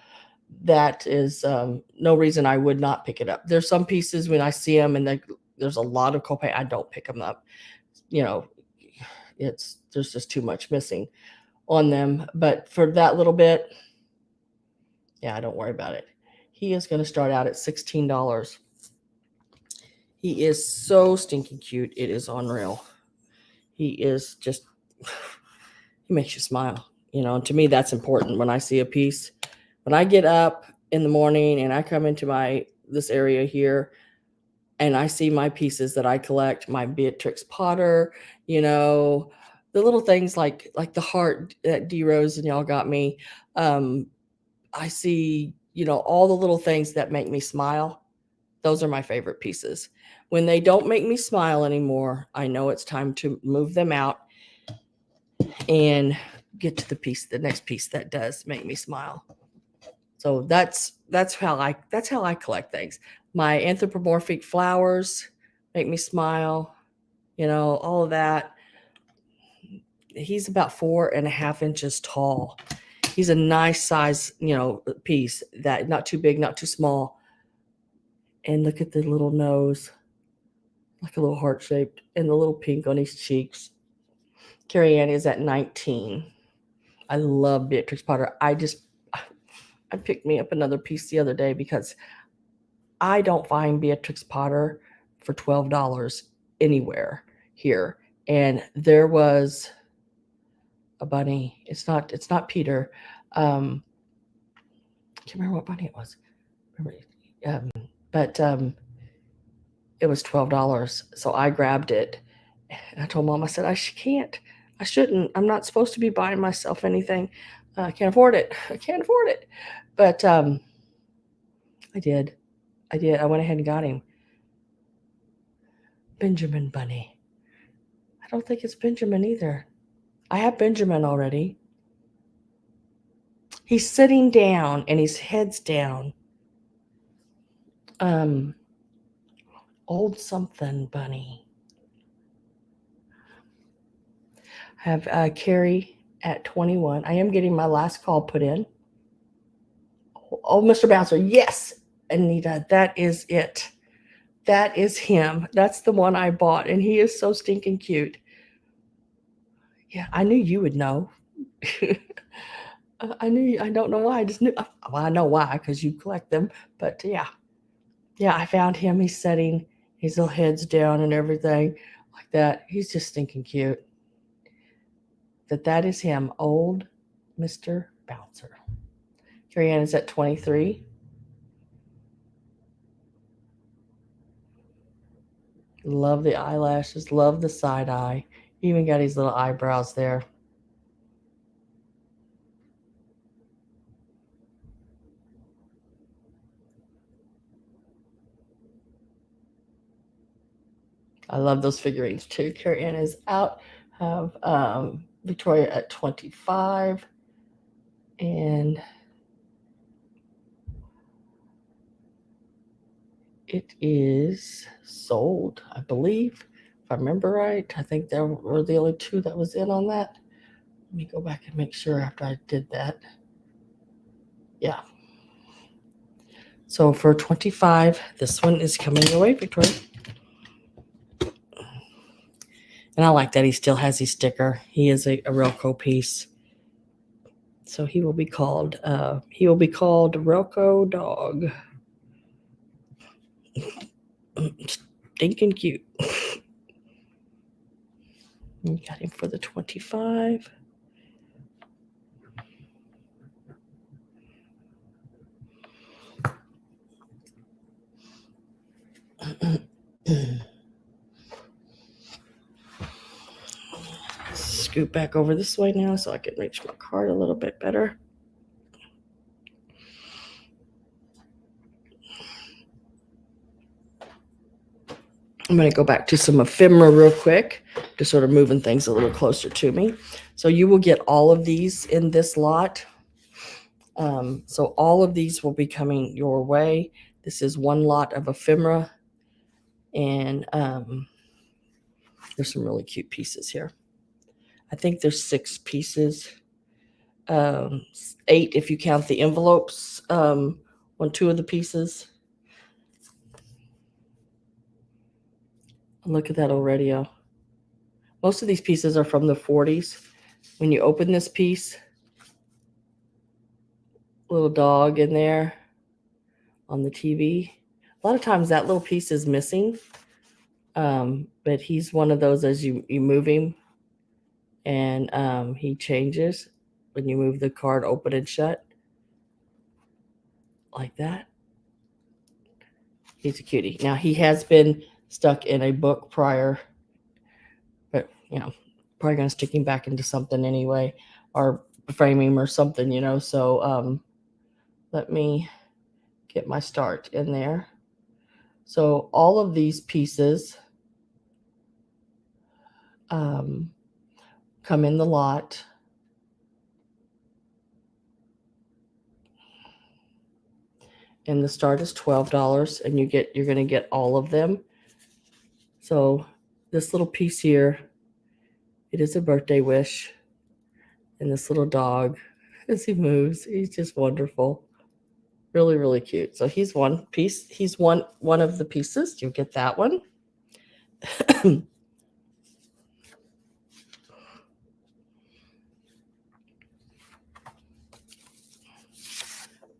That is no reason I would not pick it up. There's some pieces when I see them and there's a lot of coal paint, I don't pick them up. You know, there's just too much missing on them. But for that little bit, yeah, don't worry about it. He is going to start out at $16. He is so stinking cute. It is unreal. He is just, he makes you smile. You know, and to me, that's important when I see a piece. When I get up in the morning and I come into this area here and I see my pieces that I collect, my Beatrix Potter, you know, the little things like the heart that D Rose and y'all got me. I see, you know, all the little things that make me smile. Those are my favorite pieces. When they don't make me smile anymore, I know it's time to move them out and get to the next piece that does make me smile. So that's how I collect things. My anthropomorphic flowers make me smile, you know, all of that. He's about 4.5 inches tall. He's a nice size, you know, piece that not too big, not too small. And look at the little nose, like a little heart shaped, and the little pink on his cheeks. Carrie Ann is at 19. I love Beatrix Potter. I picked me up another piece the other day because I don't find Beatrix Potter for $12 anywhere here. And there was a bunny. It's not Peter. Can't remember what bunny it was. But it was $12. So I grabbed it. And I told Mom, I said, I shouldn't. I'm not supposed to be buying myself anything. I can't afford it. But I did. I went ahead and got him. Benjamin Bunny. I don't think it's Benjamin either. I have Benjamin already. He's sitting down and his head's down. Old something bunny. I have Carrie at 21. I am getting my last call put in. Oh, Mr. Bouncer. Yes, Anita, that is it. That is him. That's the one I bought, and he is so stinking cute. Yeah, I knew you would know. I don't know why. I just knew. Well, I know why, because you collect them. But yeah, Yeah, I found him. He's setting his little heads down and everything like that. He's just stinking cute. That is him, old Mr. Bouncer. Carrie Ann is at 23. Love the eyelashes. Love the side eye. Even got his little eyebrows there. I love those figurines too. Carrie Ann is out. Have Victoria at 25. And it is sold, I believe. If I remember right, I think there were the only two that was in on that. Let me go back and make sure after I did that. Yeah. So for 25, this one is coming your way, Victoria. And I like that he still has his sticker. He is a Relco piece. So he will be called Relco Dog. Stinking cute. You got him for the 25. Scoot back over this way now so I can reach my card a little bit better. I'm going to go back to some ephemera real quick, just sort of moving things a little closer to me. So you will get all of these in this lot. So all of these will be coming your way. This is one lot of ephemera, and there's some really cute pieces here. I think there's 6 pieces, 8 if you count the envelopes on 2 of the pieces. Look at that old radio. Most of these pieces are from the 40s. When you open this piece, little dog in there on the TV. A lot of times that little piece is missing, but he's one of those as you move him, and he changes when you move the card open and shut like that. He's a cutie. Now he has been stuck in a book prior, but probably gonna stick him back into something anyway, or frame him or something, so let me get my start in there. So all of these pieces come in the lot. And the start is $12, and you're going to get all of them. So this little piece here, it is a birthday wish. And this little dog, as he moves, he's just wonderful. Really, really cute. So he's one piece. He's one of the pieces. You'll get that one.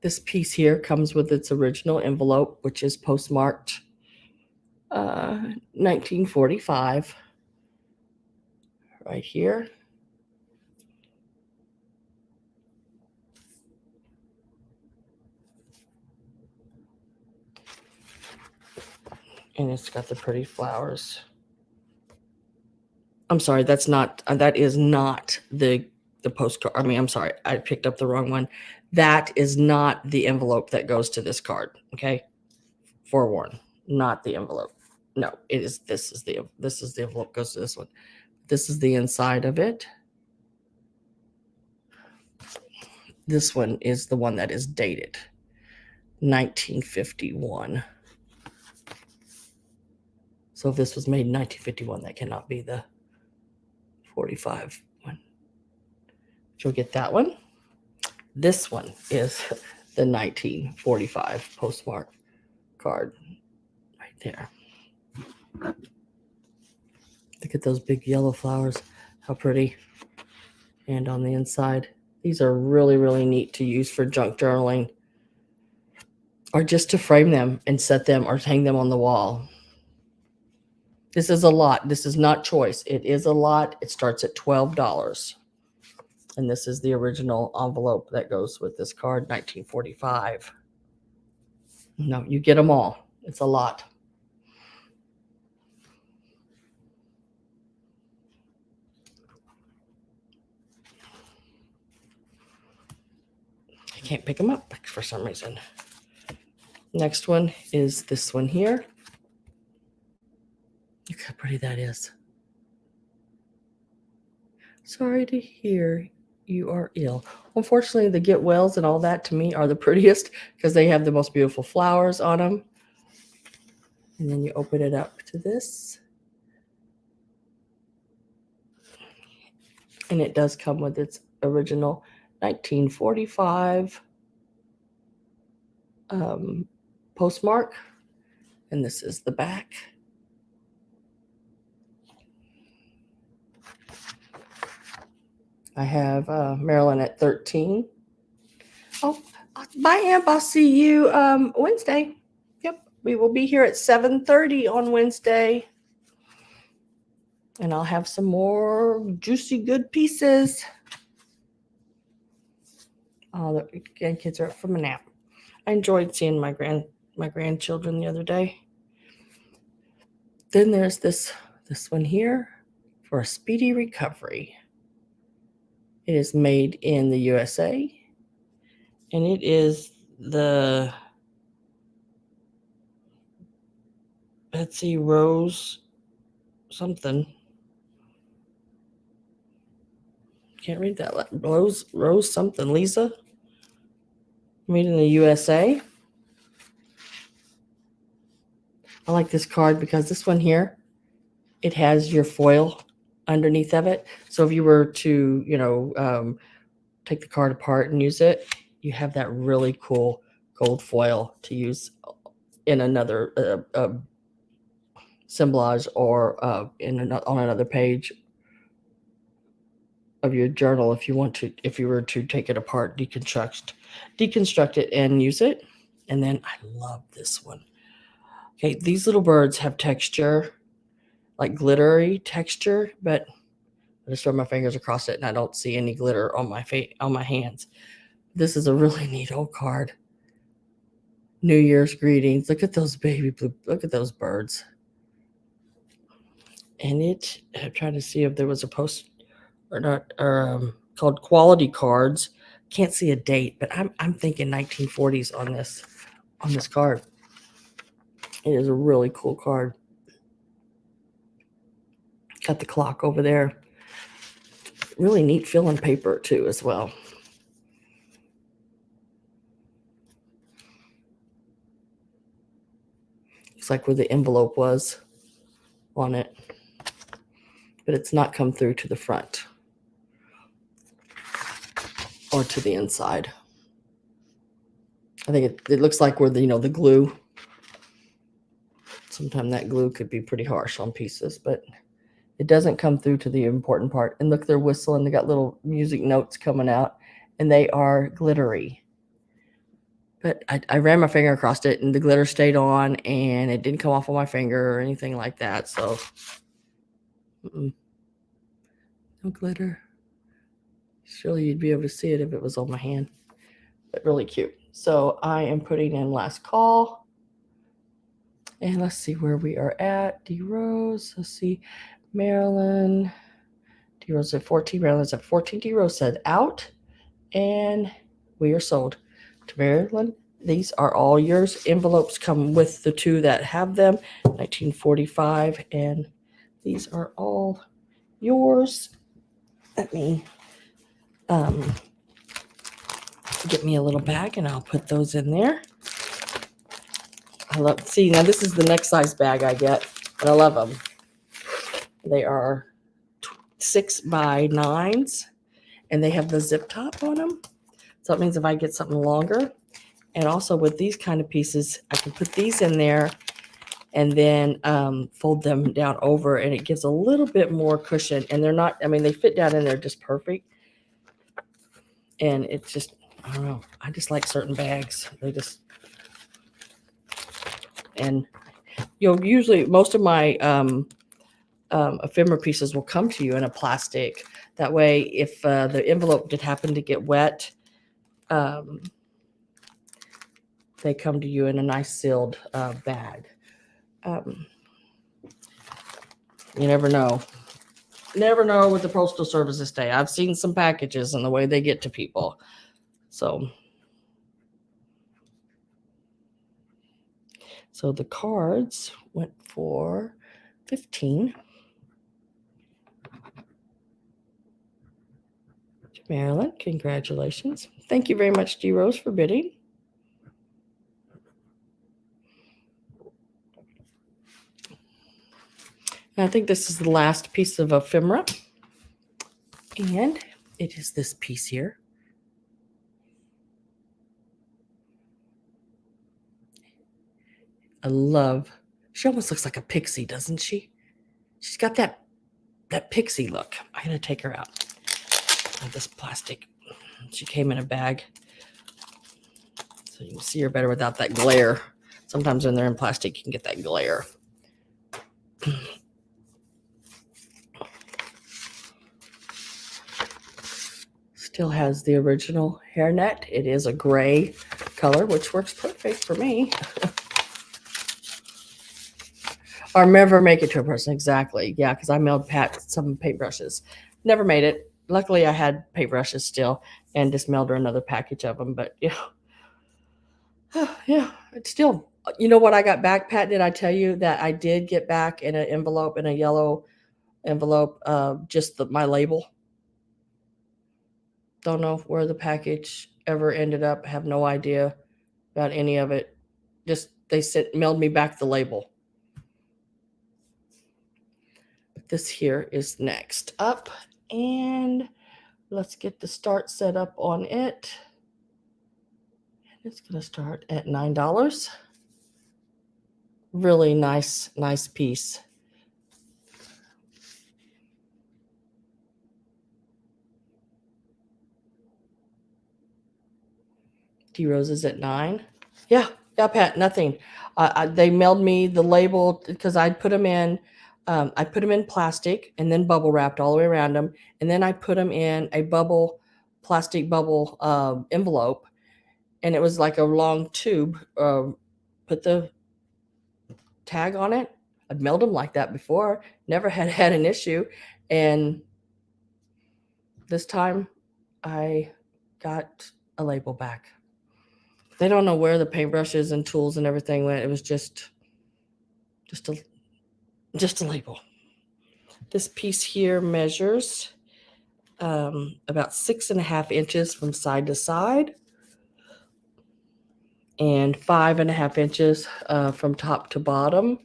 This piece here comes with its original envelope, which is postmarked 1945 right here. And it's got the pretty flowers. I'm sorry, that is not the postcard. I mean, I'm sorry, I picked up the wrong one. That is not the envelope that goes to this card. Okay, forewarn, not the envelope. No, it is. This is the envelope goes to this one. This is the inside of it. This one is the one that is dated 1951. So if this was made in 1951, that cannot be the 45 one. You'll get that one. This one is the 1945 postmark card right there. Look at those big yellow flowers. How pretty. And on the inside, these are really, really neat to use for junk journaling. or just to frame them and set them or hang them on the wall. This is a lot. This is not choice. It is a lot. It starts at $12. And this is the original envelope that goes with this card, 1945. No, you get them all. It's a lot. I can't pick them up for some reason. Next one is this one here. Look how pretty that is. Sorry to hear you are ill. Unfortunately, the get wells and all that to me are the prettiest because they have the most beautiful flowers on them. And then you open it up to this. And it does come with its original 1945 postmark. And this is the back. I have Marilyn at 13. Oh, bye, Amp. I'll see you Wednesday. Yep, we will be here at 7:30 on Wednesday. And I'll have some more juicy, good pieces. Oh, the grandkids are up from a nap. I enjoyed seeing my grandchildren the other day. Then there's this one here for a speedy recovery. It is made in the USA. And it is the Betsy Rose something. Can't read that. Rose something. Lisa. Made in the USA. I like this card because this one here, it has your foil underneath of it. So if you were to, take the card apart and use it, you have that really cool gold foil to use in another assemblage or on another page of your journal if you were to take it apart, deconstruct it and use it. And then I love this one. Okay, these little birds have texture, like glittery texture, but I just throw my fingers across it and I don't see any glitter on my hands. This is a really neat old card. New Year's greetings. Look at those baby blue. Look at those birds. And I'm trying to see if there was a post or not, called Quality Cards. Can't see a date, but I'm thinking 1940s on this card. It is a really cool card. Got the clock over there. Really neat filling paper too as well. Looks like where the envelope was on it, but it's not come through to the front or to the inside. I think it looks like where the glue. Sometimes that glue could be pretty harsh on pieces, but it doesn't come through to the important part. And look, they're whistling. They got little music notes coming out, and they are glittery. But I ran my finger across it, and the glitter stayed on, and it didn't come off on my finger or anything like that. So, no glitter. Surely you'd be able to see it if it was on my hand. But really cute. So I am putting in last call. And let's see where we are at. D Rose. Let's see. Maryland. D Rose at 14. Maryland's at 14. D Rose said out. And we are sold to Maryland. These are all yours. Envelopes come with the two that have them. 1945. And these are all yours. Let me get me a little bag and I'll put those in there. Now this is the next size bag I get, and I love them. They are 6x9s, and they have the zip top on them. So it means if I get something longer, and also with these kind of pieces, I can put these in there and then fold them down over, and it gives a little bit more cushion. And they're not, they fit down in there just perfect. And it's just, I don't know, I just like certain bags. And you'll usually, most of my ephemera pieces will come to you in a plastic. That way, if the envelope did happen to get wet, they come to you in a nice sealed bag. You never know. Never know with the postal service this day. I've seen some packages and the way they get to people. So the cards went for $15. Marilyn, congratulations. Thank you very much, D. Rose, for bidding. And I think this is the last piece of ephemera. And it is this piece here. I love, she almost looks like a pixie, doesn't she? She's got that pixie look. I'm going to take her out of this plastic. She came in a bag, so you can see her better without that glare. Sometimes when they're in plastic, you can get that glare. Still has the original hairnet. It is a gray color, which works perfect for me. Or never make it to a person. Exactly. Yeah, because I mailed Pat some paintbrushes. Never made it. Luckily, I had paintbrushes still and just mailed her another package of them. But yeah. Yeah, it's still, you know what I got back, Pat? Did I tell you that I did get back in an envelope, in a yellow envelope, just my label? Don't know where the package ever ended up. Have no idea about any of it. Just they mailed me back the label. This here is next up, and let's get the start set up on it. It's going to start at $9. Really nice piece. D Rose is at $9. Yeah, Pat, nothing. They mailed me the label because I put them in. I put them in plastic and then bubble wrapped all the way around them, and then I put them in a plastic bubble envelope, and it was like a long tube. Put the tag on it. I'd mailed them like that before. Never had an issue, and this time I got a label back. They don't know where the paintbrushes and tools and everything went. It was just a label. This piece here measures about 6.5 inches from side to side and 5.5 inches from top to bottom.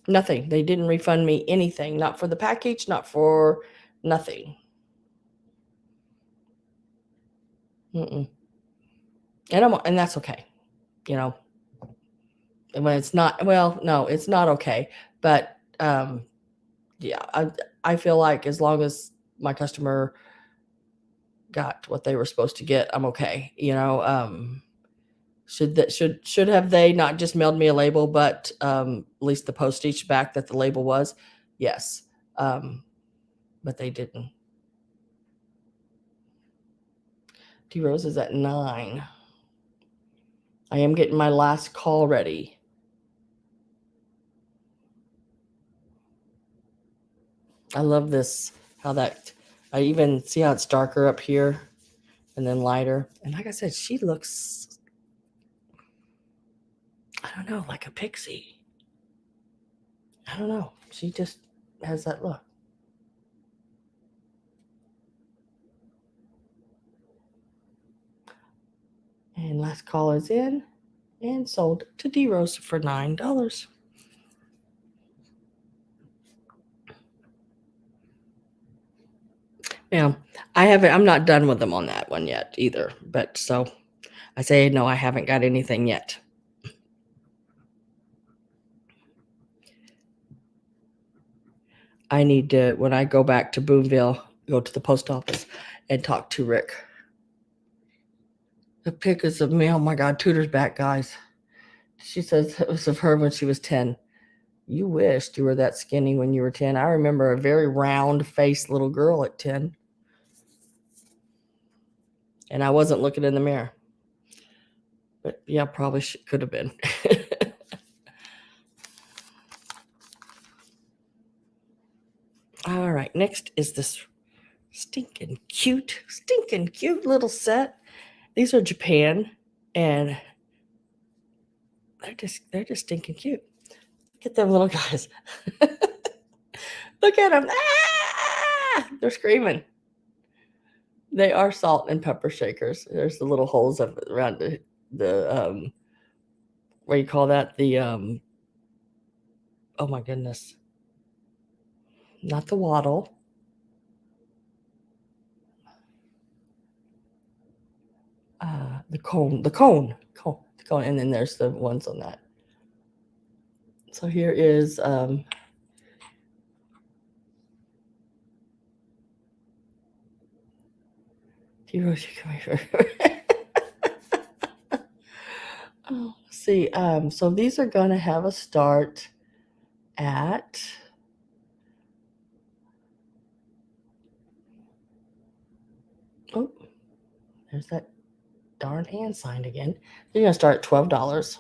Nothing. They didn't refund me anything. Not for the package, not for nothing. And that's okay. You know, when it's not, well, no, it's not okay. But yeah, I feel like as long as my customer got what they were supposed to get, I'm okay. You know, should have they not just mailed me a label, but at least the postage back that the label was? Yes. But they didn't. D Rose is at $9. I am getting my last call ready. I love this, I even see how it's darker up here and then lighter. And like I said, she looks, I don't know, like a pixie. I don't know. She just has that look. And last call is in and sold to D Rose for $9. Yeah, I'm not done with them on that one yet either. But so I say, no, I haven't got anything yet. I need to, when I go back to Boonville, go to the post office and talk to Rick. The pick is of me. Oh my God, Tudor's back, guys. She says it was of her when she was 10. You wished you were that skinny when you were 10. I remember a very round-faced little girl at 10. And I wasn't looking in the mirror. But yeah, probably could have been. All right, next is this stinking cute little set. These are Japan, and they're just stinking cute. Look at them little guys. Look at them. Ah! They're screaming. They are salt and pepper shakers. There's the little holes around the what do you call that? The oh my goodness. Not the wattle. The cone, and then there's the ones on that. So here is oh, see, so these are going to have a start at oh, there's that darn hand sign again. They're going to start at $12.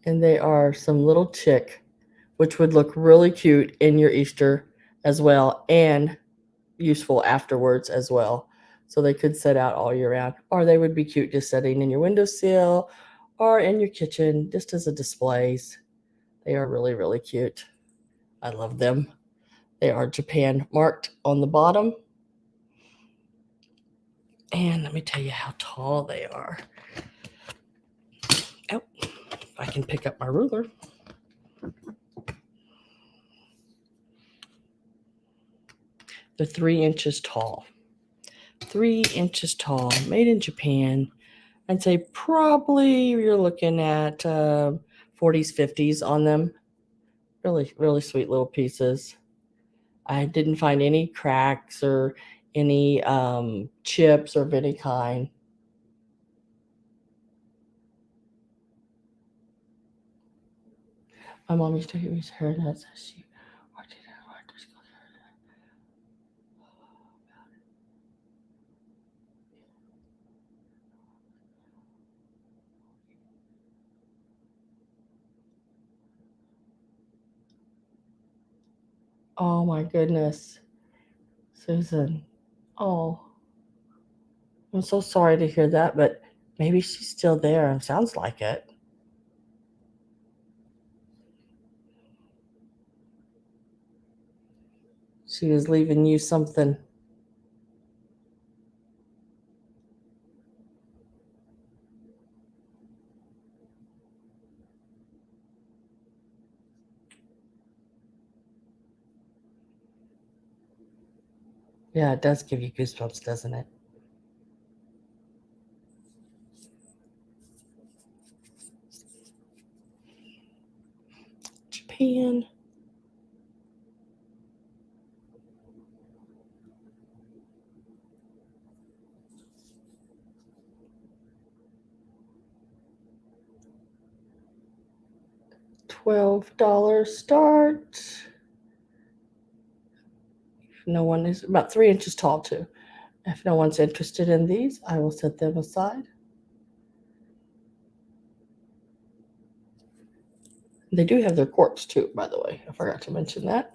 And they are some little chick, which would look really cute in your Easter as well, and useful afterwards as well. So they could set out all year round, or they would be cute just sitting in your windowsill or in your kitchen just as a displays. They are really, really cute. I love them. They are Japan marked on the bottom. And let me tell you how tall they are. Oh, if I can pick up my ruler. They're 3 inches tall. 3 inches tall, made in Japan. I'd say probably you're looking at 40s, 50s on them. Really, really sweet little pieces. I didn't find any cracks or any chips of any kind. My mom used to use her nuts as she worked it out. Oh my goodness, Susan. Oh, I'm so sorry to hear that, but maybe she's still there and sounds like it. She was leaving you something. Yeah, it does give you goosebumps, doesn't it? Japan. $12 start. No one is about 3 inches tall too. If no one's interested in these, I will set them aside. They do have their corks too, by the way. I forgot to mention that.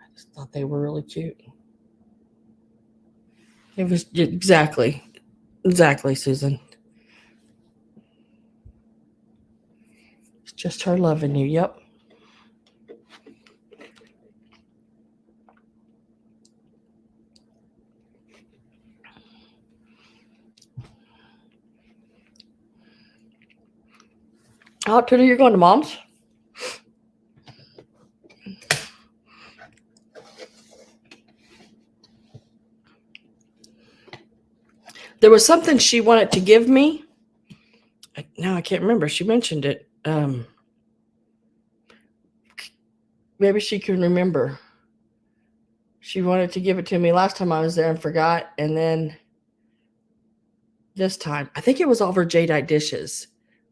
I just thought they were really cute. It was exactly, Susan. It's just her loving you. Yep. Oh, Tuna, you're going to Mom's? There was something she wanted to give me. Now I can't remember. She mentioned it. Maybe she can remember. She wanted to give it to me last time I was there and forgot. And then this time, I think it was all of her jadeite dishes.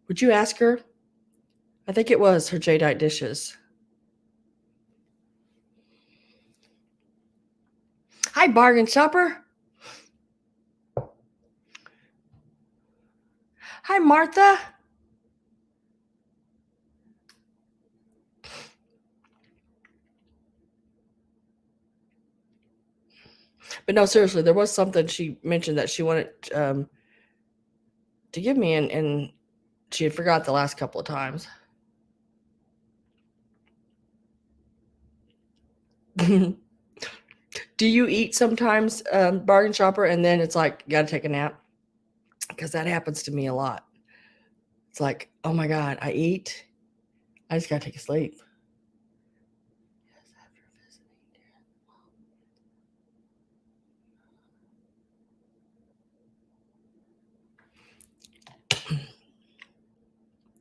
Would you ask her? I think it was her jadeite dishes. Hi, bargain shopper. Hi, Martha. But no, seriously, there was something she mentioned that she wanted to give me, and she had forgot the last couple of times. Do you eat sometimes, bargain shopper, and then it's like, got to take a nap? Because that happens to me a lot. It's like, oh my God, I eat. I just got to take a sleep.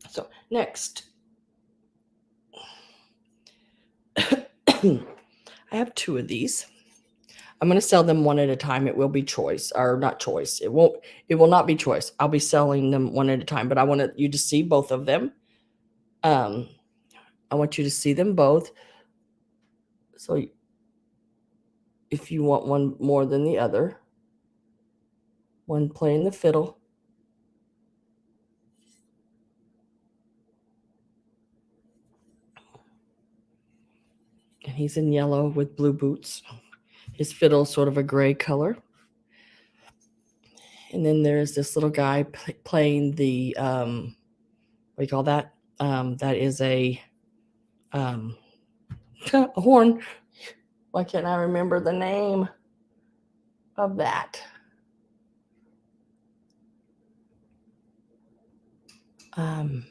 So next, I have 2 of these. I'm going to sell them one at a time. It will be choice, or not choice. It will not be choice. I'll be selling them one at a time, but I want you to see both of them. I want you to see them both. So if you want one more than the other, one playing the fiddle. And he's in yellow with blue boots. His fiddle is sort of a gray color. And then there's this little guy playing the, what do you call that? That is a horn. Why can't I remember the name of that? Sam,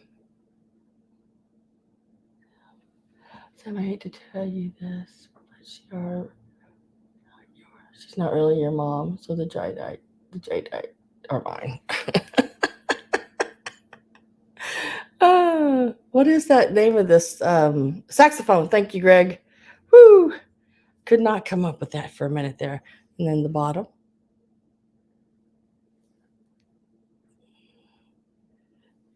I hate to tell you this, but she's not really your mom, so the jadeite are mine. What is that name of this? Saxophone. Thank you, Greg. Woo! Could not come up with that for a minute there. And then the bottom.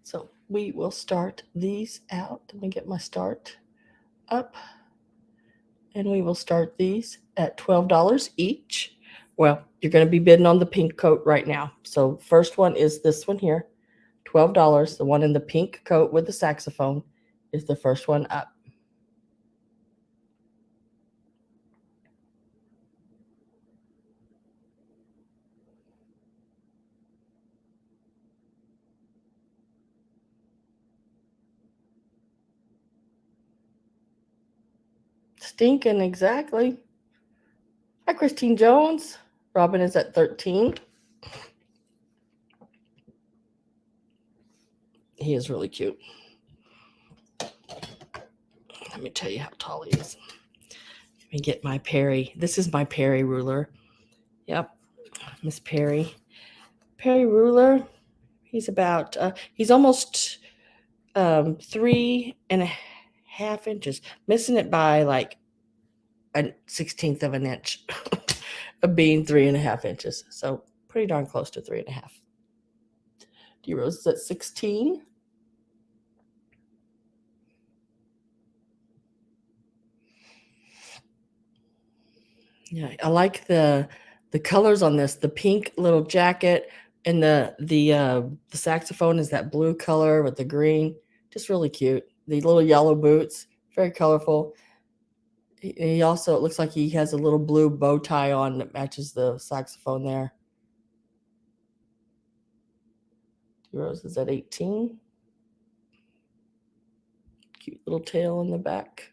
So we will start these out. Let me get my start up. And we will start these at $12 each. Well, you're going to be bidding on the pink coat right now. So first one is this one here, $12. The one in the pink coat with the saxophone is the first one up. Stinking, exactly. Hi, Christine Jones. Robin is at 13. He is really cute. Let me tell you how tall he is. Let me get my Perry. This is my Perry ruler. Yep, Miss Perry. Perry ruler. He's about, he's almost 3.5 inches, missing it by like a 16th of an inch of being 3.5 inches. So pretty darn close to 3.5. D Rose is at 16. Yeah, I like the colors on this. The pink little jacket and the saxophone is that blue color with the green. Just really cute. The little yellow boots, very colorful. He also, it looks like he has a little blue bow tie on that matches the saxophone there. Rose is at 18. Cute little tail in the back.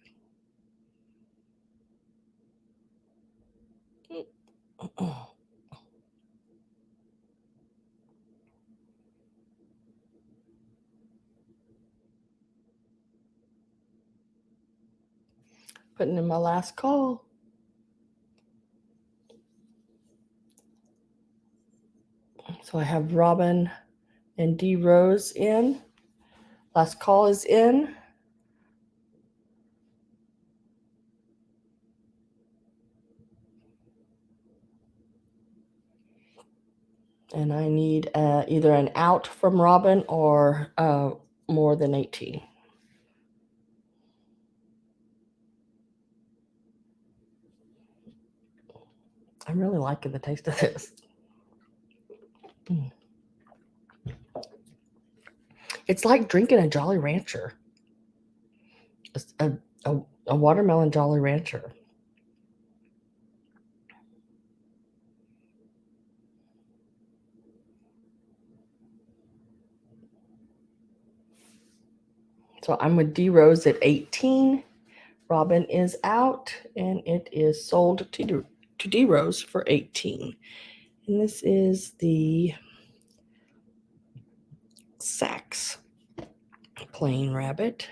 Putting in my last call. So I have Robin and D Rose in. Last call is in. And I need either an out from Robin or more than 18. I'm really liking the taste of this. It's like drinking a Jolly Rancher. It's a watermelon Jolly Rancher. So I'm with D Rose at 18. Robin is out, and it is sold to D Rose for 18. And this is the Saks plain rabbit.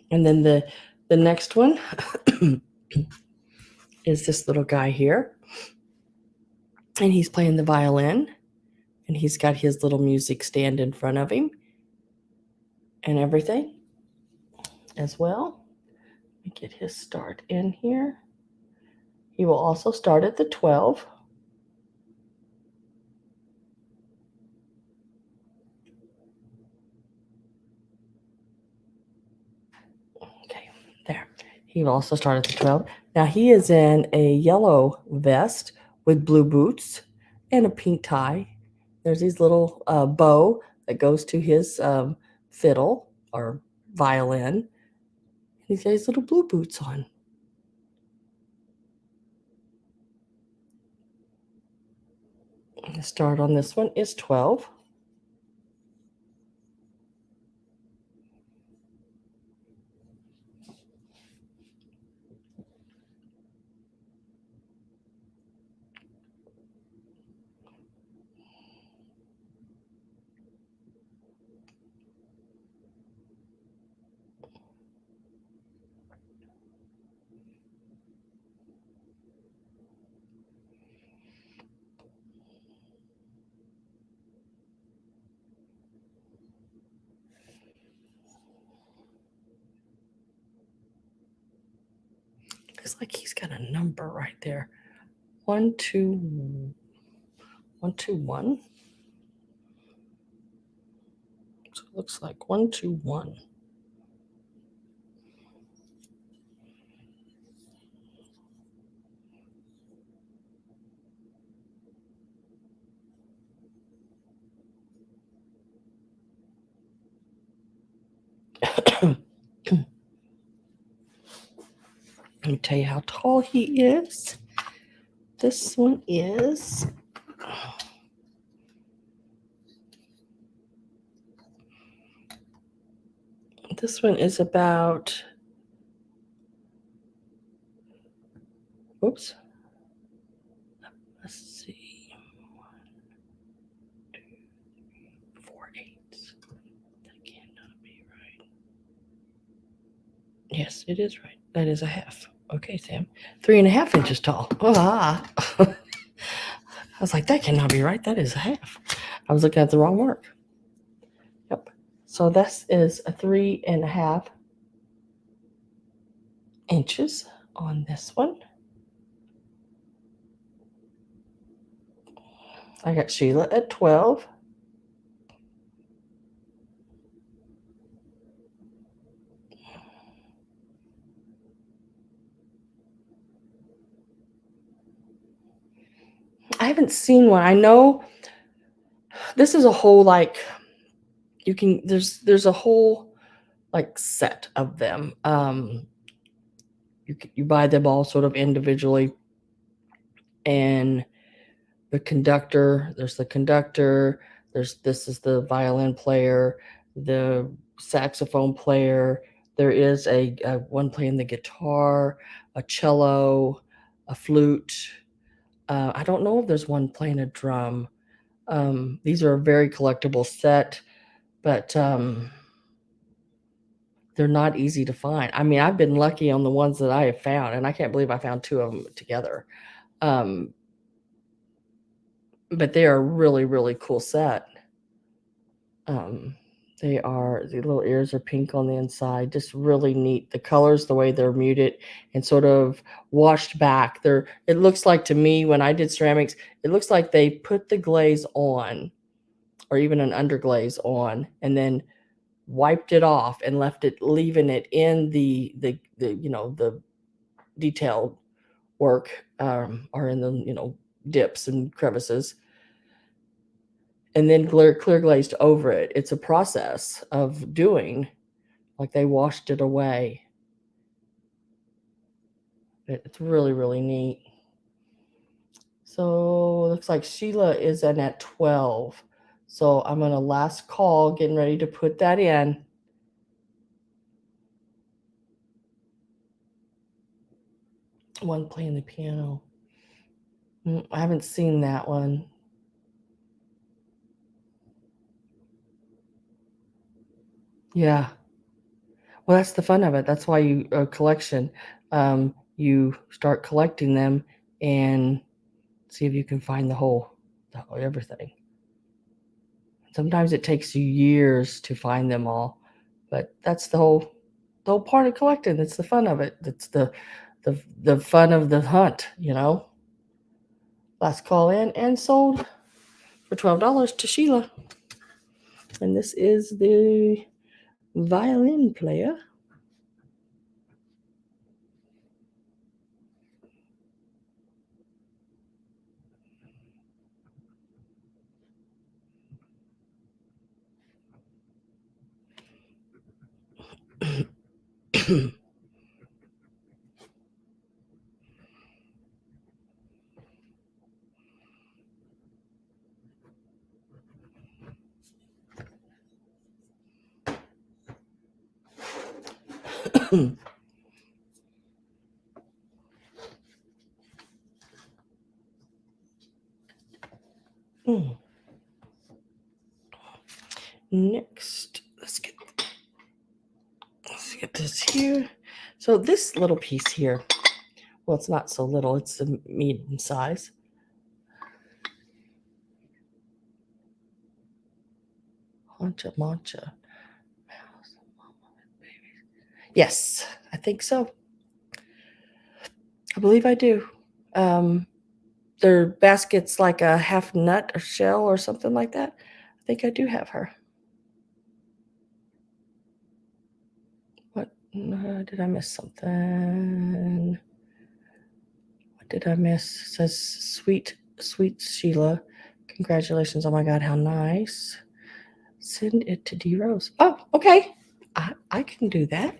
And then the next one is this little guy here. And he's playing the violin. And he's got his little music stand in front of him. And everything as well. Let me get his start in here. He will also start at the 12. Okay, there. He will also start at the 12. Now he is in a yellow vest with blue boots and a pink tie. There's these little bow that goes to his fiddle or violin. He's got his little blue boots on. The start on this one is 12. Looks like he's got a number right there. 1, 2, 1, 2, 1. So it looks like 1, 2, 1. Let me tell you how tall he is. This one is about, oops. Let's see. 1, 2, 3, 4 eighths. That cannot be right. Yes, it is right. That is a half. Okay, Sam. 3.5 inches tall. Ah. I was like, that cannot be right. That is a half. I was looking at the wrong mark. Yep. So this is a 3.5 inches on this one. I got Sheila at 12. I haven't seen one. I know this is a whole there's a whole set of them. You buy them all sort of individually, and there's the conductor, this is the violin player, the saxophone player, there is a one playing the guitar, a cello, a flute. I don't know if there's one playing a drum. These are a very collectible set, but they're not easy to find. I mean, I've been lucky on the ones that I have found, and I can't believe I found 2 of them together. But they are a really, really cool set. The little ears are pink on the inside, just really neat. The colors, the way they're muted and sort of washed back. It looks like to me when I did ceramics, it looks like they put the glaze on or even an underglaze on and then wiped it off and leaving it in the detailed work, or in the dips and crevices, and then clear glazed over it. It's a process of doing, like they washed it away. It's really, really neat. So looks like Sheila is in at 12. So I'm on a last call, getting ready to put that in. One playing the piano. I haven't seen that one. Yeah. Well, that's the fun of it. That's why you a collection. You start collecting them and see if you can find everything. Sometimes it takes you years to find them all, but that's the whole part of collecting. That's the fun of it. That's the fun of the hunt. Last call in and sold for $12 to Sheila, and this is the violin player. Next, let's get this here. So this little piece here, well, it's not so little, it's a medium size. Mancha. Yes, I think so. I believe I do. Their basket's like a half nut or shell or something like that. I think I do have her. What? Did I miss something? What did I miss? It says sweet Sheila. Congratulations. Oh my God, how nice. Send it to D Rose. Oh, okay. I can do that.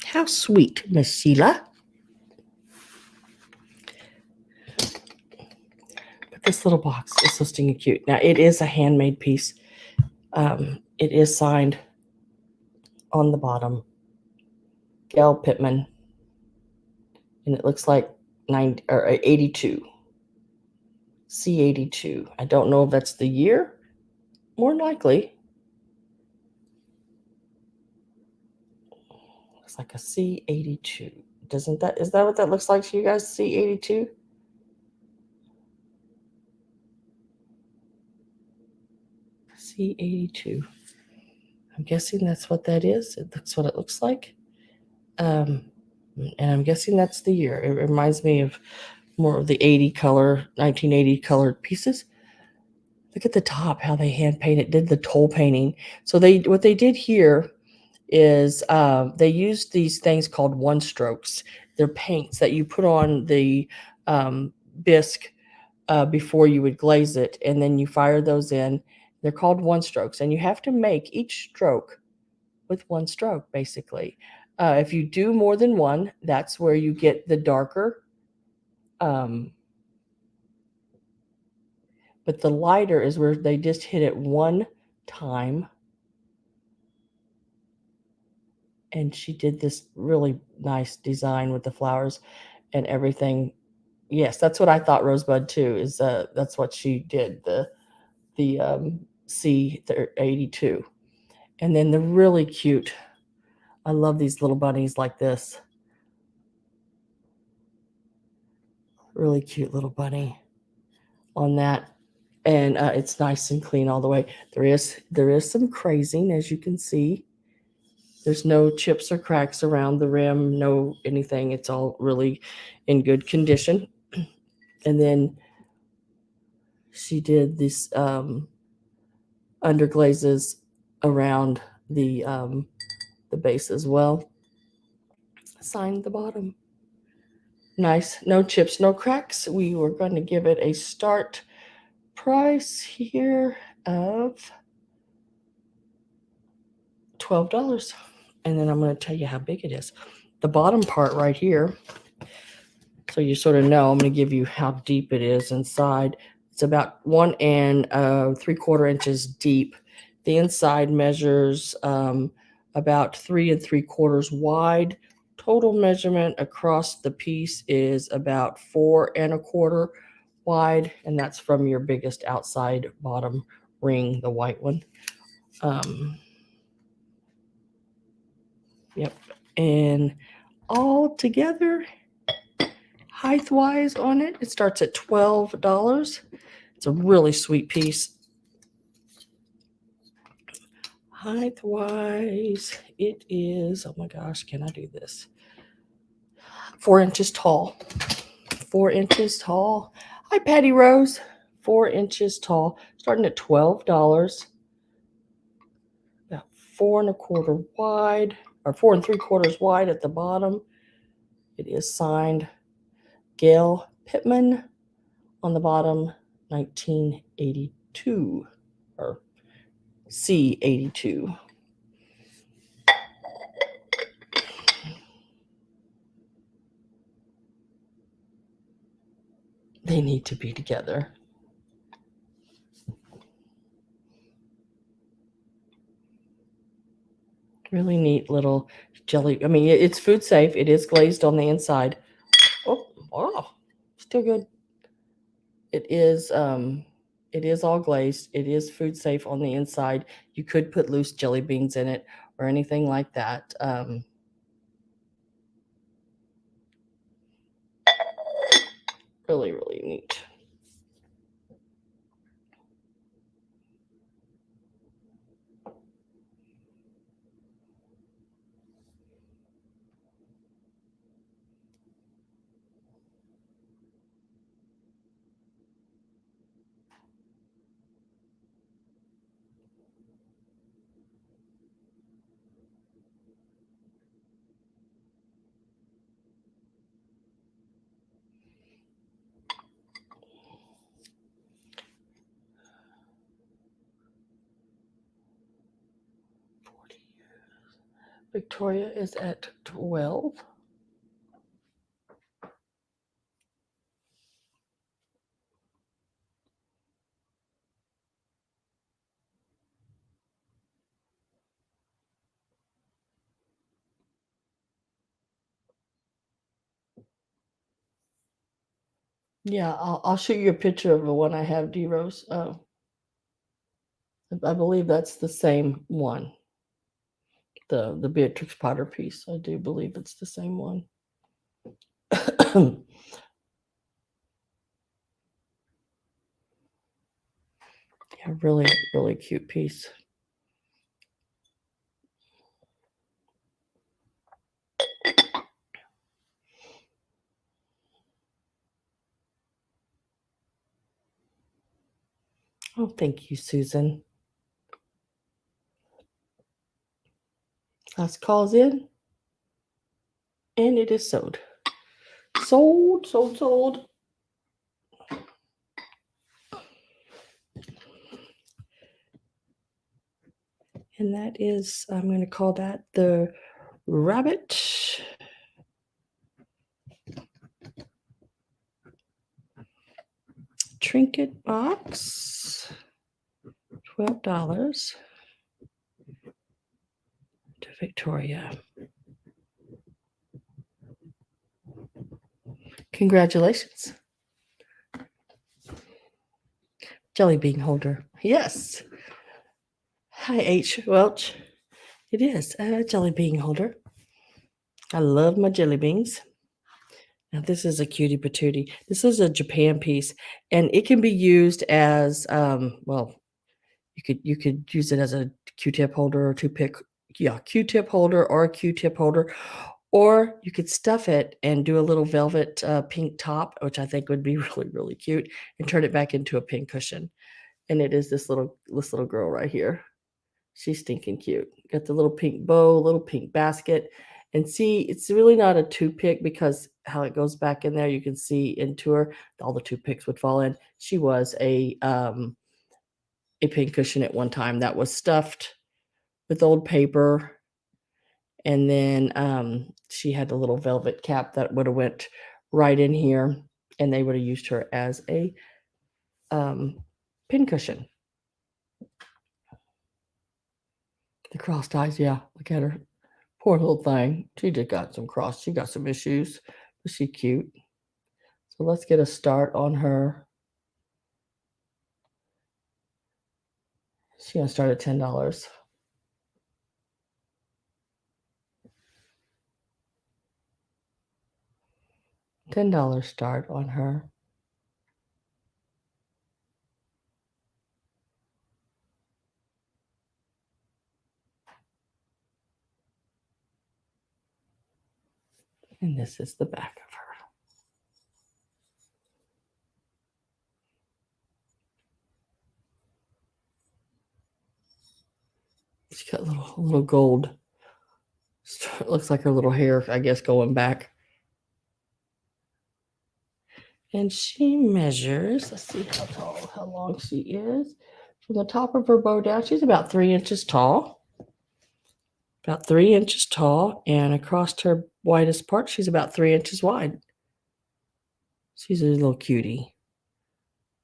How sweet, Miss Sheila. But this little box is so stinking cute. Now, it is a handmade piece. It is signed on the bottom. Gail Pittman. And it looks like 82. C82. I don't know if that's the year. More than likely. Looks like a C82. Is that what that looks like to you guys? C82? C82. I'm guessing that's what that is. That's what it looks like. And I'm guessing that's the year. It reminds me of more of the 1980 colored pieces. Look at the top, how they hand painted, did the toll painting. So what they did here is they used these things called one strokes. They're paints that you put on the bisque before you would glaze it, and then you fire those in. They're called one strokes, and you have to make each stroke with one stroke, basically. If you do more than one, that's where you get the darker. But the lighter is where they just hit it one time. And she did this really nice design with the flowers and everything. Yes, that's what I thought, Rosebud, too, is that's what she did, the C82. And then the really cute I love these little bunnies like this. Really cute little bunny on that. And it's nice and clean all the way. There is some crazing, as you can see. There's no chips or cracks around the rim, no anything. It's all really in good condition. And then she did this underglazes around the base as well. Signed the bottom. Nice. No chips, no cracks. We were going to give it a start price here of $12. And then I'm going to tell you how big it is. The bottom part right here, so you sort of know, I'm going to give you how deep it is inside. It's about 1 3/4 inches deep. The inside measures about 3 3/4 wide. Total measurement across the piece is about 4 1/4 wide, and that's from your biggest outside bottom ring, the white one. Yep. And all together, height-wise on it, it starts at $12. It's a really sweet piece. Height-wise, it is, oh my gosh, can I do this? 4 inches tall. 4 inches tall. Hi, Patty Rose. 4 inches tall, starting at $12. About 4 1/4 wide, or 4 3/4 wide at the bottom. It is signed Gail Pittman on the bottom, 1982, or C82. They need to be together. Really neat little jelly. I mean, it's food safe. It is glazed on the inside. Oh, wow. Still good. It is all glazed. It is food safe on the inside. You could put loose jelly beans in it or anything like that. Really, really neat. Victoria is at 12. Yeah, I'll shoot you a picture of the one I have, D Rose. I believe that's the same one. The Beatrix Potter piece. I do believe it's the same one. Yeah, really, really cute piece. Oh, thank you, Susan. Last call's in, and it is sold. Sold, sold, sold. And that is, I'm going to call that the rabbit trinket box. $12 to Victoria. Congratulations. Jelly bean holder. Yes. Hi, H. Welch. It is a jelly bean holder. I love my jelly beans. Now this is a cutie patootie. This is a Japan piece, and it can be used as well. You could use it as a Q-tip holder or toothpick. Yeah, Q-tip holder or a Q-tip holder, or you could stuff it and do a little velvet pink top, which I think would be really really cute, and turn it back into a pincushion. And it is this little girl right here. She's stinking cute. Got the little pink bow, little pink basket. And see, it's really not a toothpick because how it goes back in there, you can see into her. All the toothpicks would fall in. She was a pincushion at one time that was stuffed with old paper. And then she had a little velvet cap that would have went right in here. And they would have used her as a pincushion. The crossed eyes, yeah. Look at her. Poor little thing. She just got she got some issues, but she's cute. So let's get a start on her. She's gonna start at $10. $10 start on her. And this is the back of her. She's got little gold. It looks like her little hair, I guess, going back. And she measures, let's see how long she is. From the top of her bow down, she's about 3 inches tall. About 3 inches tall, and across her widest part, she's about 3 inches wide. She's a little cutie.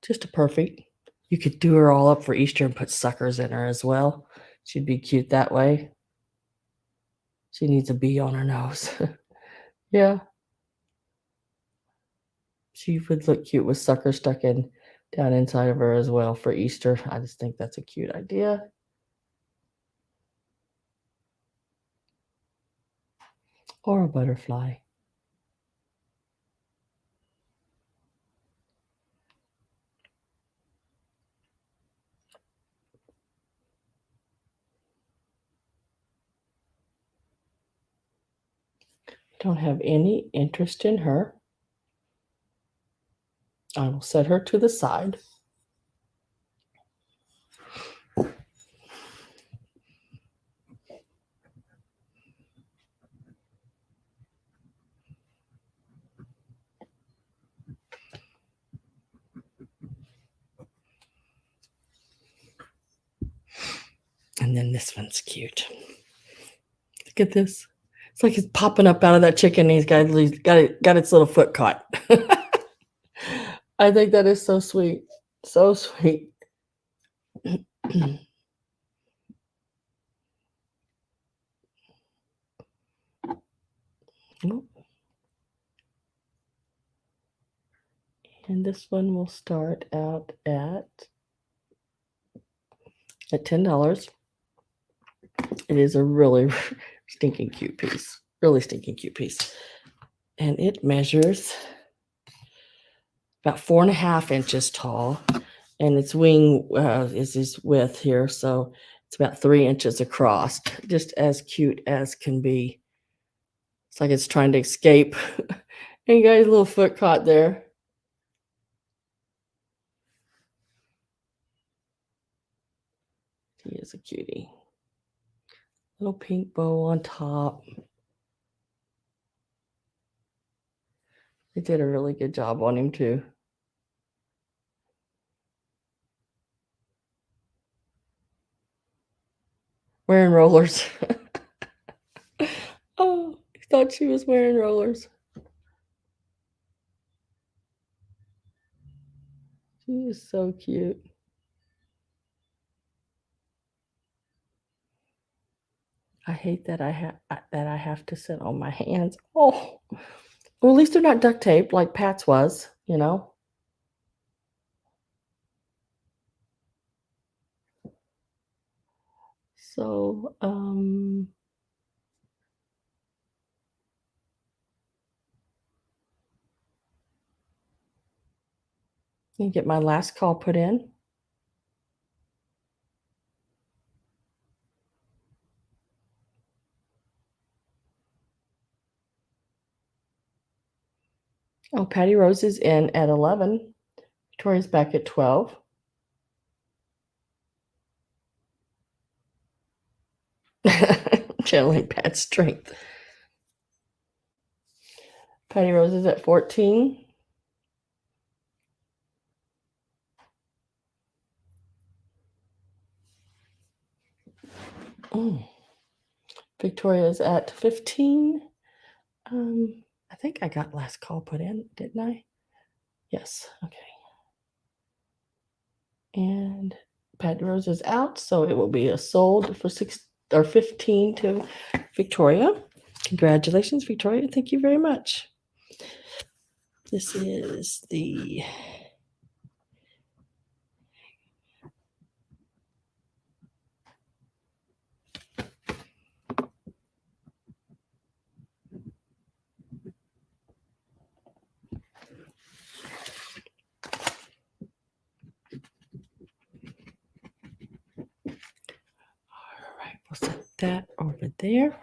Just a perfect. You could do her all up for Easter and put suckers in her as well. She'd be cute that way. She needs a bee on her nose. Yeah. She would look cute with suckers stuck in down inside of her as well for Easter. I just think that's a cute idea. Or a butterfly. Don't have any interest in her. I will set her to the side. And then this one's cute. Look at this. It's like it's popping up out of that chicken. He's got its little foot caught. I think that is so sweet. So sweet. And this one will start out at $10. It is a really stinking cute piece. Really stinking cute piece. And it measures about 4.5 inches tall. And its wing is its width here. So it's about 3 inches across. Just as cute as can be. It's like it's trying to escape. And you got a little foot caught there. He is a cutie. Little pink bow on top. They did a really good job on him too. Wearing rollers. Oh, I thought she was wearing rollers. She is so cute. I hate that I have to sit on my hands. Oh, well, at least they're not duct taped like Pat's was, you know. So, let me get my last call put in. Oh, Patty Rose is in at 11. Victoria's back at 12. Channeling Pat's strength. Patty Rose is at 14. Victoria is at 15. I think I got last call put in, didn't I? Yes. Okay. And Patty Rose is out, so it will be a sold for 15 to Victoria. Congratulations, Victoria. Thank you very much. This is the we'll set that over there.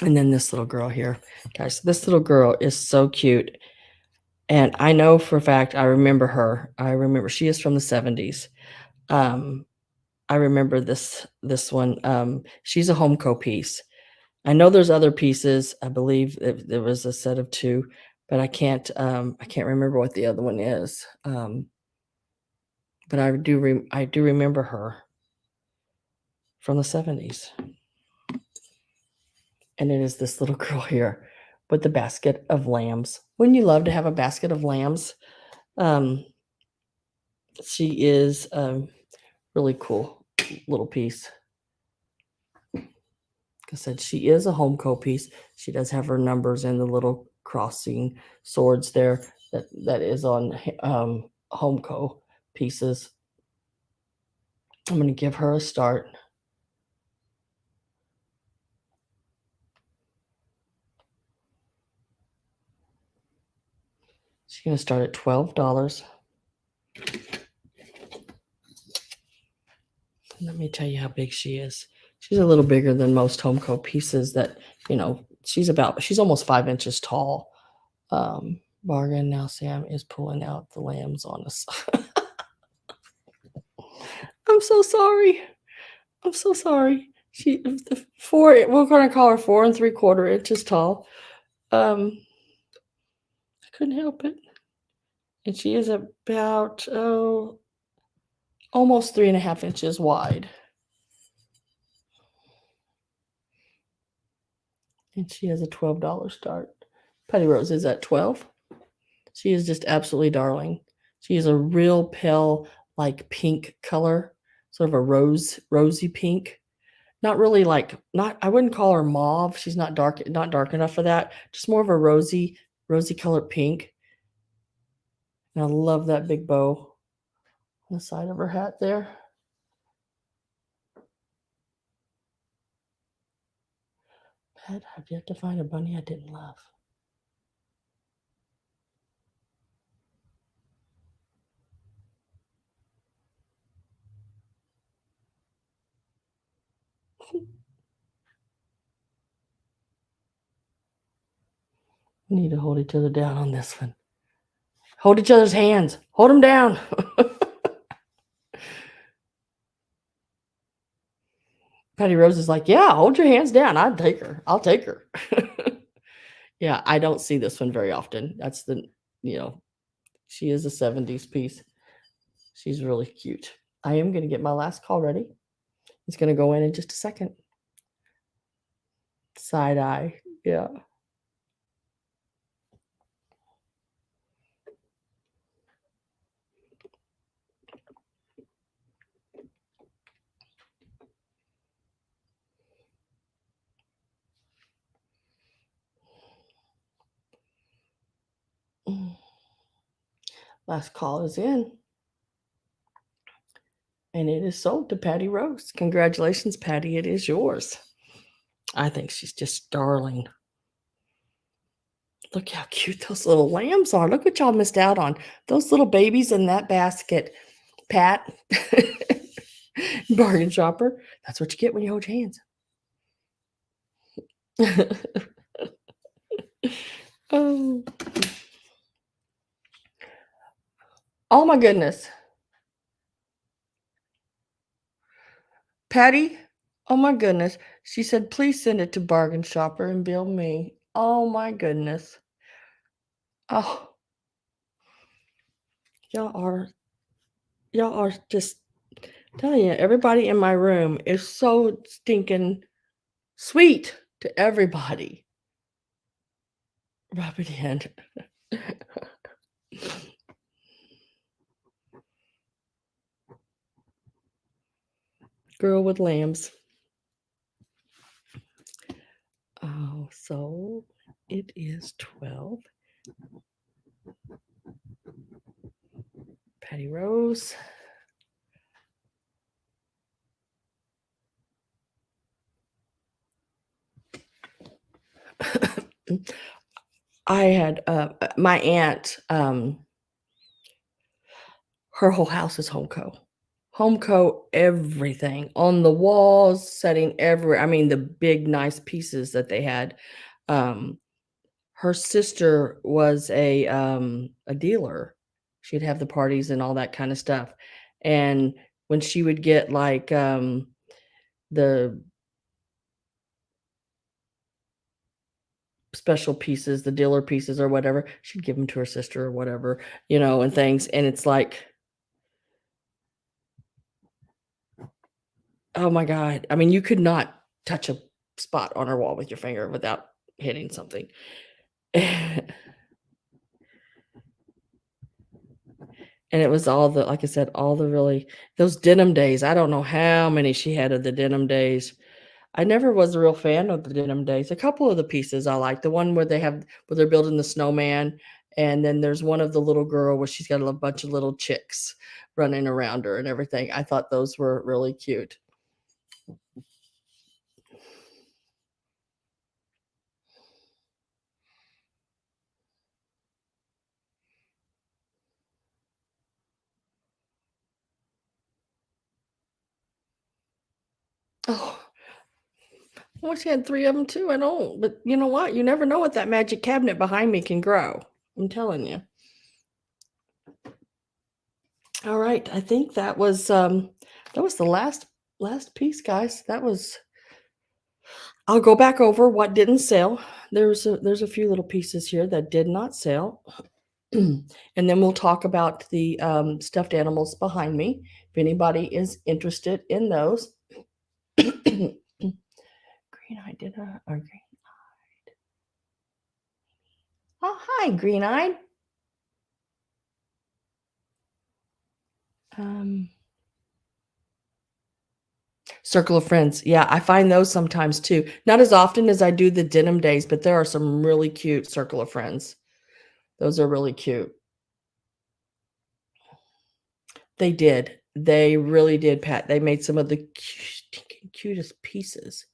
And then this little girl here. Guys, this little girl is so cute. And I know for a fact, I remember her. I remember she is from the 70s. I remember this one. She's a Homeco piece. I know there's other pieces. I believe there was a set of 2, but I can't remember what the other one is. But I do remember her from the 70s. And it is this little girl here with the basket of lambs. Wouldn't you love to have a basket of lambs? She is really cool little piece. Like I said, she is a Homeco piece. She does have her numbers and the little crossing swords there that is on Homeco pieces. I'm going to give her a start. She's going to start at $12. Let me tell you how big she is. She's a little bigger than most Homeco pieces that, she's almost 5 inches tall. Bargain. Now Sam is pulling out the lambs on us. I'm so sorry. I'm so sorry. We're going to call her 4 3/4 inches tall. I couldn't help it. And she is about, almost 3.5 inches wide. And she has a $12 start. Patty Rose is at 12. She is just absolutely darling. She is a real pale, like pink color, sort of a rosy pink. Not really I wouldn't call her mauve. She's not dark enough for that. Just more of a rosy colored pink. And I love that big bow on the side of her hat there. Pat, I've yet to find a bunny I didn't love. We need to hold each other down on this one. Hold each other's hands. Hold them down. Patty Rose is like, yeah, hold your hands down. I'll take her. Yeah, I don't see this one very often. That's she is a 70s piece. She's really cute. I am going to get my last call ready. It's going to go in just a second. Side eye. Yeah. Last call is in. And it is sold to Patty Rose. Congratulations, Patty. It is yours. I think she's just darling. Look how cute those little lambs are. Look what y'all missed out on. Those little babies in that basket. Pat, bargain shopper. That's what you get when you hold your hands. Oh. Oh my goodness. Patty, oh my goodness. She said, please send it to Bargain Shopper and bill me. Oh my goodness. Oh, y'all are just telling you, everybody in my room is so stinking sweet to everybody. Rub it in. Girl with lambs. Oh, so it is 12. Patty Rose. I had my aunt, her whole house is Homeco. Homeco, everything on the walls, setting everywhere. I mean, the big, nice pieces that they had. Her sister was a dealer. She'd have the parties and all that kind of stuff. And when she would get like the special pieces, the dealer pieces or whatever, she'd give them to her sister or whatever, and things. And it's like, oh my God. I mean, you could not touch a spot on her wall with your finger without hitting something. And it was all the, like I said, all the really, those denim days. I don't know how many she had of the denim days. I never was a real fan of the denim days. A couple of the pieces I like. The one where they're building the snowman. And then there's one of the little girl where she's got a bunch of little chicks running around her and everything. I thought those were really cute. Oh, I wish I had 3 of them too. I don't, but you know what? You never know what that magic cabinet behind me can grow. I'm telling you. All right. I think that was the last piece, guys. I'll go back over what didn't sell. There's a few little pieces here that did not sell. And then we'll talk about the stuffed animals behind me. If anybody is interested in those. Green-eyed, or green-eyed. Oh, hi, green-eyed. Circle of Friends. Yeah, I find those sometimes too. Not as often as I do the denim days, but there are some really cute Circle of Friends. Those are really cute. They did. They really did, Pat. They made some of the cutest pieces.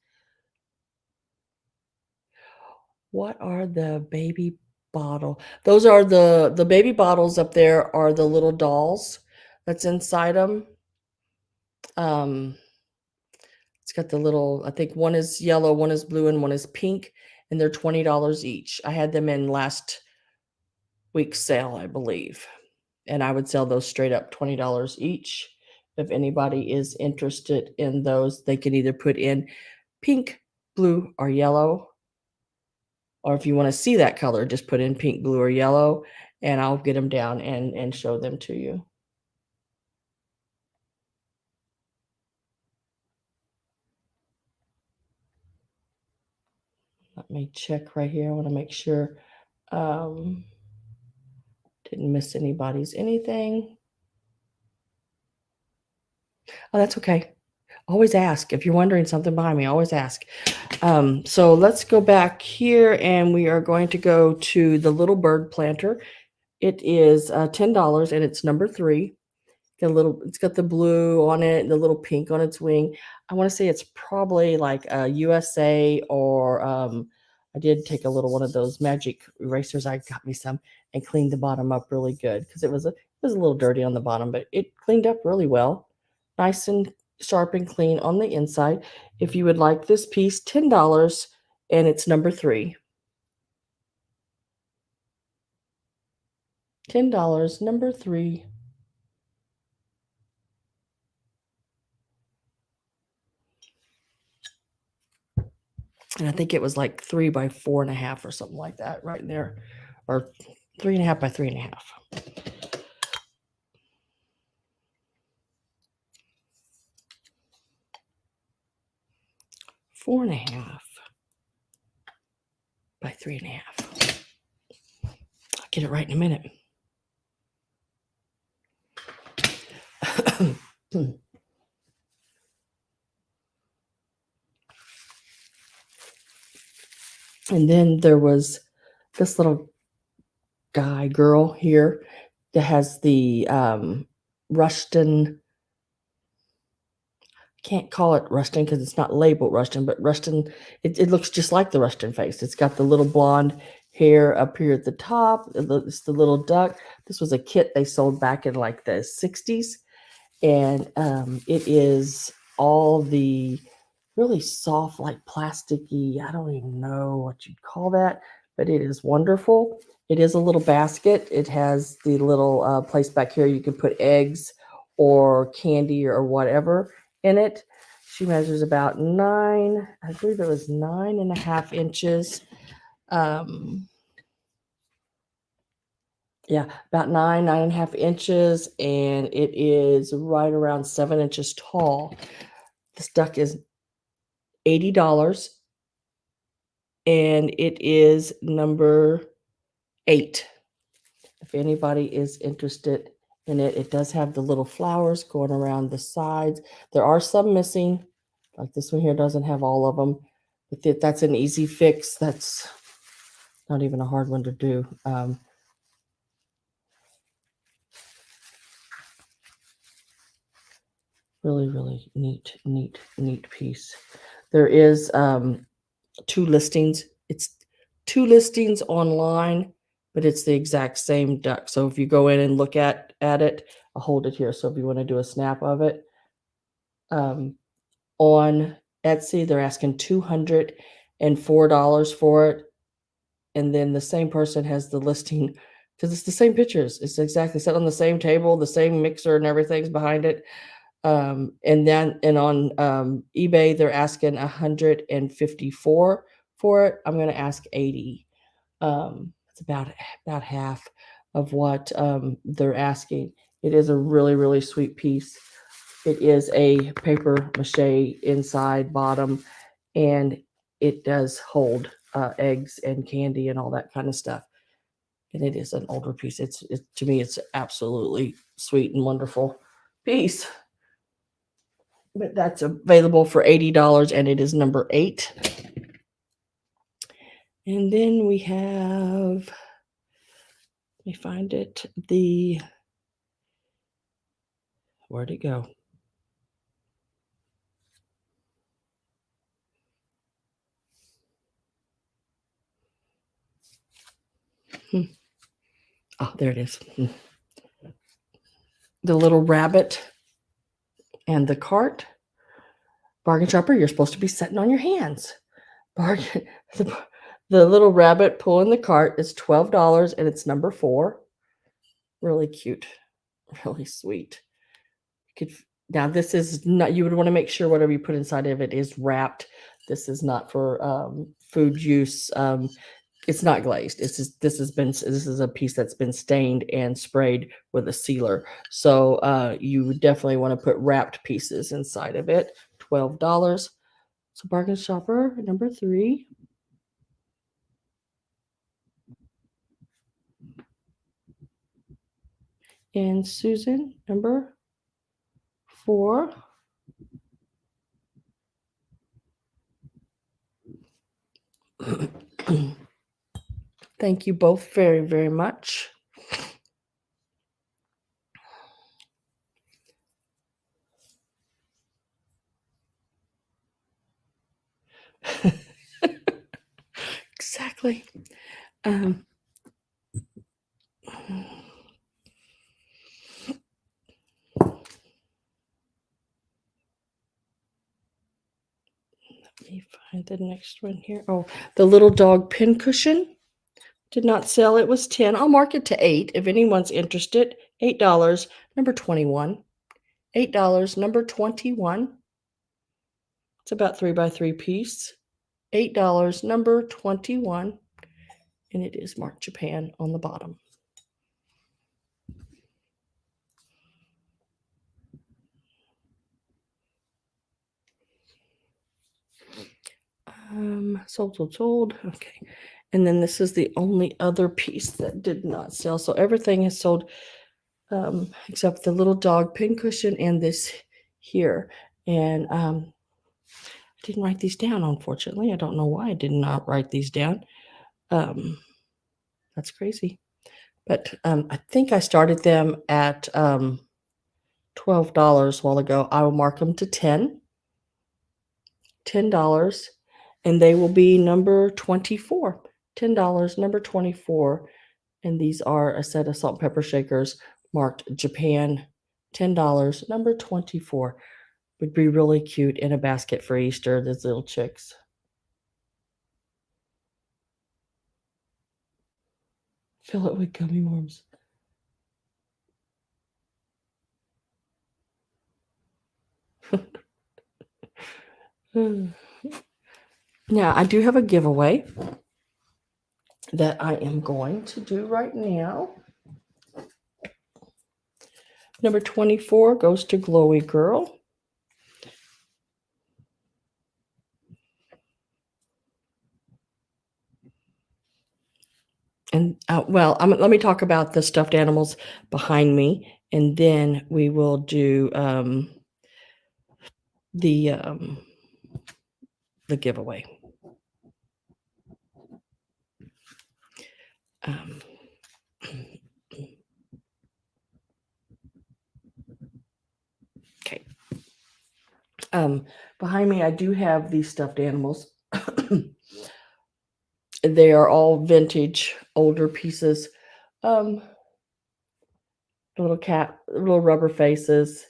What are the baby bottle? Those are the baby bottles up there are the little dolls that's inside them. It's got the little, I think one is yellow, one is blue, and one is pink, and they're $20 each. I had them in last week's sale, I believe. And I would sell those straight up $20 each. If anybody is interested in those, they can either put in pink, blue, or yellow. Or if you want to see that color, just put in pink, blue, or yellow, and I'll get them down and show them to you. Let me check right here. I want to make sure didn't miss anybody's anything. Oh, that's okay. Always ask. If you're wondering something behind me, always ask. So let's go back here, and we are going to go to the Little Bird Planter. It is $10, and it's number 3. It's got the blue on it and the little pink on its wing. I want to say it's probably like a USA or I did take a little one of those magic erasers. I got me some and cleaned the bottom up really good because it was a little dirty on the bottom, but it cleaned up really well. Nice and sharp and clean on the inside. If you would like this piece, $10, and it's number 3. $10, number 3. And I think it was like 3 by 4.5 or something like that right there, or 3.5 by 3.5. 4.5 by 3.5. I'll get it right in a minute. And then there was this little girl here that has the Rushton. Can't call it Rushton because it's not labeled Rushton, but Rushton, it looks just like the Rushton face. It's got the little blonde hair up here at the top. It's the little duck. This was a kit they sold back in like the 60s. And it is all the really soft, like plasticky, I don't even know what you'd call that, but it is wonderful. It is a little basket. It has the little place back here you can put eggs or candy or whatever in it. She measures about 9, I believe it was 9.5 inches. Yeah, about 9.5 inches, and it is right around 7 inches tall. This duck is $80, and it is number 8. If anybody is interested in it, it does have the little flowers going around the sides. There are some missing, like this one here doesn't have all of them, but that's an easy fix. That's not even a hard one to do. Really, really neat piece. There is 2 listings. It's 2 listings online, but it's the exact same duck. So if you go in and look at it, I'll hold it here. So if you want to do a snap of it, on Etsy, they're asking $204 for it. And then the same person has the listing because it's the same pictures. It's exactly set on the same table, the same mixer and everything's behind it. And on eBay, they're asking $154 for it. I'm going to ask 80. It's about half of what they're asking. It is a really, really sweet piece. It is a paper mache inside bottom, and it does hold eggs and candy and all that kind of stuff. And it is an older piece. To me, it's absolutely sweet and wonderful piece. But that's available for $80, and it is number 8. And then we have, let me find it, where'd it go? Oh, there it is. The little rabbit and the cart. Bargain shopper, you're supposed to be sitting on your hands. Bargain. The little rabbit pulling the cart is $12, and it's number 4. Really cute, really sweet. Now this is not. You would want to make sure whatever you put inside of it is wrapped. This is not for food use. It's not glazed. This is a piece that's been stained and sprayed with a sealer. So you would definitely want to put wrapped pieces inside of it. $12. So bargain shopper number 3. And Susan number 4. Thank you both very, very much. Exactly. Um, let me find the next one here. Oh, the little dog pincushion did not sell. It was 10. I'll mark it to 8 if anyone's interested. $8, number 21. $8, number 21. It's about 3x3 piece. $8, number 21. And it is marked Japan on the bottom. Sold. Okay. And then this is the only other piece that did not sell. So everything is sold except the little dog pincushion and this here. And I didn't write these down, unfortunately. I don't know why I did not write these down. That's crazy. But I think I started them at $12 a while ago. I will mark them to $10, and they will be number 24. $10, number 24. And these are a set of salt and pepper shakers marked Japan. $10, number 24. Would be really cute in a basket for Easter, those little chicks. Fill it with gummy worms. Now, I do have a giveaway that I am going to do right now. Number 24 goes to Glowy Girl. And well, let me talk about the stuffed animals behind me, and then we will do the giveaway. Okay. Behind me, I do have these stuffed animals. They are all vintage, older pieces. Little cat, little rubber faces.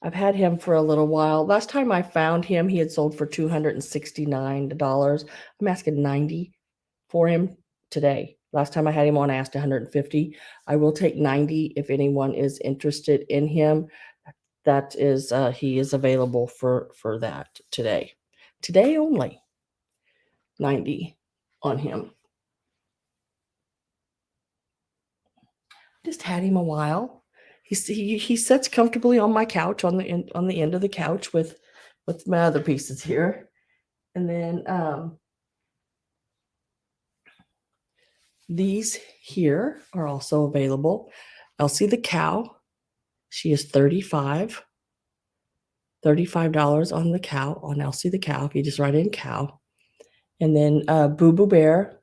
I've had him for a little while. Last time I found him, he had sold for $269. I'm asking $90 for him today. Last time I had him on, I asked $150. I will take $90 if anyone is interested in him. That is, he is available for that today. Today only. $90 on him. Just had him a while. He sits comfortably on my couch on the end of the couch with my other pieces here, and then these here are also available. Elsie the cow, she is $35 on the cow, on Elsie the cow. If you just write in cow, and then Boo Boo Bear.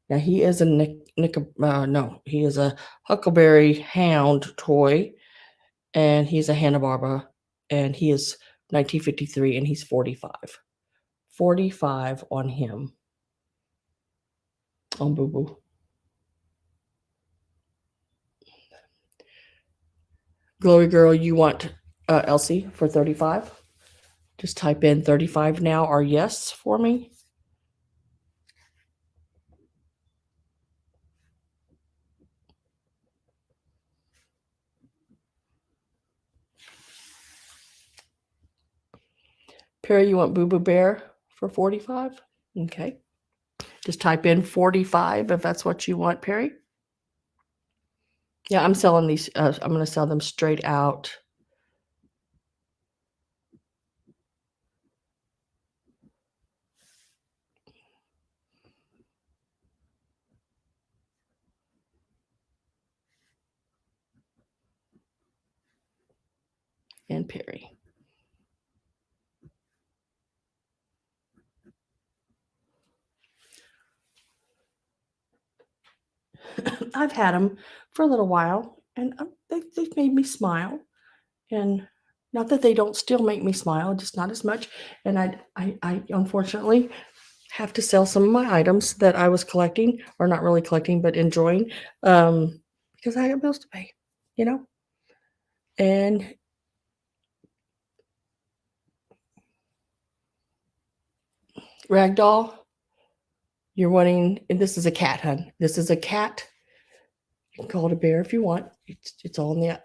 Now he is he is a Huckleberry Hound toy. And he's a Hanna-Barbera, and he is 1953, and he's 45. 45 on him, on Boo Boo. Glory Girl, you want Elsie for 35? Just type in 35 now or yes for me. Perry, you want Boo Boo Bear for 45? Okay. Just type in 45 if that's what you want, Perry. Yeah, I'm selling these. I'm going to sell them straight out. And Perry. I've had them for a little while, and they've made me smile. And Not that they don't still make me smile, just not as much. And I unfortunately have to sell some of my items that I was collecting, or not really collecting, but enjoying, because I got bills to pay, you know? And ragdoll, you're wanting, and this is a cat, hun. This is a cat. You can call it a bear if you want. It's all in the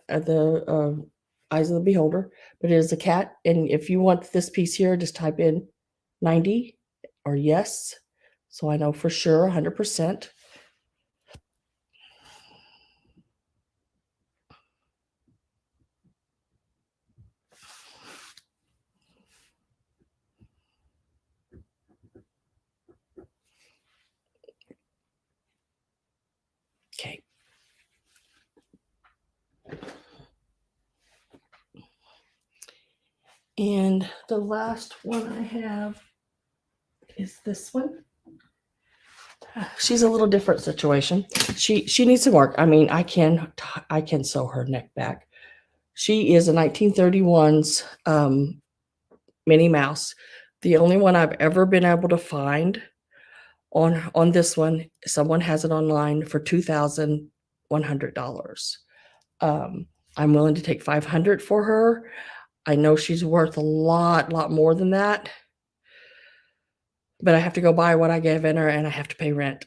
eyes of the beholder, but it is a cat. And if you want this piece here, just type in 90 or yes, so I know for sure 100%. Okay. And the last one I have is this one. She's a little different situation. She needs some work. I mean, I can sew her neck back. She is a 1931's Minnie Mouse. The only one I've ever been able to find on this one. Someone has it online for $2,100. I'm willing to take $500 for her. I know she's worth a lot more than that, but I have to go buy what I gave in her, and I have to pay rent.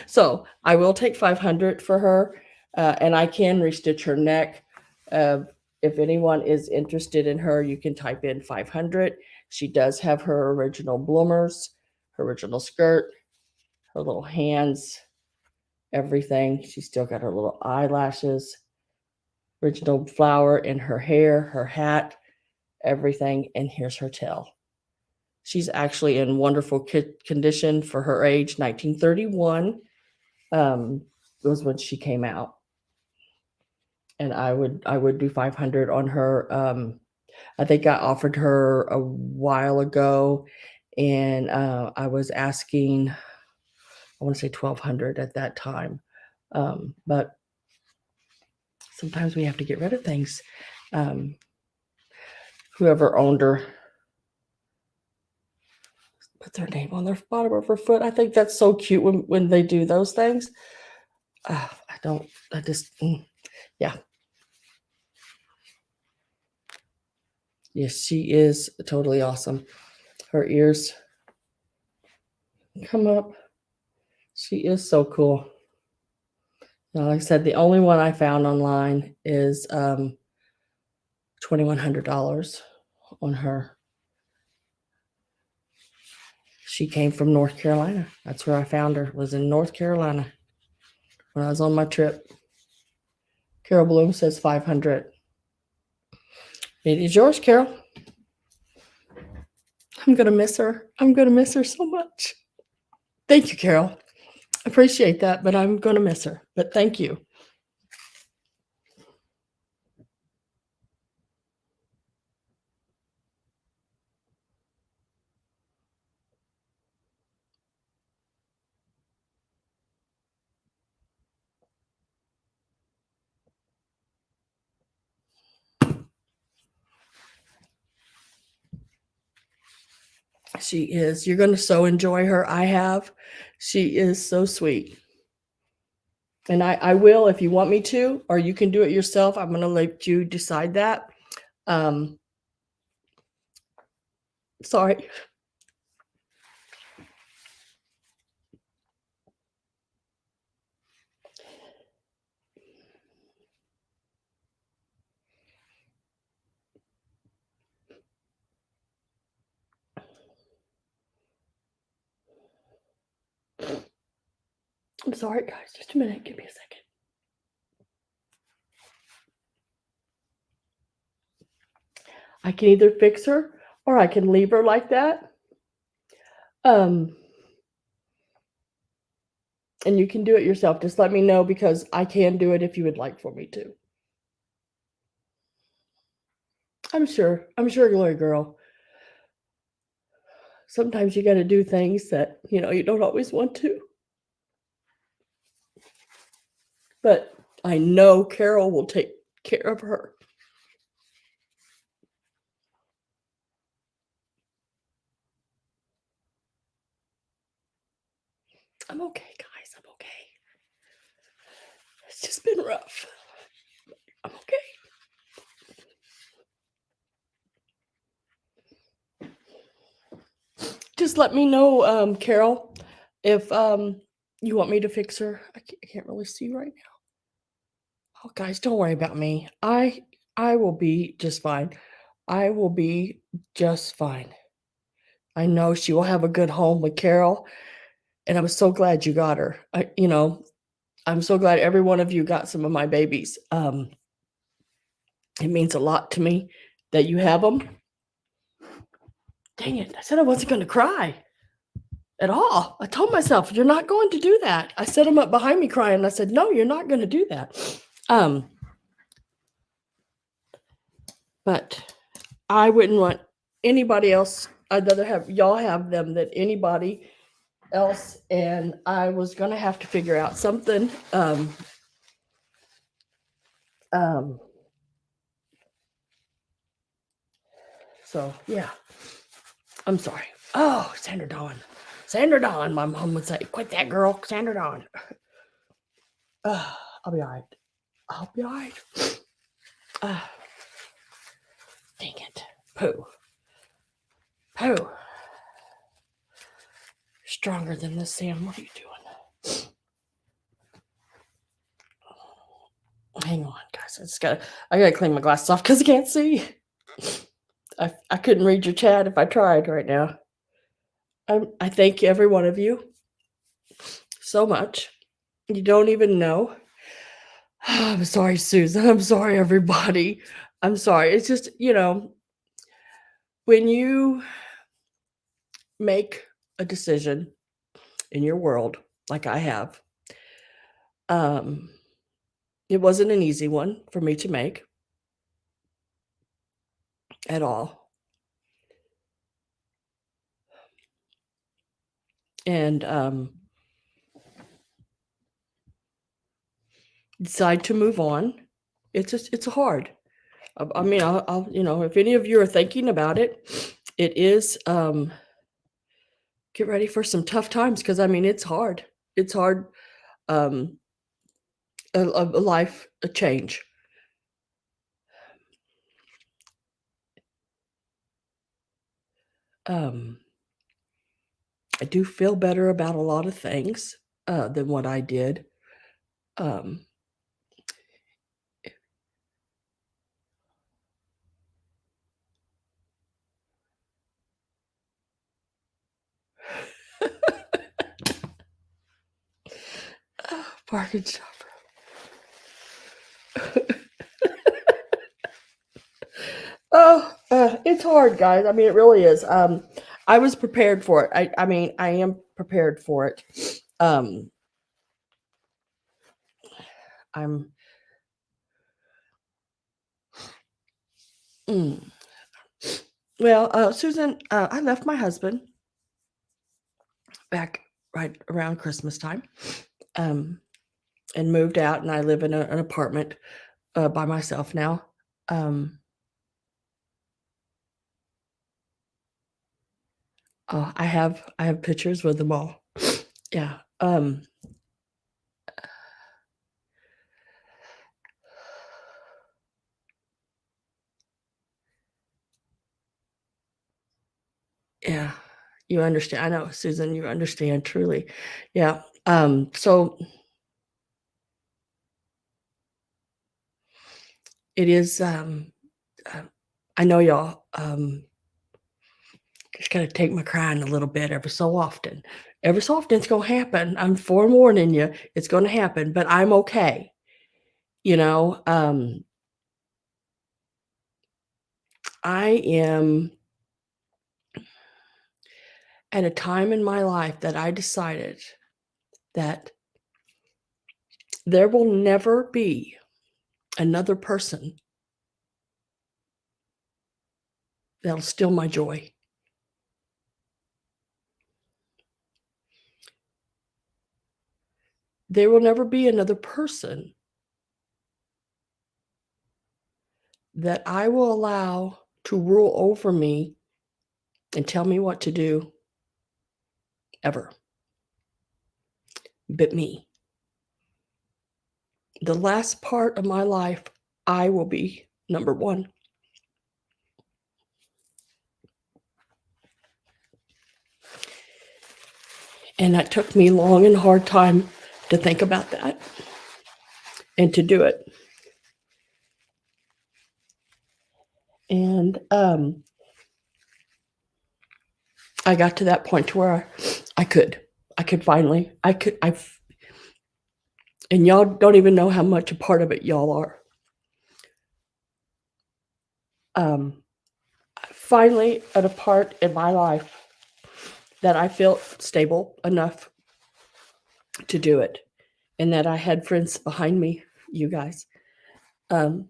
So I will take $500 for her, and I can restitch her neck. If anyone is interested in her, you can type in 500. She does have her original bloomers, her original skirt, her little hands, everything. She's still got her little eyelashes, original flower in her hair, her hat, everything. And here's her tail. She's actually in wonderful condition for her age. 1931 was when she came out. And I would do 500 on her. I think I offered her a while ago, and I was asking, I want to say 1,200 at that time. But sometimes we have to get rid of things. Whoever owned her put their name on the bottom of her foot. I think that's so cute when they do those things. Yeah. Yes, she is totally awesome. Her ears come up. She is so cool. Now, like I said, the only one I found online is $2,100 on her. She came from North Carolina. That's where I found her, was in North Carolina when I was on my trip. Carol Bloom says 500. It is yours, Carol. I'm going to miss her. I'm going to miss her so much. Thank you, Carol. Appreciate that, but I'm going to miss her. But thank you. She is. You're going to so enjoy her. I have. She is so sweet. And I will, if you want me to, or you can do it yourself. I'm going to let you decide that. Sorry. I'm sorry, guys. Just a minute. Give me a second. I can either fix her or I can leave her like that. And you can do it yourself. Just let me know, because I can do it if you would like for me to. I'm sure, Glory Girl. Sometimes you got to do things that, you don't always want to. But I know Carol will take care of her. It's just been rough. I'm okay. Just let me know, Carol, if you want me to fix her. I can't really see right now. Oh, guys, don't worry about me. I will be just fine. I will be just fine. I know she will have a good home with Carol, and I'm so glad you got her. I'm so glad every one of you got some of my babies. It means a lot to me that you have them. Dang it, I said I wasn't going to cry at all. I told myself, you're not going to do that. I set them up behind me crying, and I said, no, you're not going to do that. But I wouldn't want anybody else. I'd rather have y'all have them than anybody else. And I was going to have to figure out something. So, yeah. I'm sorry. Oh, Sandra Dawn. Sandra Dawn, my mom would say, quit that girl, Sandra Dawn. I'll be all right. I'll be all right. Dang it. Pooh. Pooh. Stronger than this, Sam. What are you doing? Hang on, guys. I gotta clean my glasses off because I can't see. I couldn't read your chat if I tried right now. I thank every one of you so much. You don't even know. I'm sorry, Susan. I'm sorry, everybody. I'm sorry. It's just, when you make a decision in your world, like I have, it wasn't an easy one for me to make at all. And decide to move on. It's hard. I mean, I'll if any of you are thinking about it, it is get ready for some tough times because I mean it's hard. It's hard. A life, a change. I do feel better about a lot of things than what I did. Parking stopper. It's hard, guys. I mean, it really is. I was prepared for it. I mean, I am prepared for it. I'm. Well, Susan, I left my husband back right around Christmas time, and moved out, and I live in an apartment by myself now. I have pictures with them all. Yeah. Yeah. You understand. I know, Susan, you understand truly. Yeah. So it is I know y'all just gotta take my crying a little bit every so often. Every so often it's gonna happen. I'm forewarning you, it's gonna happen, but I'm okay. I am at a time in my life that I decided that there will never be another person that'll steal my joy. There will never be another person that I will allow to rule over me and tell me what to do ever. But me. the last part of my life, I will be number one. And that took me long and hard time to think about that and to do it. And I got to that point to where I could finally, and y'all don't even know how much a part of it y'all are. Finally at a part in my life that I felt stable enough to do it, and that I had friends behind me, you guys, that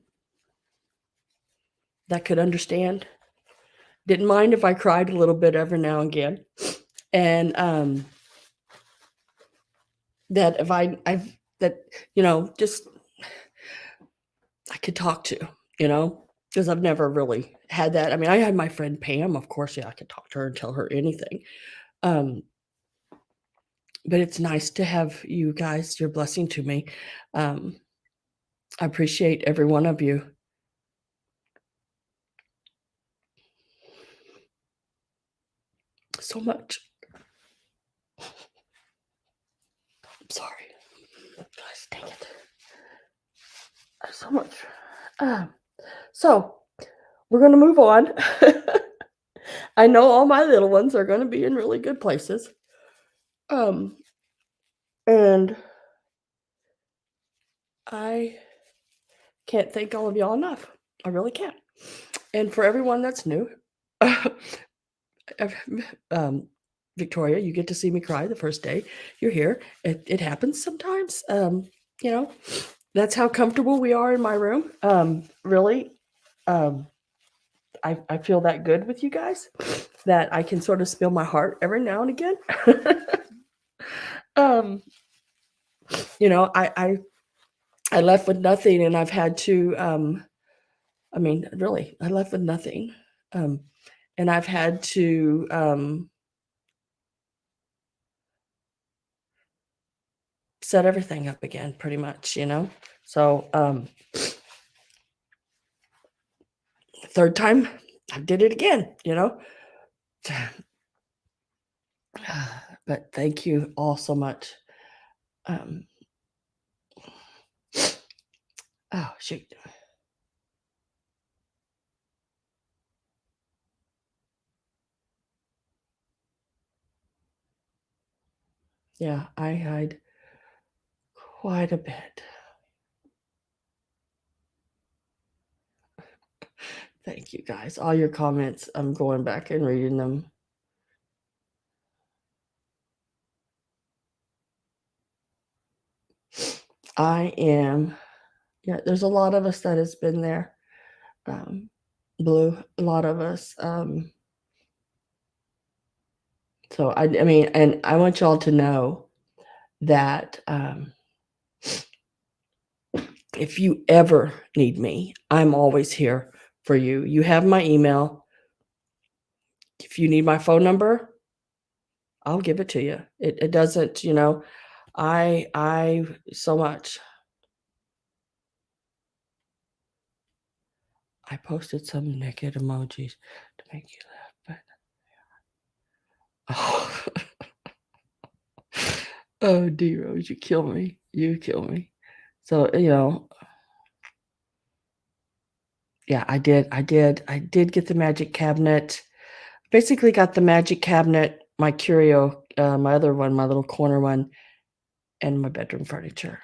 could understand. Didn't mind if I cried a little bit every now and again, and that if just I could talk to, because I've never really had that. I mean, I had my friend Pam, of course, yeah, I could talk to her and tell her anything. But it's nice to have you guys, your blessing to me. I appreciate every one of you. So much. I'm sorry. Gosh, dang it. So much. So we're going to move on. I know all my little ones are going to be in really good places. And I can't thank all of y'all enough. I really can't. And for everyone that's new, Victoria, you get to see me cry the first day you're here. It happens sometimes. That's how comfortable we are in my room. Really, I feel that good with you guys that I can sort of spill my heart every now and again. I left with nothing, and I've had to. Really, I left with nothing, and I've had to set everything up again, pretty much. So third time, I did it again. But thank you all so much. Oh, shoot. Yeah, I hide quite a bit. Thank you guys. All your comments, I'm going back and reading them. There's a lot of us that has been there. Blue, a lot of us. So and I want y'all to know that if you ever need me, I'm always here for you. You have my email. If you need my phone number, I'll give it to you. It doesn't, I so much. I posted some naked emojis to make you laugh, but oh, D Rose, you kill me. You kill me. So, yeah, I did get the magic cabinet. Basically got the magic cabinet, my curio, my other one, my little corner one, and my bedroom furniture.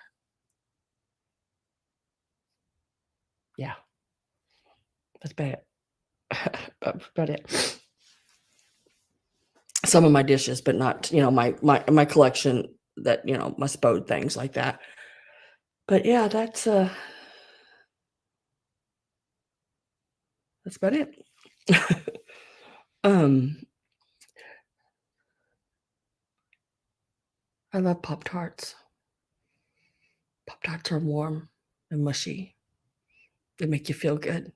Yeah. That's bad. That's about it. Some of my dishes, but not, my collection that, my spode things like that. But yeah, that's about it. I love Pop-Tarts. Pop-Tarts are warm and mushy. They make you feel good.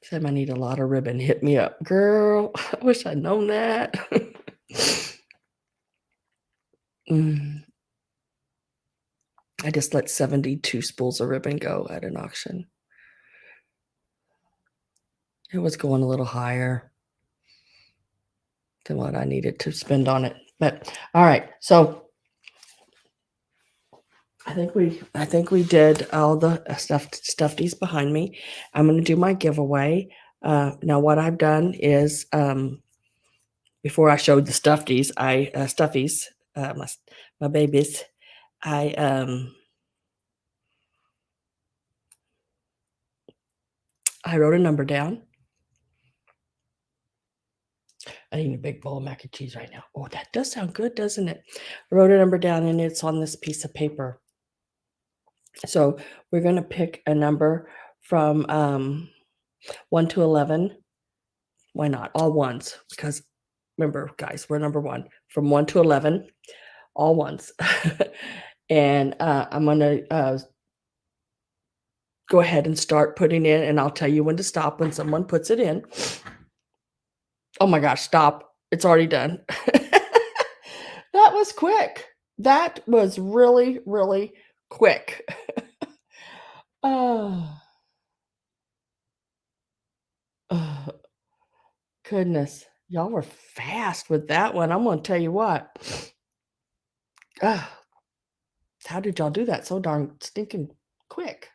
Sam, I need a lot of ribbon. Hit me up. Girl, I wish I'd known that. I just let 72 spools of ribbon go at an auction. It was going a little higher than what I needed to spend on it. But all right, so I think we did all the stuffies behind me. I'm going to do my giveaway. Now what I've done is before I showed the stuffies, my babies, I wrote a number down. I need a big bowl of mac and cheese right now. Oh, that does sound good, doesn't it? I wrote a number down and it's on this piece of paper. So we're going to pick a number from 1 to 11. Why not? All ones, because remember, guys, we're number 1. From 1 to 11, all ones. And I'm going to go ahead and start putting in, and I'll tell you when to stop when someone puts it in. Oh my gosh, stop. It's already done. That was quick. That was really, really quick. Oh, goodness. Y'all were fast with that one. I'm going to tell you what. How did y'all do that so darn stinking quick?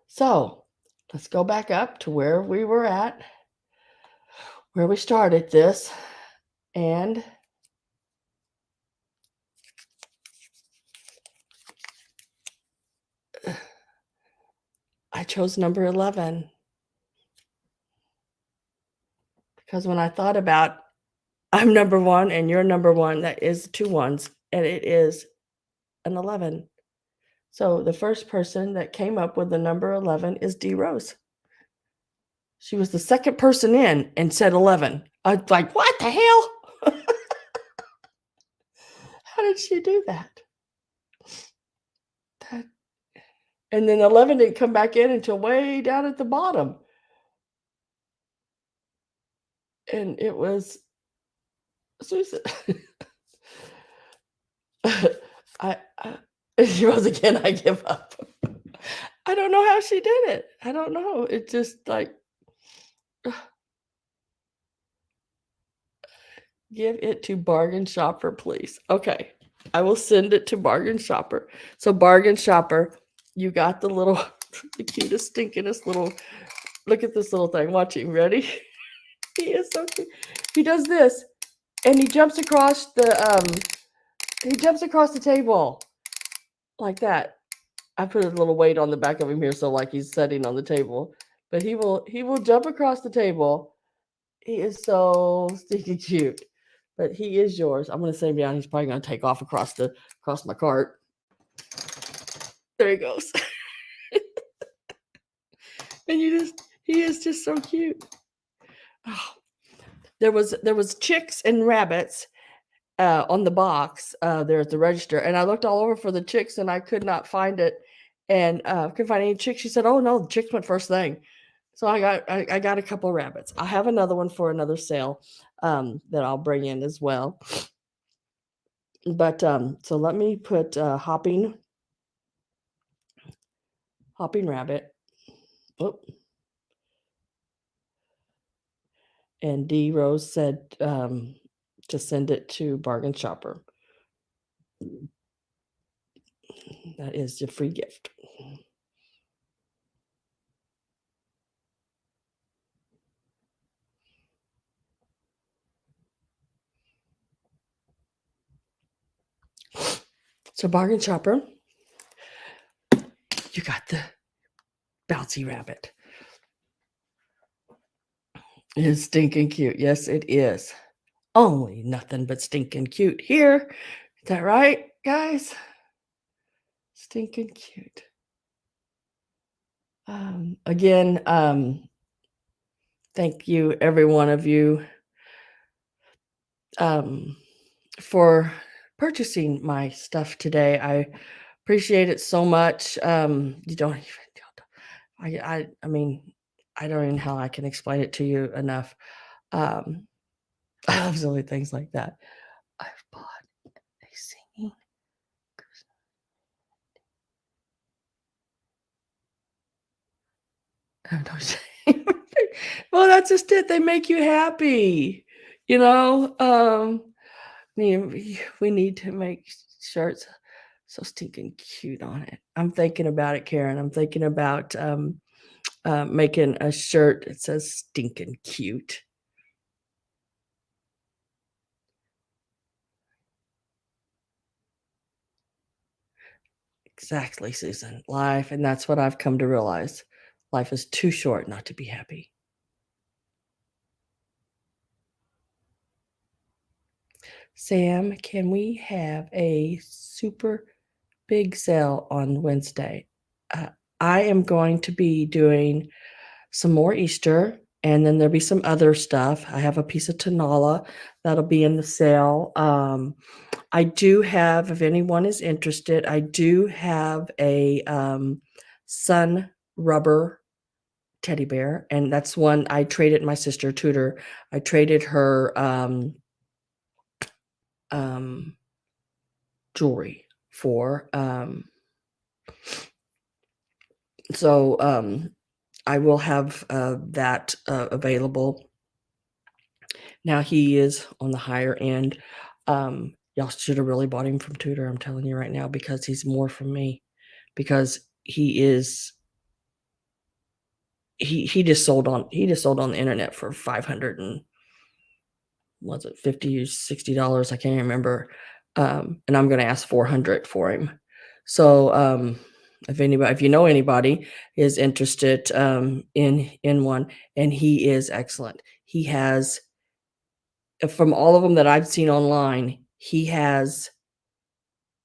So let's go back up to where we were at, where we started this, and I chose number 11 because when I thought about I'm number 1 and you're number 1, that is 2 ones, and it is an 11. So the first person that came up with the number 11 is D. Rose. She was the second person in and said 11. I was like, what the hell? How did she do that? And then 11 didn't come back in until way down at the bottom. And it was Susan. She was again, I give up. I don't know how she did it. I don't know. It just like give it to Bargain Shopper, please. Okay. I will send it to Bargain Shopper. So Bargain Shopper, you got the little, the cutest, stinkingest little, look at this little thing. Watch him. Ready? He is so cute. He does this and he jumps across the table like that. I put a little weight on the back of him here, so like he's sitting on the table. But he will jump across the table. He is so stinking cute. But he is yours. I'm gonna set him down. He's probably gonna take off across my cart. There he goes. And he is just so cute. Oh, there was chicks and rabbits on the box there at the register, and I looked all over for the chicks and I could not find it, and couldn't find any chicks. She said, "Oh no, the chicks went first thing." So I got a couple of rabbits. I have another one for another sale that I'll bring in as well. But so let me put hopping rabbit. Oh. And D. Rose said to send it to Bargain Shopper. That is a free gift. So Bargain Shopper, you got the bouncy rabbit. It is stinking cute. Yes, it is. Only nothing but stinking cute here. Is that right, guys? Stinking cute. Again, thank you, every one of you, for purchasing my stuff today. I Appreciate it so much. You don't even. I mean, I don't even know how I can explain it to you enough. Um, I love silly things like that. I've bought a singing. I'm not saying. Well, that's just it. They make you happy, you know. We need to make shirts so stinking cute on it. I'm thinking about it, Karen. I'm thinking about making a shirt that says stinking cute. Exactly, Susan. Life, and that's what I've come to realize. Life is too short not to be happy. Sam, can we have a super big sale on Wednesday? Uh, I am going to be doing some more Easter, and then there'll be some other stuff. I have a piece of Tanala that'll be in the sale. I do have, if anyone is interested, I do have a sun rubber teddy bear, and that's one I traded my sister Tudor. I traded her um, jewelry for. So I will have that available. Now he is on the higher end. Y'all should have really bought him from Tudor. I'm telling you right now, because he's more from me. Because he just sold on the internet for 500 and was it 50 or $60? I can't remember. And I'm going to ask 400 for him. So if you know anybody is interested in one, and he is excellent. He has, from all of them that I've seen online, he has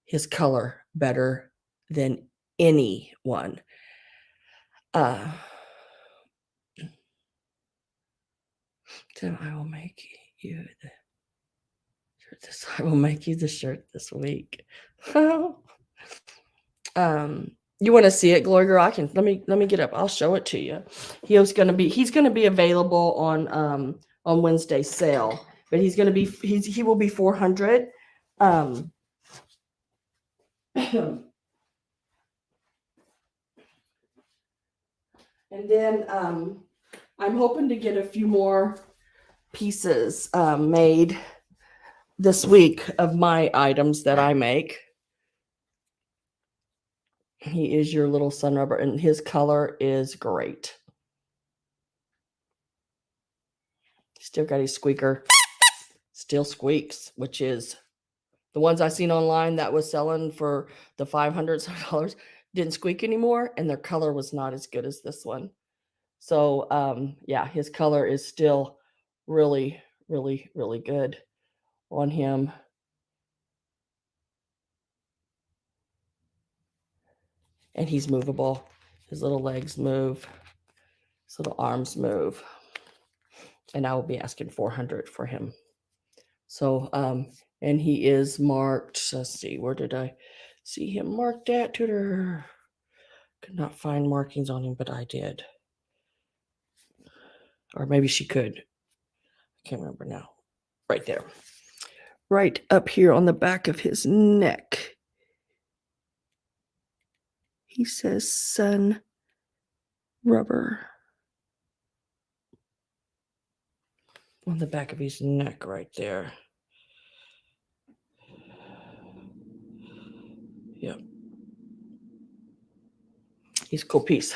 his color better than anyone. So I will make you the shirt I will make you the shirt this week. You want to see it, Glory Girl? I can let me get up. I'll show it to you. He's gonna be available on Wednesday's sale, but he will be 400. Um, and then I'm hoping to get a few more pieces made this week of my items that I make. He is your little sun rubber, and his color is great. Still got his squeaker. Still squeaks, which is the ones I seen online that was selling for the $500 didn't squeak anymore, and their color was not as good as this one. So yeah, his color is still really, really, really good on him. And he's movable. His little legs move, his little arms move. And I will be asking 400 for him. So and he is marked. Let's see, where did I see him marked at? Tudor. Could not find markings on him, but I did. Or maybe she could. I can't remember now. Right there. Right up here on the back of his neck. He says sun rubber. On the back of his neck right there. Yep. He's a cool piece.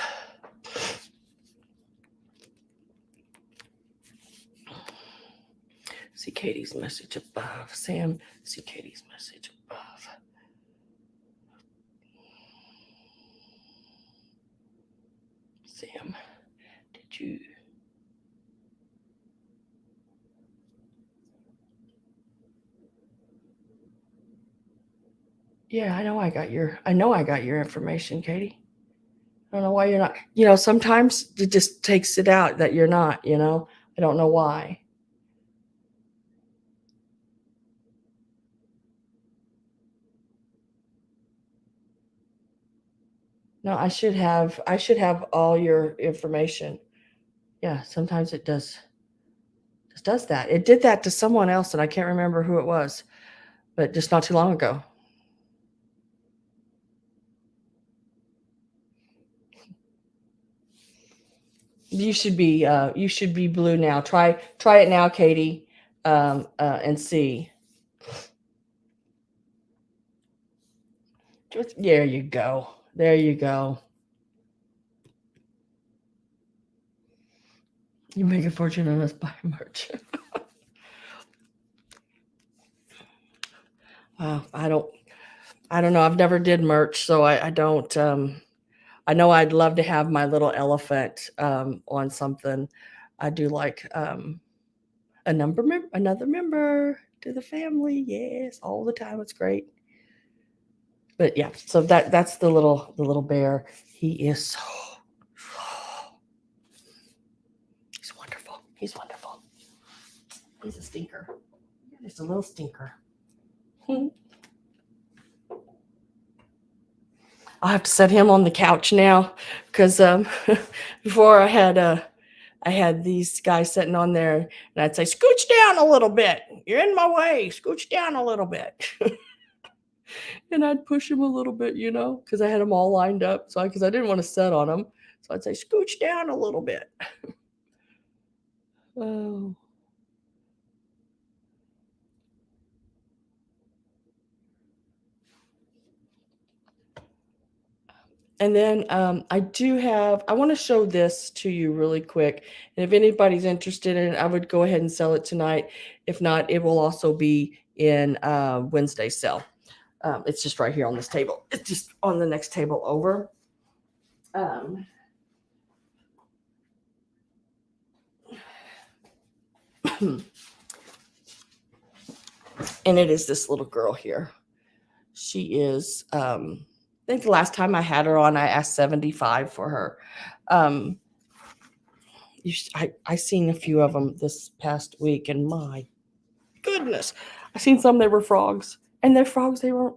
See Katie's message above. Sam, see Katie's message above. Sam, did you? Yeah, I know I got your information, Katie. I don't know why you're not. Sometimes it just takes it out that you're not, I don't know why. No, I should have all your information. Yeah, sometimes it does that. It did that to someone else, and I can't remember who it was, but just not too long ago. You should be blue now. Try it now, Katie, and see. There you go. There you go. You make a fortune on us buying merch. Wow, I don't know. I've never did merch, so I don't. I know I'd love to have my little elephant on something. I do like another member to the family. Yes, all the time. It's great. But yeah, so that's the little bear. He is so he's wonderful. He's wonderful. He's a stinker. He's a little stinker. I'll have to set him on the couch now because before I had these guys sitting on there, and I'd say, "Scooch down a little bit. You're in my way. Scooch down a little bit." And I'd push him a little bit, because I had them all lined up. So because I didn't want to set on them, so I'd say, "Scooch down a little bit." Oh. And then I want to show this to you really quick. And if anybody's interested in it, I would go ahead and sell it tonight. If not, it will also be in Wednesday's sale. It's just right here on this table. It's just on the next table over. Um, and it is this little girl here. She is, I think the last time I had her on, I asked 75 for her. I seen a few of them this past week, and my goodness, I seen some that were frogs, and they're frogs. They were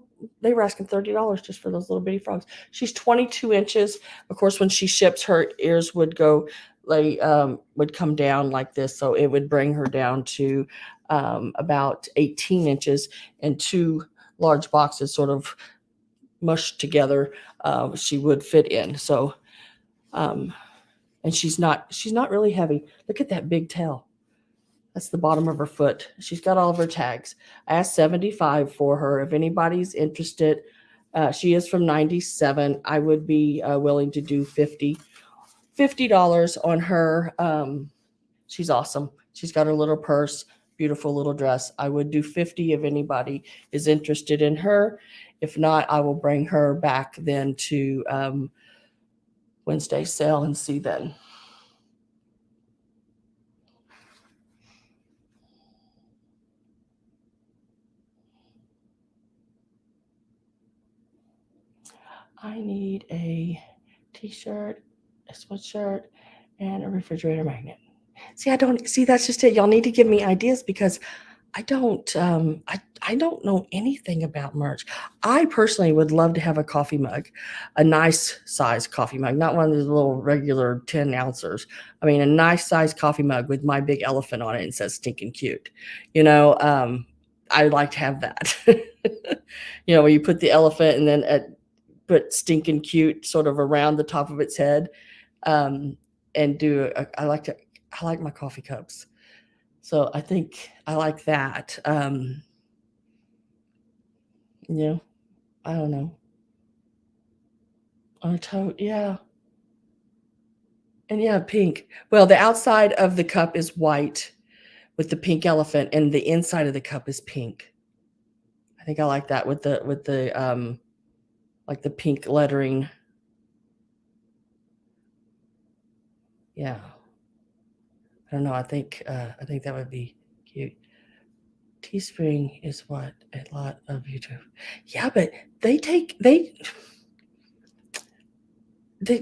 asking $30 just for those little bitty frogs. She's 22 inches. Of course, when she ships, her ears would go would come down like this, so it would bring her down to about 18 inches, and two large boxes sort of mushed together. She would fit in. So, and she's not really heavy. Look at that big tail. That's the bottom of her foot. She's got all of her tags. I asked 75 for her. If anybody's interested, she is from 97. I would be willing to do $50 on her. She's awesome. She's got her little purse, beautiful little dress. I would do 50 if anybody is interested in her. If not, I will bring her back then to Wednesday sale and see then. I need a t-shirt, a sweatshirt, and a refrigerator magnet. See, that's just it. Y'all need to give me ideas because I don't know anything about merch. I personally would love to have a coffee mug, a nice size coffee mug, not one of these little regular 10 ounces. I mean, a nice size coffee mug with my big elephant on it and says stinking cute. I'd like to have that. Where you put the elephant and then put stinking cute sort of around the top of its head. And I like my coffee cups. So I think I like that. Yeah, I don't know. On a tote, yeah. And yeah, pink. Well, the outside of the cup is white with the pink elephant, and the inside of the cup is pink. I think I like that with the like the pink lettering. Yeah. I don't know. I think that would be cute. Teespring is what a lot of YouTube. Yeah, but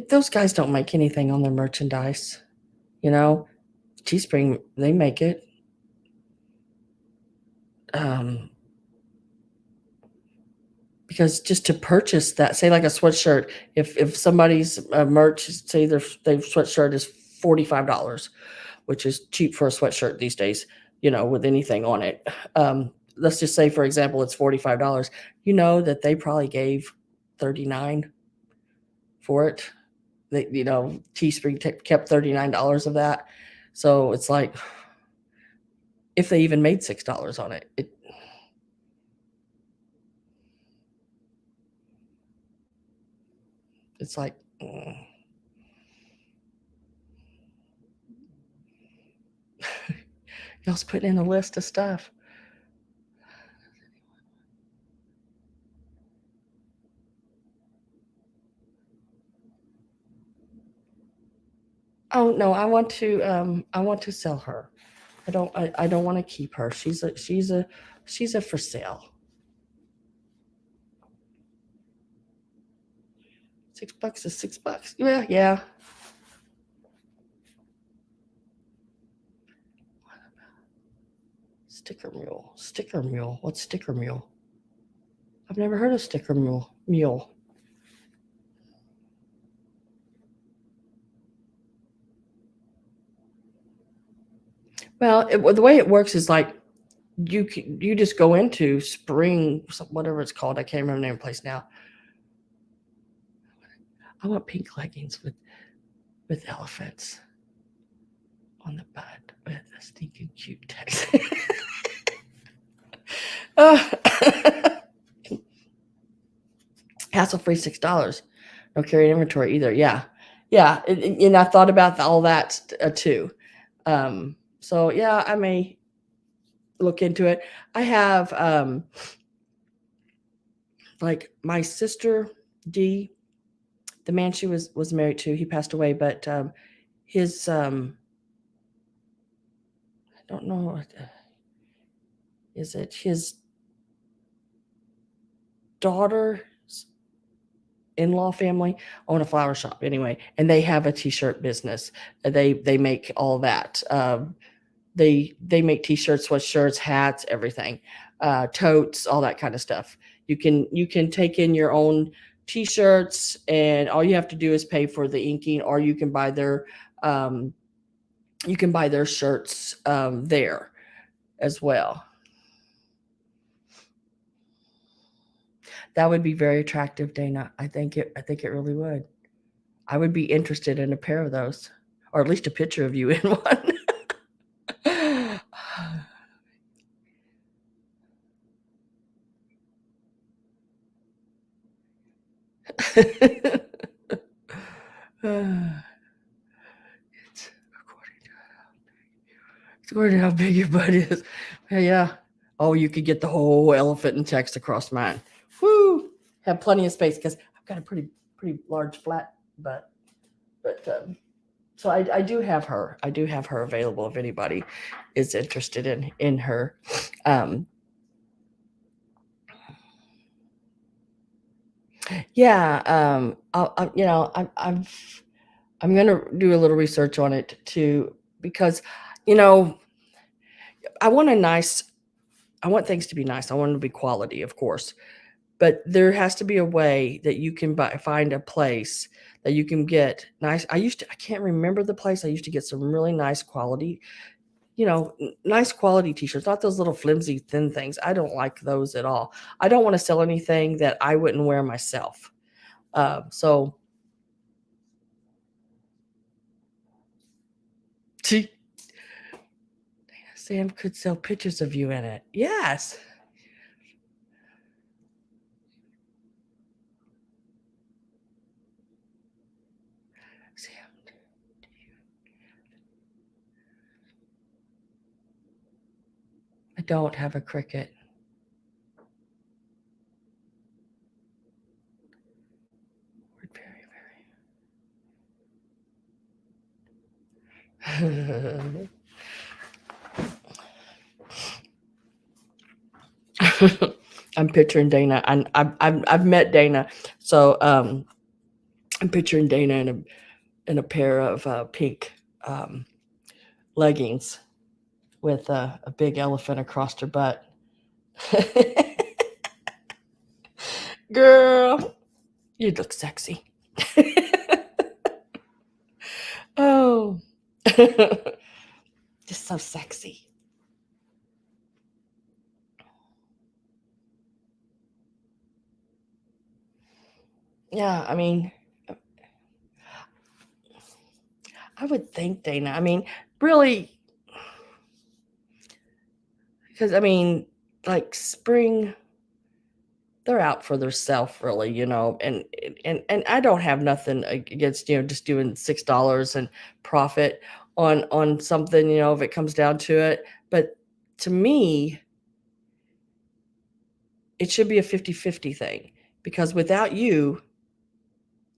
those guys don't make anything on their merchandise. Teespring, they make it. because just to purchase that, say like a sweatshirt, if somebody's merch, say their sweatshirt is $45, which is cheap for a sweatshirt these days, with anything on it. Let's just say, for example, it's $45. You know that they probably gave 39 for it. They, Teespring kept $39 of that. So it's like, if they even made $6 on it, it's like, y'all's putting in a list of stuff. Oh no, I want to sell her. I don't want to keep her. She's a for sale. $6 is $6. Yeah, yeah. Sticker mule. Sticker mule. What's sticker mule? I've never heard of sticker mule. Well, the way it works is like you just go into spring, whatever it's called. I can't remember the name of the place now. I want pink leggings with elephants on the butt with a stinking cute text. Hassle-free $6. No carry inventory either. Yeah, yeah. And I thought about all that too. So yeah, I may look into it. I have like my sister D, the man she was married to, he passed away, but his I don't know, is it his daughter's in-law family own a flower shop anyway, and they have a t-shirt business. They make all that. They make t-shirts, sweatshirts, hats, everything, totes, all that kind of stuff. You can take in your own t-shirts, and all you have to do is pay for the inking, or you can buy their shirts there as well. That would be very attractive, Dana. I think it really would. I would be interested in a pair of those, or at least a picture of you in one. It's according to how big your butt is. Yeah. Oh, you could get the whole elephant and text across mine. Woo! Have plenty of space because I've got a pretty large flat butt. But so I do have her. I do have her available if anybody is interested in her. Yeah. I'm gonna do a little research on it too, because I want things to be nice. I want them to be quality, of course. But there has to be a way that you can find a place that you can get nice. I can't remember the place. I used to get some really nice quality, nice quality t-shirts, not those little flimsy thin things. I don't like those at all. I don't want to sell anything that I wouldn't wear myself. So Sam could sell pictures of you in it. Yes. Sam, I don't have a Cricut. Very. I'm picturing Dana, and I've met Dana, so I'm picturing Dana in a pair of pink leggings with a big elephant across her butt. Girl, you look sexy. Oh, just so sexy. Yeah, I mean, I would think, Dana. I mean, really, because I mean, like spring, they're out for their self, really, and I don't have nothing against just doing $6 and profit on something, if it comes down to it. But to me, it should be a 50-50 thing because without you,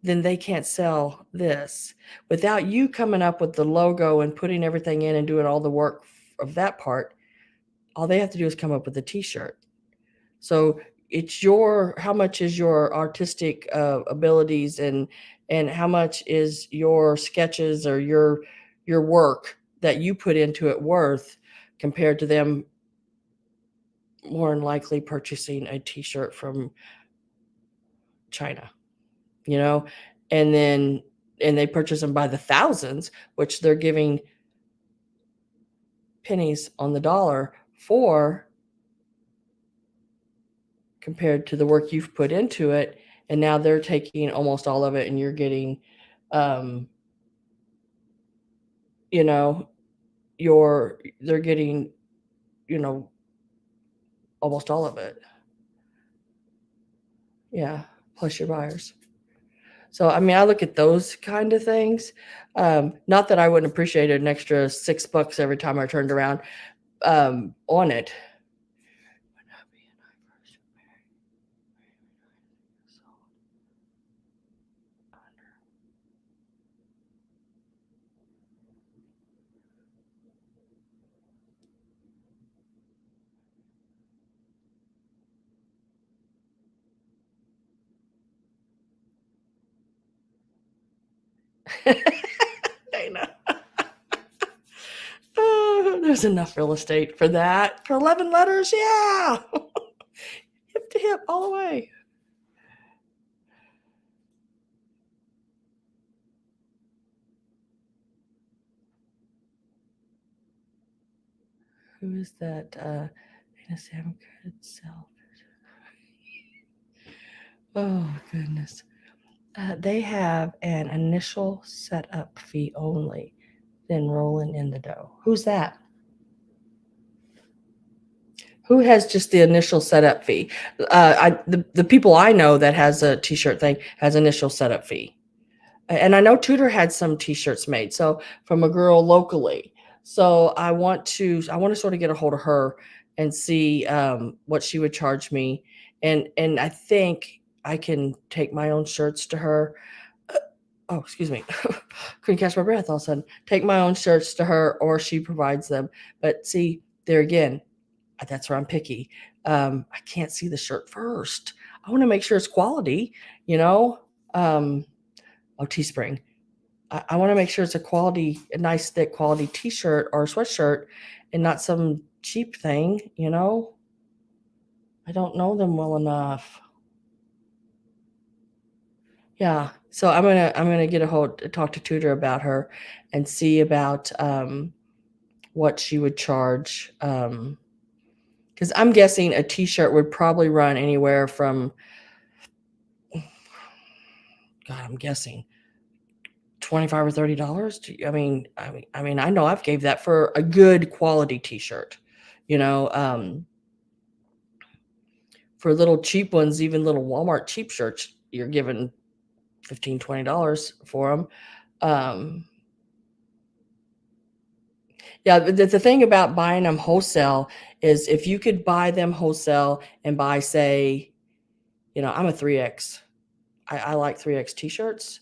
then they can't sell this. Without you coming up with the logo and putting everything in and doing all the work of that part, all they have to do is come up with a t-shirt. So it's how much is your artistic abilities and how much is your sketches or your work that you put into it worth compared to them more than likely purchasing a t-shirt from China, you know, and then and they purchase them by the thousands, which they're giving pennies on the dollar for compared to the work you've put into it. And now they're taking almost all of it and you're getting, um, you know, they're getting, you know, almost all of it. Yeah. Plus your buyers. So, I mean, I look at those kind of things. Not that I wouldn't appreciate an extra $6 every time I turned around on it. Dana. Oh, there's enough real estate for that. For 11 letters, yeah. Hip to hip, all the way. Who is that? Sam could sell. Oh, goodness. They have an initial setup fee only, then rolling in the dough. Who's that? Who has just the initial setup fee? The people I know that has a t-shirt thing has initial setup fee. And I know Tudor had some t-shirts made, so from a girl locally. So I want to sort of get a hold of her and see what she would charge me. And I think I can take my own shirts to her. Oh, excuse me. Couldn't catch my breath all of a sudden. Take my own shirts to her or she provides them. But see, there again, that's where I'm picky. I can't see the shirt first. I want to make sure it's quality, you know. Teespring. I want to make sure it's a nice thick quality t-shirt or sweatshirt and not some cheap thing, you know. I don't know them well enough. Yeah. So I'm gonna talk to Tudor about her and see about what she would charge. Because I'm guessing a t-shirt would probably run anywhere from God, I'm guessing 25 or $30. I mean, I know I've gave that for a good quality t-shirt, you know, for little cheap ones, even little Walmart cheap shirts, you're giving $15, $20 for them. Yeah, the thing about buying them wholesale is if you could buy them wholesale and buy, say, I'm a 3X. I like 3X t-shirts.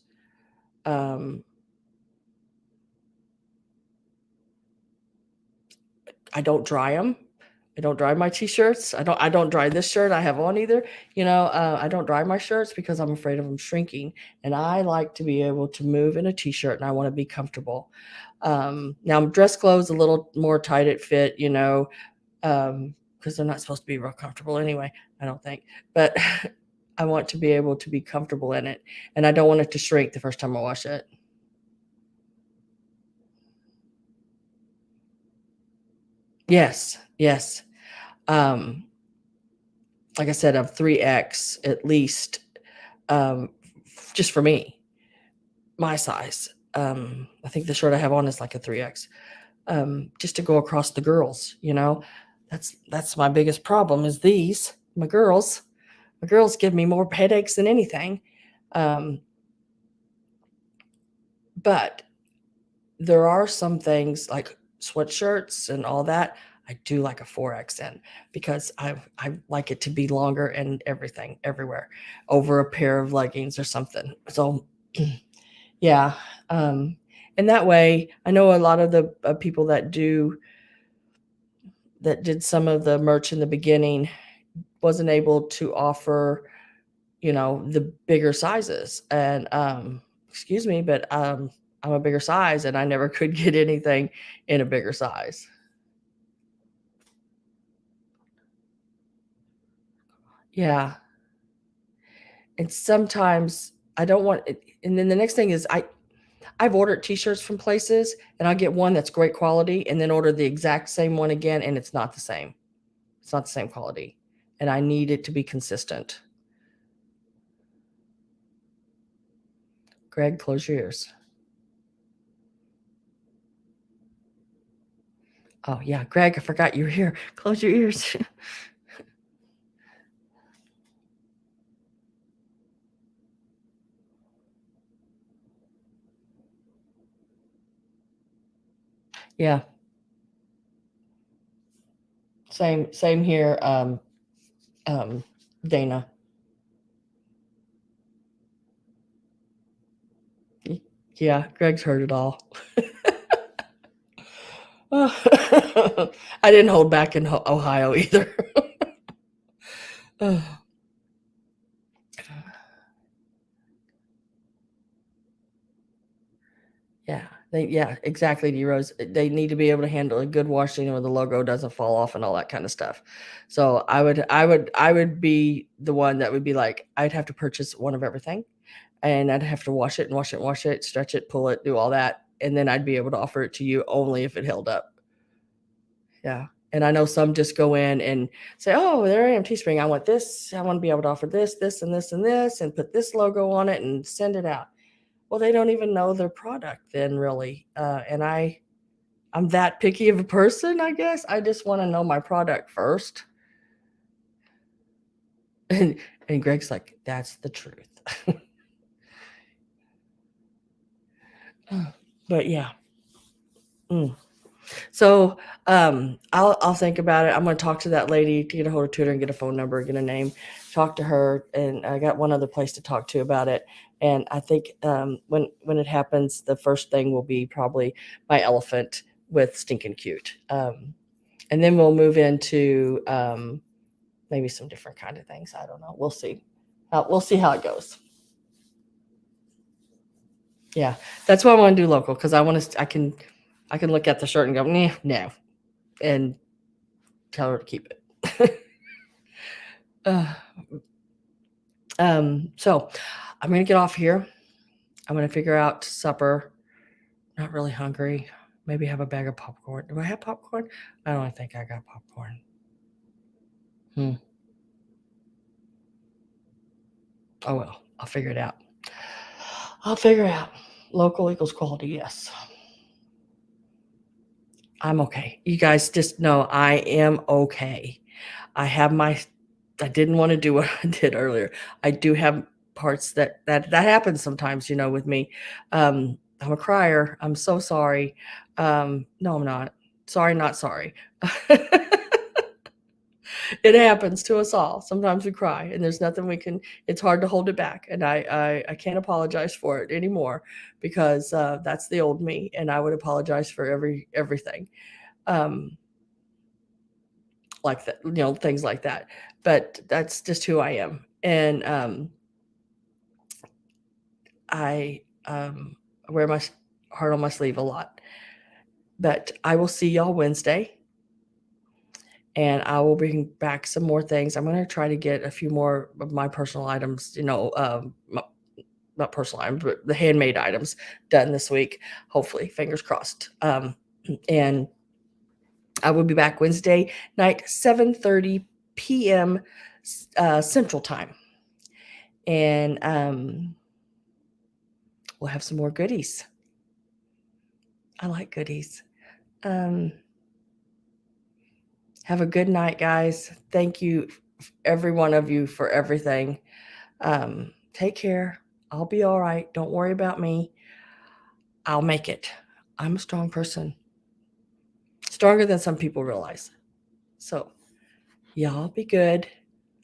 Um, I don't dry them. I don't dry my t-shirts. I don't dry this shirt I have on either. I don't dry my shirts because I'm afraid of them shrinking. And I like to be able to move in a t-shirt and I want to be comfortable. Now dress clothes a little more tight at fit, because they're not supposed to be real comfortable anyway, I don't think. But I want to be able to be comfortable in it, and I don't want it to shrink the first time I wash it. Yes, yes. Um, like I said, of 3X at least, um, just for me, my size. I think the shirt I have on is like a 3X. Just to go across the girls, that's my biggest problem is these, my girls. My girls give me more headaches than anything. Um, but there are some things like sweatshirts and all that. I do like a 4X in because I like it to be longer and everything everywhere over a pair of leggings or something. So yeah. And that way I know a lot of the people that did some of the merch in the beginning wasn't able to offer, the bigger sizes. And excuse me, but I'm a bigger size and I never could get anything in a bigger size. Yeah. And sometimes I don't want it. And then the next thing is I've ordered t-shirts from places and I'll get one that's great quality and then order the exact same one again and it's not the same. It's not the same quality. And I need it to be consistent. Greg, close your ears. Oh yeah, Greg, I forgot you were here. Close your ears. Yeah, same here. Dana. Yeah, Greg's heard it all. I didn't hold back in Ohio either. Yeah, exactly, D Rose. They need to be able to handle a good washing where the logo doesn't fall off and all that kind of stuff. So I would be the one that would be like, I'd have to purchase one of everything and I'd have to wash it and wash it and wash it, stretch it, pull it, do all that. And then I'd be able to offer it to you only if it held up. Yeah. And I know some just go in and say, oh, there I am, Teespring. I want this. I want to be able to offer this, this, and this, and this, and put this logo on it and send it out. Well, they don't even know their product then, really. And I'm that picky of a person, I guess. I just want to know my product first. And Greg's like, that's the truth. But yeah. Mm. So I'll think about it. I'm going to talk to that lady to get a hold of Twitter and get a phone number, get a name, talk to her, and I got one other place to talk to about it. And I think when it happens, the first thing will be probably my elephant with Stinking Cute, and then we'll move into maybe some different kind of things. I don't know. We'll see. We'll see how it goes. Yeah, that's why I want to do local because I want to. I can look at the shirt and go, nah, no, and tell her to keep it. uh, so I'm gonna get off here. I'm gonna figure out supper. Not really hungry. Maybe have a bag of popcorn. Do I have popcorn? I don't think I got popcorn. Hmm. Oh well, I'll figure it out. I'll figure it out. Local equals quality. Yes. I'm okay. You guys just know I am okay. I have my I didn't want to do what I did earlier. I do have parts that happens sometimes, with me. I'm a crier. I'm so sorry. No, I'm not. Sorry, not sorry. It happens to us all. Sometimes we cry and there's nothing we can, it's hard to hold it back. And I can't apologize for it anymore because that's the old me and I would apologize for everything. Um, like that, things like that. But that's just who I am. And I wear my heart on my sleeve a lot. But I will see y'all Wednesday. and I will bring back some more things. I'm going to try to get a few more of my personal items, not personal items, but the handmade items done this week. Hopefully, fingers crossed. And I will be back Wednesday night, 7:30 p.m. Central Time, and we'll have some more goodies. I like goodies. Have a good night, guys. Thank you, every one of you, for everything. Take care. I'll be all right. Don't worry about me. I'll make it. I'm a strong person. Stronger than some people realize. So, y'all be good.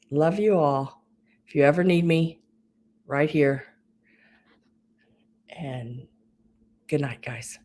Love you all. If you ever need me, right here. And good night, guys.